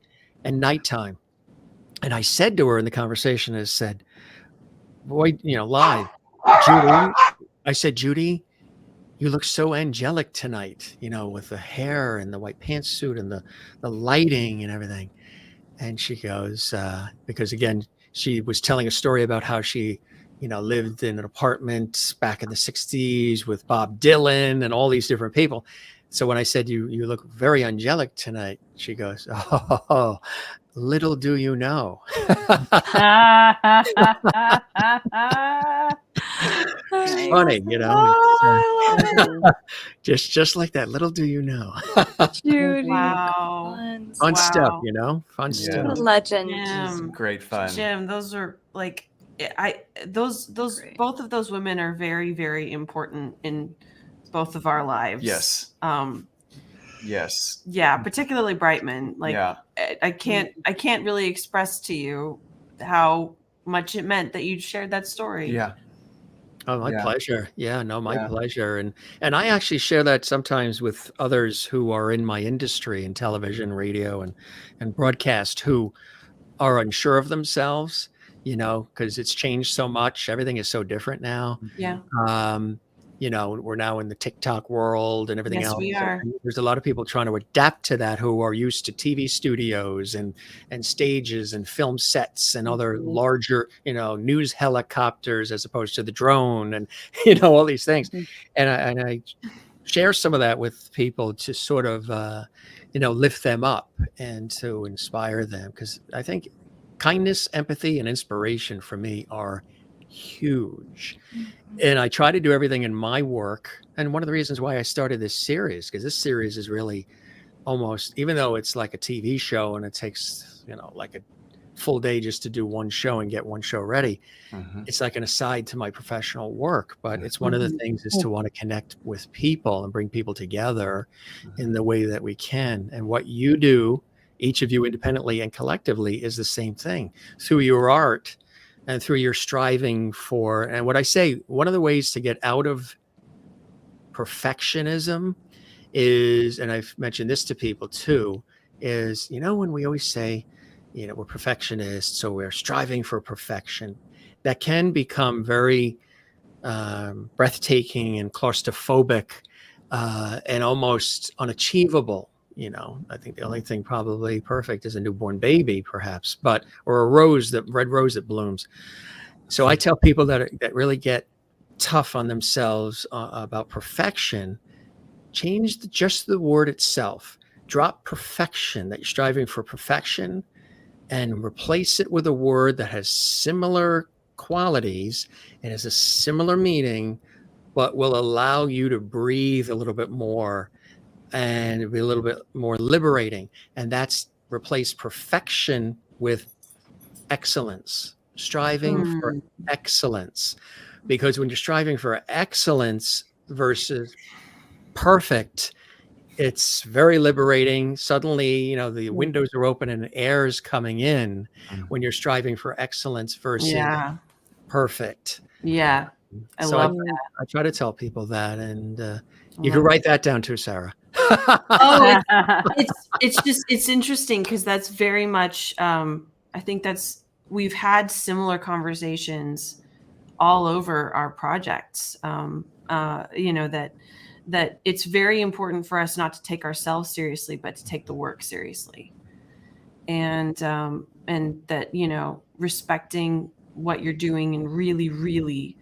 And nighttime. And I said to her in the conversation, boy, live, Judy, I said, Judy, you look so angelic tonight, with the hair and the white pantsuit and the lighting and everything. And she goes, because again, she was telling a story about how she, lived in an apartment back in the 60s with Bob Dylan and all these different people. So when I said, you look very angelic tonight, she goes, oh, little do you it's Nice. funny, you know. Oh, I love it. Just like that. Little do you know. Judy. Wow. Fun stuff, Wow. you know. Fun Yeah. stuff. What a legend. Jim, Great fun. Jim, those are like those Great. both of those women are very, very important in both of our lives. Yes. Yes. Yeah, particularly Brightman. Like Yeah. I can't really express to you how much it meant that you shared that story. Yeah. Oh, my Yeah. pleasure. Yeah, no, my Yeah. pleasure. And I actually share that sometimes with others who are in my industry in television, radio, and broadcast who are unsure of themselves, you know, because it's changed so much. Everything is so different now. Yeah. You know, we're now in the TikTok world and everything Yes, else. we are. And there's a lot of people trying to adapt to that who are used to TV studios and stages and film sets and other larger, you know, news helicopters as opposed to the drone and, you know, all these things. And I share some of that with people to sort of, you know, lift them up and to inspire them. Because I think kindness, empathy, and inspiration for me are huge. And I try to do everything in my work. And one of the reasons why I started this series, because this series is really almost, even though it's like a TV show and it takes, you know, like a full day just to do one show and get one show ready, it's like an aside to my professional work. But it's one of the things is to want to connect with people and bring people together in the way that we can. And what you do, each of you independently and collectively, is the same thing through your art and through your striving for, and what I say, one of the ways to get out of perfectionism is, and I've mentioned this to people too, is, you know, when we always say, you know, we're perfectionists, so we're striving for perfection, that can become very breathtaking and claustrophobic and almost unachievable. You know, I think the only thing probably perfect is a newborn baby, perhaps, but, or a rose, that red rose that blooms. So I tell people that really get tough on themselves about perfection, change just the word itself. Drop perfection, that you're striving for perfection, and replace it with a word that has similar qualities and has a similar meaning, but will allow you to breathe a little bit more and be a little bit more liberating. And that's replace perfection with excellence, striving for excellence. Because when you're striving for excellence versus perfect, it's very liberating. Suddenly, you know, the windows are open and air is coming in when you're striving for excellence versus perfect. Yeah. I love that. I try to tell people that, and you can write that down too, Sarah. Oh, it's interesting because that's very much, I think we've had similar conversations all over our projects. You know, that it's very important for us not to take ourselves seriously, but to take the work seriously. And that, you know, respecting what you're doing and really, really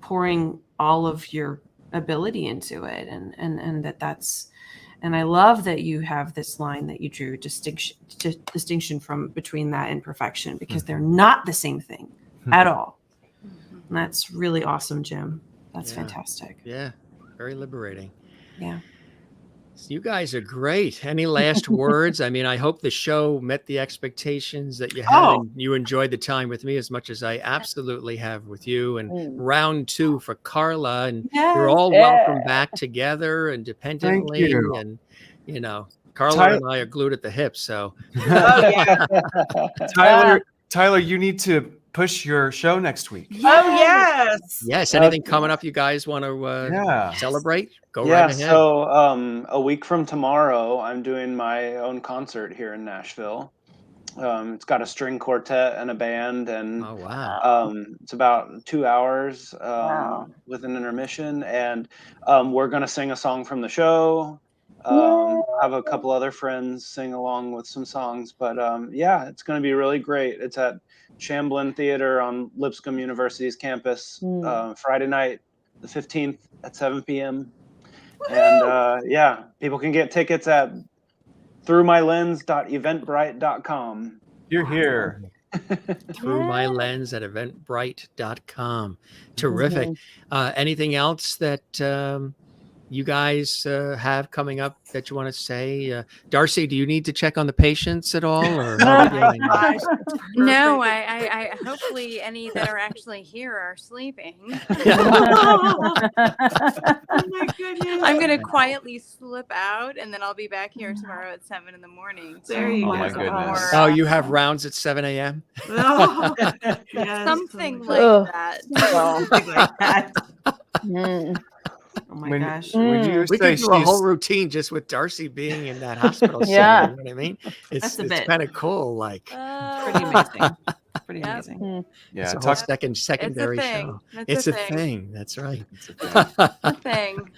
pouring all of your ability into it. And that's, and I love that you have this line that you drew, distinction from between that and perfection, because they're not the same thing at all. And that's really awesome, Jim. That's fantastic. Yeah. Very liberating. Yeah. So you guys are great. Any last words? I mean, I hope the show met the expectations that you had, and you enjoyed the time with me as much as I absolutely have with you. And round 2 for Carla, and you're all welcome back together independently. Thank you. And, you know, Carla and I are glued at the hip. So, Tyler, you need to push your show next week. Oh, yes. Yes. Anything coming up you guys want to celebrate? Go right ahead. So a week from tomorrow, I'm doing my own concert here in Nashville. It's got a string quartet and a band, and it's about 2 hours with an intermission. And we're going to sing a song from the show. Have a couple other friends sing along with some songs. But yeah, it's going to be really great. It's at Shamblin Theater on Lipscomb University's campus, Friday night, the 15th at 7 p.m. And yeah, people can get tickets at throughmylens.eventbrite.com. You're here. Through My Lens at eventbrite.com. Terrific. Anything else that you guys have coming up that you want to say? Darci, do you need to check on the patients at all? Or how are you feeling? No, I hopefully any that are actually here are sleeping. Oh my goodness. I'm gonna quietly slip out, and then I'll be back here tomorrow at 7 in the morning. There you Oh go. my goodness. Oh, you have rounds at 7 a.m.? Oh, yes. Something Ugh. like that. Something like that. Oh my When- gosh. Would you We say could do a she's whole routine just with Darci being in that hospital setting. Yeah. You know what I mean? That's a It's bit. kind of cool. Like, Pretty amazing. Pretty Yep. amazing. yeah, it's a whole talk secondary thing. show. It's a It's a thing. That's right. The thing.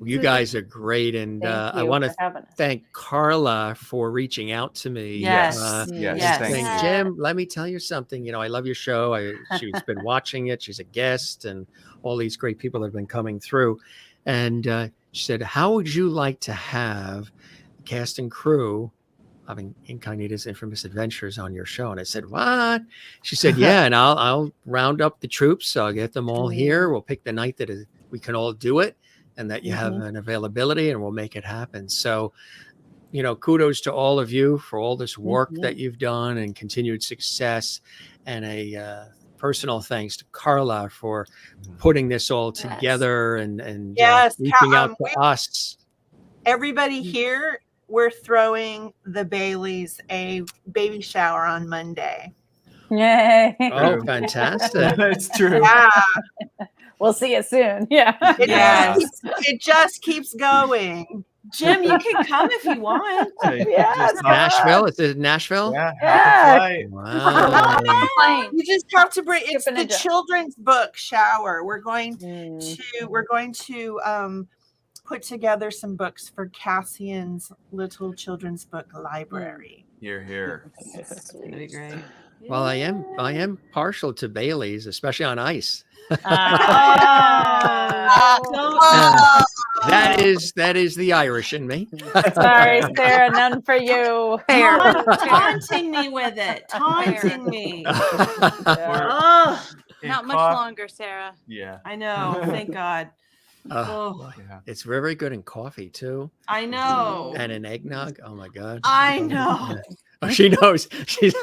You guys are great. And Thank I you want for to having us. thank Carla for reaching out to me. Yes. Yes, Yes. thank Saying, you. Jim, let me tell you something. You know, I love your show. She's been watching it. She's a guest, and all these great people have been coming through. And she said, how would you like to have the cast and crew of Incognita's Infamous Adventures on your show? And I said, what? She said, yeah, and I'll round up the troops. I'll get them all here. We'll pick the night that we can all do it, and that you have an availability, and we'll make it happen. So, you know, kudos to all of you for all this work that you've done and continued success, and a personal thanks to Carla for putting this all together and Yes, reaching out to us. Everybody here, we're throwing the Baileys a baby shower on Monday. Yay. Oh, fantastic. That's true. Yeah, We'll see you soon. Yeah. Yes. it just keeps going. Jim, you can come if you want. Yes. Nashville? Is it Nashville? Yeah. Yeah. Right. Wow. Plane. You just have to bring. It's Skipping the a jump. children's book shower. We're going Mm. to put together some books for Cassian's little children's book library. Here, here. It's gonna be great. Well, I am partial to Bailey's, especially on ice. Oh, That is the Irish in me. Sorry, Sarah, none for you. Fair. taunting me with it. Taunting me. Yeah. Oh, Not much Coffee- longer, Sarah. Yeah. I know. Thank God. Oh, Yeah. It's very good in coffee too, I know. and in eggnog. Oh my god! I know. Oh, she knows. She's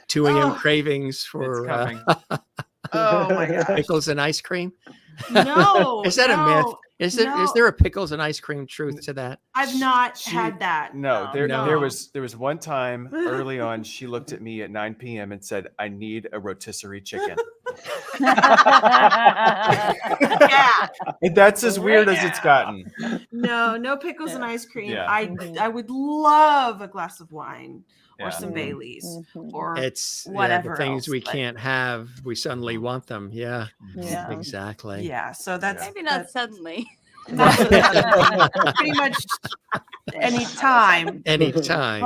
2 a.m. cravings It's for coming. Oh my gosh. pickles and ice cream. No. Is that a myth? no, Is there a pickles and ice cream truth to that? I've not She- had that. No, there No. was one time early on she looked at me at 9 p.m. and said, I need a rotisserie chicken. Yeah. And that's as weird as it's gotten. No pickles and ice cream. Yeah. I would love a glass of wine or Yeah. some Baileys Mhm. or It's whatever the things else, we but- can't have. We suddenly want them. Yeah, Yeah. exactly. yeah. So that's Maybe not suddenly. that's pretty much any time. Anytime.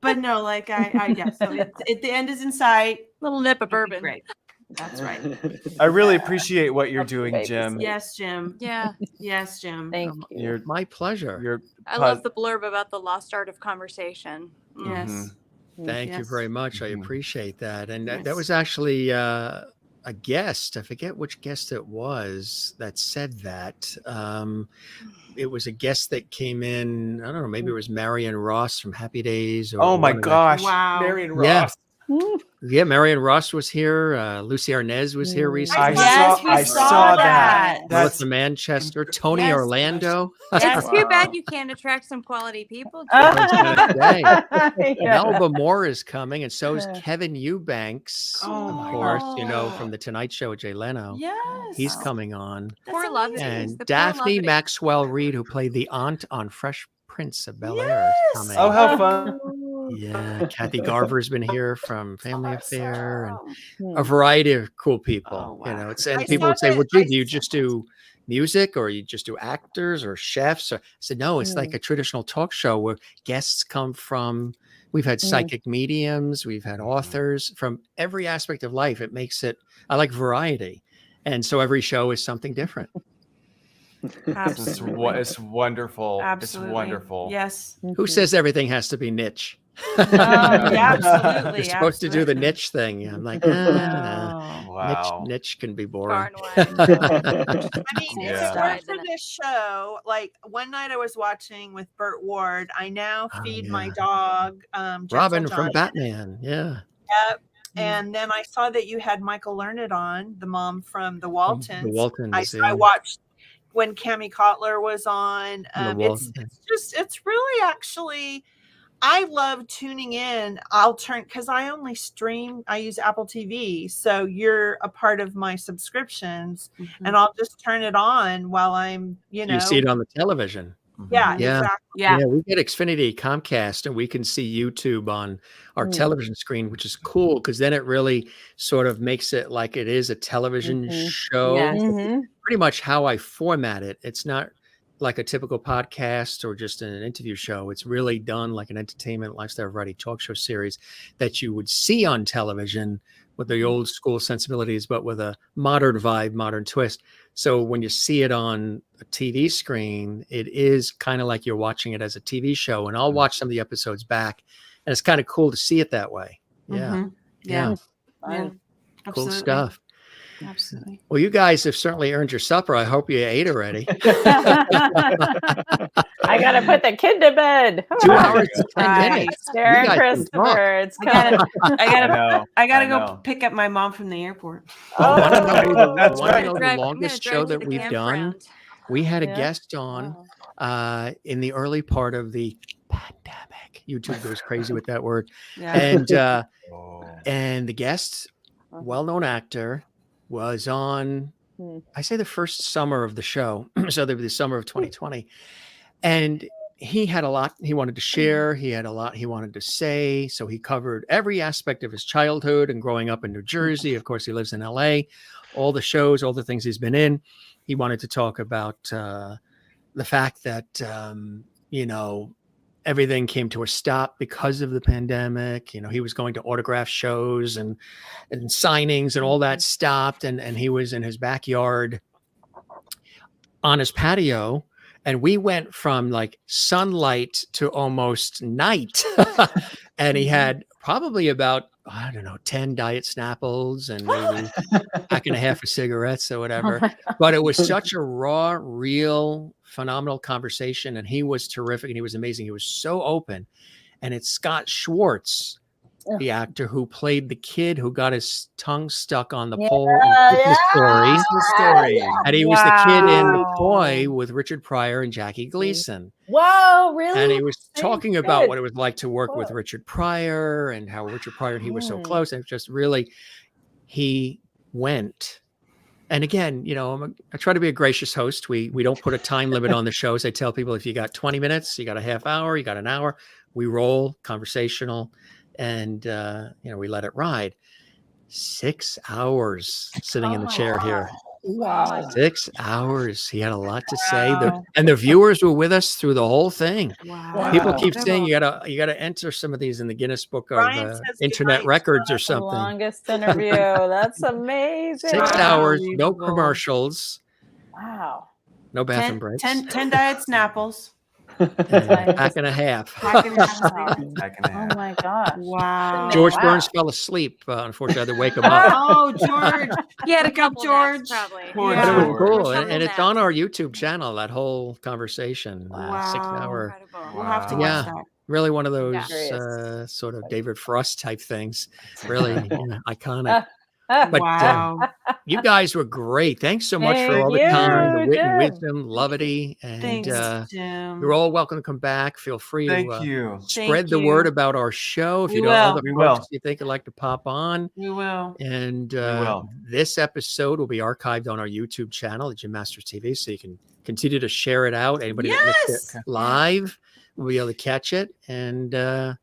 But no, like I yeah. So the end is in sight. Little nip of It'll be bourbon. Great. That's right. I really appreciate what you're That's doing, babies. Jim. Yes, Jim. Yeah. Yes, Jim. Thank you. You're My pleasure. you're I love the blurb about the lost art of conversation. Yes. Mhm. Thank you Yes. very much. I Mhm. appreciate that. And that Yes. was actually a guest. I forget which guest it was that said that. It was a guest that came in. I don't know. Maybe it was Marion Ross from Happy Days. Or Oh my one of the- gosh. Wow. Marion Yeah. Ross. Yeah, Marion Ross was here. Lucy Arnez was here Mm. recently. Yes, we I saw saw that. that. Melissa Manchester, Tony Yes. Orlando. It's too Wow. bad you can't attract some quality people. Today. Yeah. Melba Moore is coming, and so is Yeah. Kevin Eubanks, Oh of my course, God. from The Tonight Show with Jay Leno. Yes. He's coming on. Poor Lovity. And The poor Daphne Lovity. Maxwell Reed, who played the aunt on Fresh Prince of Bel-Air, is coming. Oh, how fun. Yeah, Kathy Garver's been here from Family Affair, and a Hmm. variety of cool people. Oh, wow. And I people would saw say, that- "Well, gee, I do you saw- just do music, or you just do actors or chefs?" I said, "No, it's like a traditional talk show where guests come from. We've had psychic mediums, we've had authors from every aspect of life. It makes it. I like variety, and so every show is something different." Absolutely. It's wonderful. Absolutely. It's wonderful. Yes. Who says everything has to be niche? Yeah, absolutely. You're supposed to do the absolutely. niche thing. I'm like, No. Wow. niche can be boring. Barn wine. I mean, if Yeah. it weren't for this show, like one night I was watching with Burt Ward, I now Oh, feed yeah. my dog, Gentle Robin from Johnny. Batman. Yeah. Yep. And then I saw that you had Michael Learned on, the mom from the The Waltons. Waltons. I watched when Cammie Kotler was on. The It's Waltons. it's really actually, I love tuning in. I'll turn, because I only stream, I use Apple TV. So you're a part of my subscriptions, and I'll just turn it on while I'm, You see it on the television. Yeah, Yeah. exactly. Yeah. We get Xfinity Comcast, and we can see YouTube on our television screen, which is cool because then it really sort of makes it like it is a television show. Yes. Pretty much how I format it. It's not like a typical podcast or just an interview show. It's really done like an entertainment, lifestyle, variety talk show series that you would see on television with the old school sensibilities, but with a modern vibe, modern twist. So when you see it on a TV screen, it is kind of like you're watching it as a TV show. And I'll watch some of the episodes back, and it's kind of cool to see it that way. Yeah. Yeah. Cool Absolutely. stuff. Absolutely. Well, you guys have certainly earned your supper. I hope you ate already. I gotta put the kid to bed. 2 hours and 10 Right. minutes. Sarah You guys and can talk. Christopher, it's I gotta, coming. I gotta I go know. pick up my mom from the airport. I want to know, That's wanna right. know the I'm gonna longest drive show to that the we've done. campground. We had a Yeah. guest on in the early part of the pandemic. YouTube goes crazy with that word. Yeah. And the guest, well-known actor, was on, I say the first summer of the show. So the summer of 2020. And he had a lot he wanted to share. He had a lot he wanted to say. So he covered every aspect of his childhood and growing up in New Jersey. Of course, he lives in LA, all the shows, all the things he's been in. He wanted to talk about the fact that, everything came to a stop because of the pandemic. He was going to autograph shows and signings, and all that stopped. And he was in his backyard on his patio. And we went from like sunlight to almost night. And he had probably about, 10 Diet Snapples and maybe a pack and a half of cigarettes or whatever. But it was such a raw, real, phenomenal conversation. And he was terrific and he was amazing. He was so open. And it's Scott Schwartz, the actor who played the kid who got his tongue stuck on the pole in Christmas Story. And he was the kid in The Boy with Richard Pryor and Jackie Gleason. Whoa, really? And he was talking about good. what it was like to work with Richard Pryor and how Richard Pryor and he were so close. And it just really, he went. And again, I try to be a gracious host. We don't put a time limit on the shows. I tell people if you got 20 minutes, you got a half hour, you got an hour, we roll conversational. And, we let it ride. 6 hours sitting in the chair here. Wow. 6 hours. He had a lot to say. And the viewers were with us through the whole thing. Wow. People keep saying you gotta enter some of these in the Guinness Book of Internet Records or something. Longest interview. That's amazing. 6 hours, no commercials, Wow. no bathroom breaks. 10 Diet Snapples. And a pack and a half. Oh my gosh. Wow. George Burns fell asleep. Unfortunately, I had to wake him up. Oh, George. He had a Wake up, couple George. naps, probably. But Yeah. it was cool. Couple And it's naps. on our YouTube channel, that whole conversation. Wow. 6 hour. Incredible. We'll have to Yeah. watch that. Really one of those Curious. sort of David Frost type things. Really iconic. But Wow. you guys were great. Thanks so much for all the Thank time, the you, wit and Jim. wisdom, levity. And Thanks, Jim. you're all welcome to come back. Feel free Thank to you. spread the you. word about our show. If We you know other will. We folks will. you think would like to pop on. We will. And will. this episode will be archived on our YouTube channel at Jim Masters TV, so you can continue to share it out. Anybody that missed it live will be able to catch it. And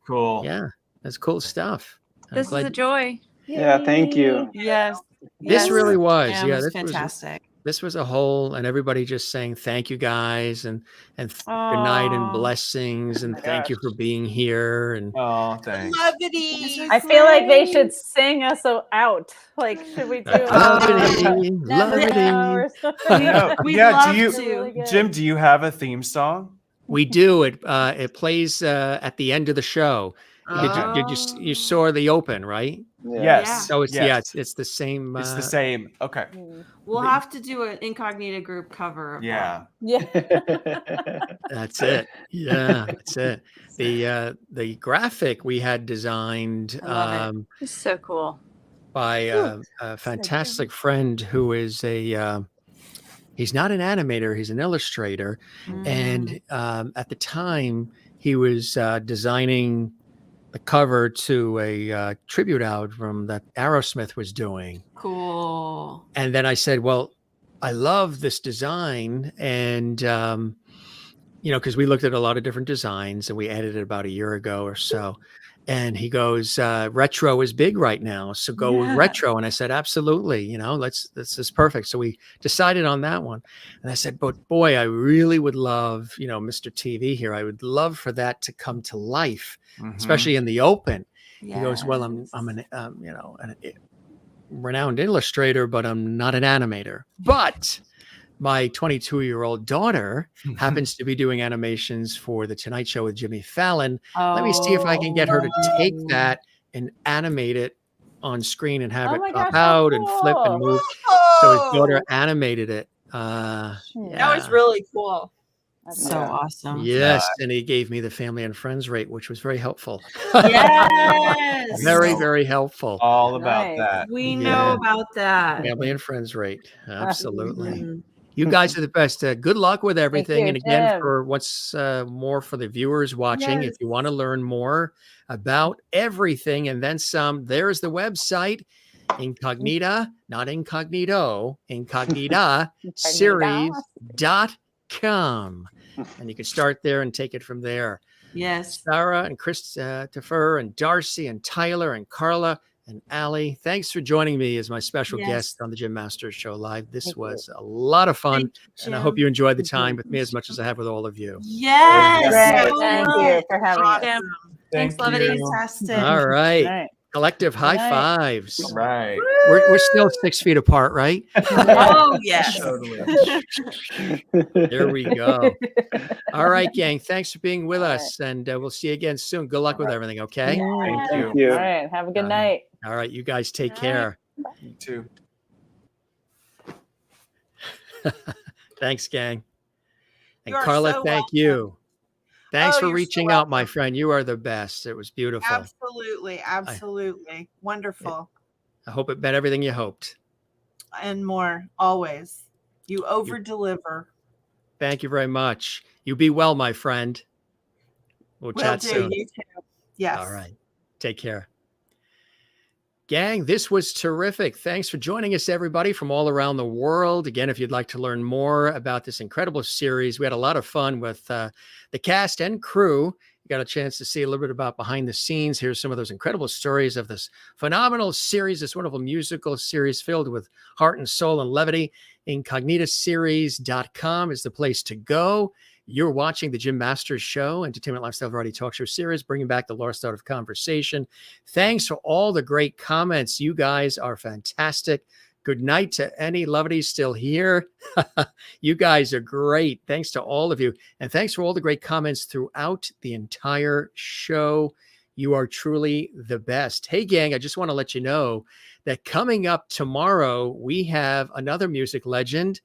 Cool. yeah, that's cool stuff. I'm This is glad- a joy. Yeah, thank you. Yes. This Yes, really was. Jim, Yeah, it was this was fantastic. this was a whole, and everybody just saying thank you guys and good night and blessings and thank you for being here. And Oh, thanks. Levity. I feel like they should sing us out. Like, should we do Levity, levity. or something? No, We'd yeah, love do you, to. Jim, do you have a theme song? We do it. It plays at the end of the show. You saw the open, right? Yes. So it's yes. it's the same. It's the same. Okay. We'll have to do an incognita group cover. Of Yeah. Yeah. That's it. Yeah, that's it. The graphic we had designed It's so cool. by a fantastic friend who is he's not an animator, he's an illustrator. And at the time he was designing the cover to a tribute album that Aerosmith was doing. Cool. And then I said, well, I love this design. And, because we looked at a lot of different designs and we edited about a year ago or so. And he goes, retro is big right now. So go with retro. And I said, absolutely. This is perfect. So we decided on that one. And I said, but boy, I really would love, Mr. TV here. I would love for that to come to life, especially in the open. He goes, well, I'm a renowned illustrator, but I'm not an animator. But my 22-year-old daughter happens to be doing animations for The Tonight Show with Jimmy Fallon. Let me see if I can get her to take that and animate it on screen and have it pop out and flip and move. So his daughter animated it. That was really cool. That's so awesome. Yes, and he gave me the family and friends rate, which was very helpful. Yes. Very, very helpful. All about that. We know about that. Family and friends rate. Absolutely. You guys are the best. Good luck with everything. You, and again, Jim. for what's more for the viewers watching, if you want to learn more about everything and then some, there's the website, Incognita, not incognito, Incognita series.com. And you can start there and take it from there. Yes. Sarah and Christopher and Darci and Tyler and Carla and Allie, thanks for joining me as my special guest on the Jim Masters Show Live. This was a lot of fun, and I hope you enjoyed the time with me as much as I have with all of you. Yes. Thank you for having us. Thanks, Levity. Fantastic. All right. Right. Collective high fives. All right. We're still 6 feet apart, right? Oh, yes. There we go. All right, gang. Thanks for being with us, and we'll see you again soon. Good luck with everything, okay? Thank you. All right. Have a good night. All right, you guys take care. You too. Thanks, gang. And You are Carla, so thank welcome. you. Thanks for you're so reaching out, my friend. You are the best. It was beautiful. Absolutely. Wonderful. I hope it met everything you hoped. And more, always. You over deliver. Thank you very much. You be well, my friend. We'll chat soon. You too. Yes. All right. Take care. Gang, this was terrific. Thanks for joining us, everybody, from all around the world. Again, if you'd like to learn more about this incredible series, we had a lot of fun with the cast and crew. You got a chance to see a little bit about behind the scenes. Here's some of those incredible stories of this phenomenal series, this wonderful musical series filled with heart and soul and levity. INCOGNITA'S.com is the place to go. You're watching the Jim Masters Show, entertainment, lifestyle, variety talk show series, bringing back the lost art of conversation. Thanks for all the great comments. You guys are fantastic. Good night to any lovities still here. You guys are great. Thanks to all of you. And thanks for all the great comments throughout the entire show. You are truly the best. Hey, gang, I just want to let you know that coming up tomorrow, we have another music legend.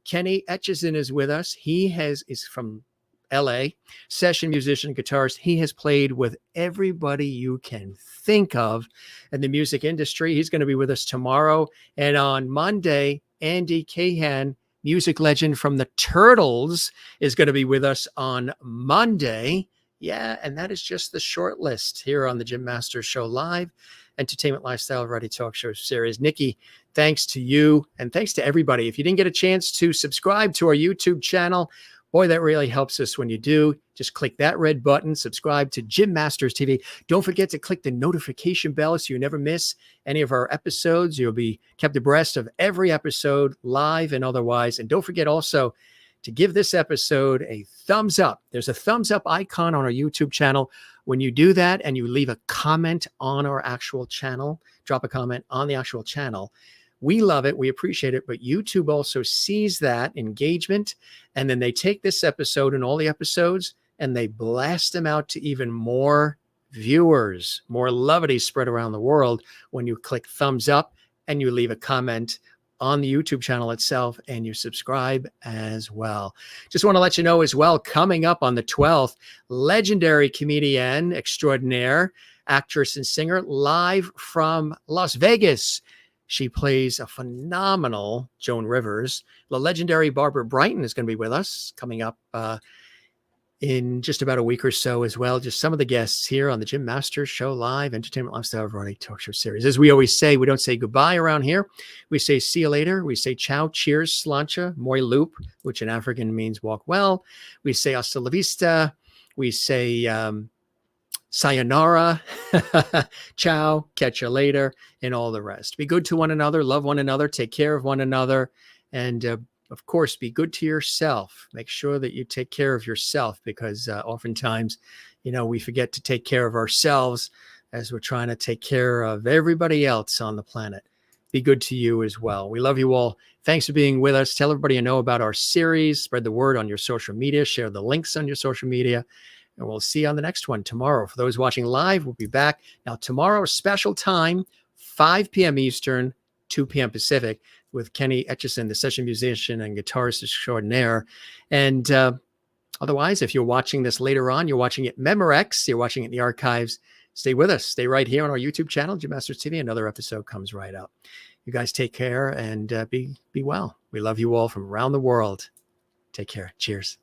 Kenny Etchison is with us. He is from LA, session musician, guitarist. He has played with everybody you can think of in the music industry. He's going to be with us tomorrow. And on Monday, Andy Cahan, music legend from the Turtles, is going to be with us on Monday. Yeah, and that is just the short list here on the Jim Masters Show Live, entertainment, lifestyle, variety talk show series. Nikki, thanks to you and thanks to everybody. If you didn't get a chance to subscribe to our YouTube channel, Boy, that really helps us when you do. Just click that red button, subscribe to Gym Masters TV. Don't forget to click the notification bell so you never miss any of our episodes. You'll be kept abreast of every episode, live and otherwise. And don't forget also to give this episode a thumbs up. There's a thumbs up icon on our YouTube channel. When you do that and you leave a comment on our actual channel, drop a comment on the actual channel, we love it. We appreciate it. But YouTube also sees that engagement. And then they take this episode and all the episodes and they blast them out to even more viewers, more levity spread around the world when you click thumbs up and you leave a comment on the YouTube channel itself and you subscribe as well. Just want to let you know as well, coming up on the 12th, legendary comedian extraordinaire, actress and singer, live from Las Vegas. She plays a phenomenal Joan Rivers. The legendary Barbara Brighton is going to be with us coming up in just about a week or so as well. Just some of the guests here on the Gym Masters Show Live, Entertainment Lifestyle Variety Talk Show Series. As we always say, we don't say goodbye around here. We say see you later. We say ciao, cheers, slancha, moi loop, which in African means walk well. We say hasta la vista. We say sayonara, ciao, catch you later, and all the rest. Be good to one another, love one another, take care of one another, and of course, be good to yourself. Make sure that you take care of yourself because oftentimes, we forget to take care of ourselves as we're trying to take care of everybody else on the planet. Be good to you as well. We love you all. Thanks for being with us. Tell everybody you know about our series. Spread the word on your social media. Share the links on your social media. And we'll see you on the next one tomorrow. For those watching live, we'll be back. Now, tomorrow, special time, 5 p.m. Eastern, 2 p.m. Pacific, with Kenny Etchison, the session musician and guitarist extraordinaire. And otherwise, if you're watching this later on, you're watching it Memorex, you're watching it in the archives, stay with us. Stay right here on our YouTube channel, Gym Masters TV. Another episode comes right up. You guys take care and be well. We love you all from around the world. Take care. Cheers.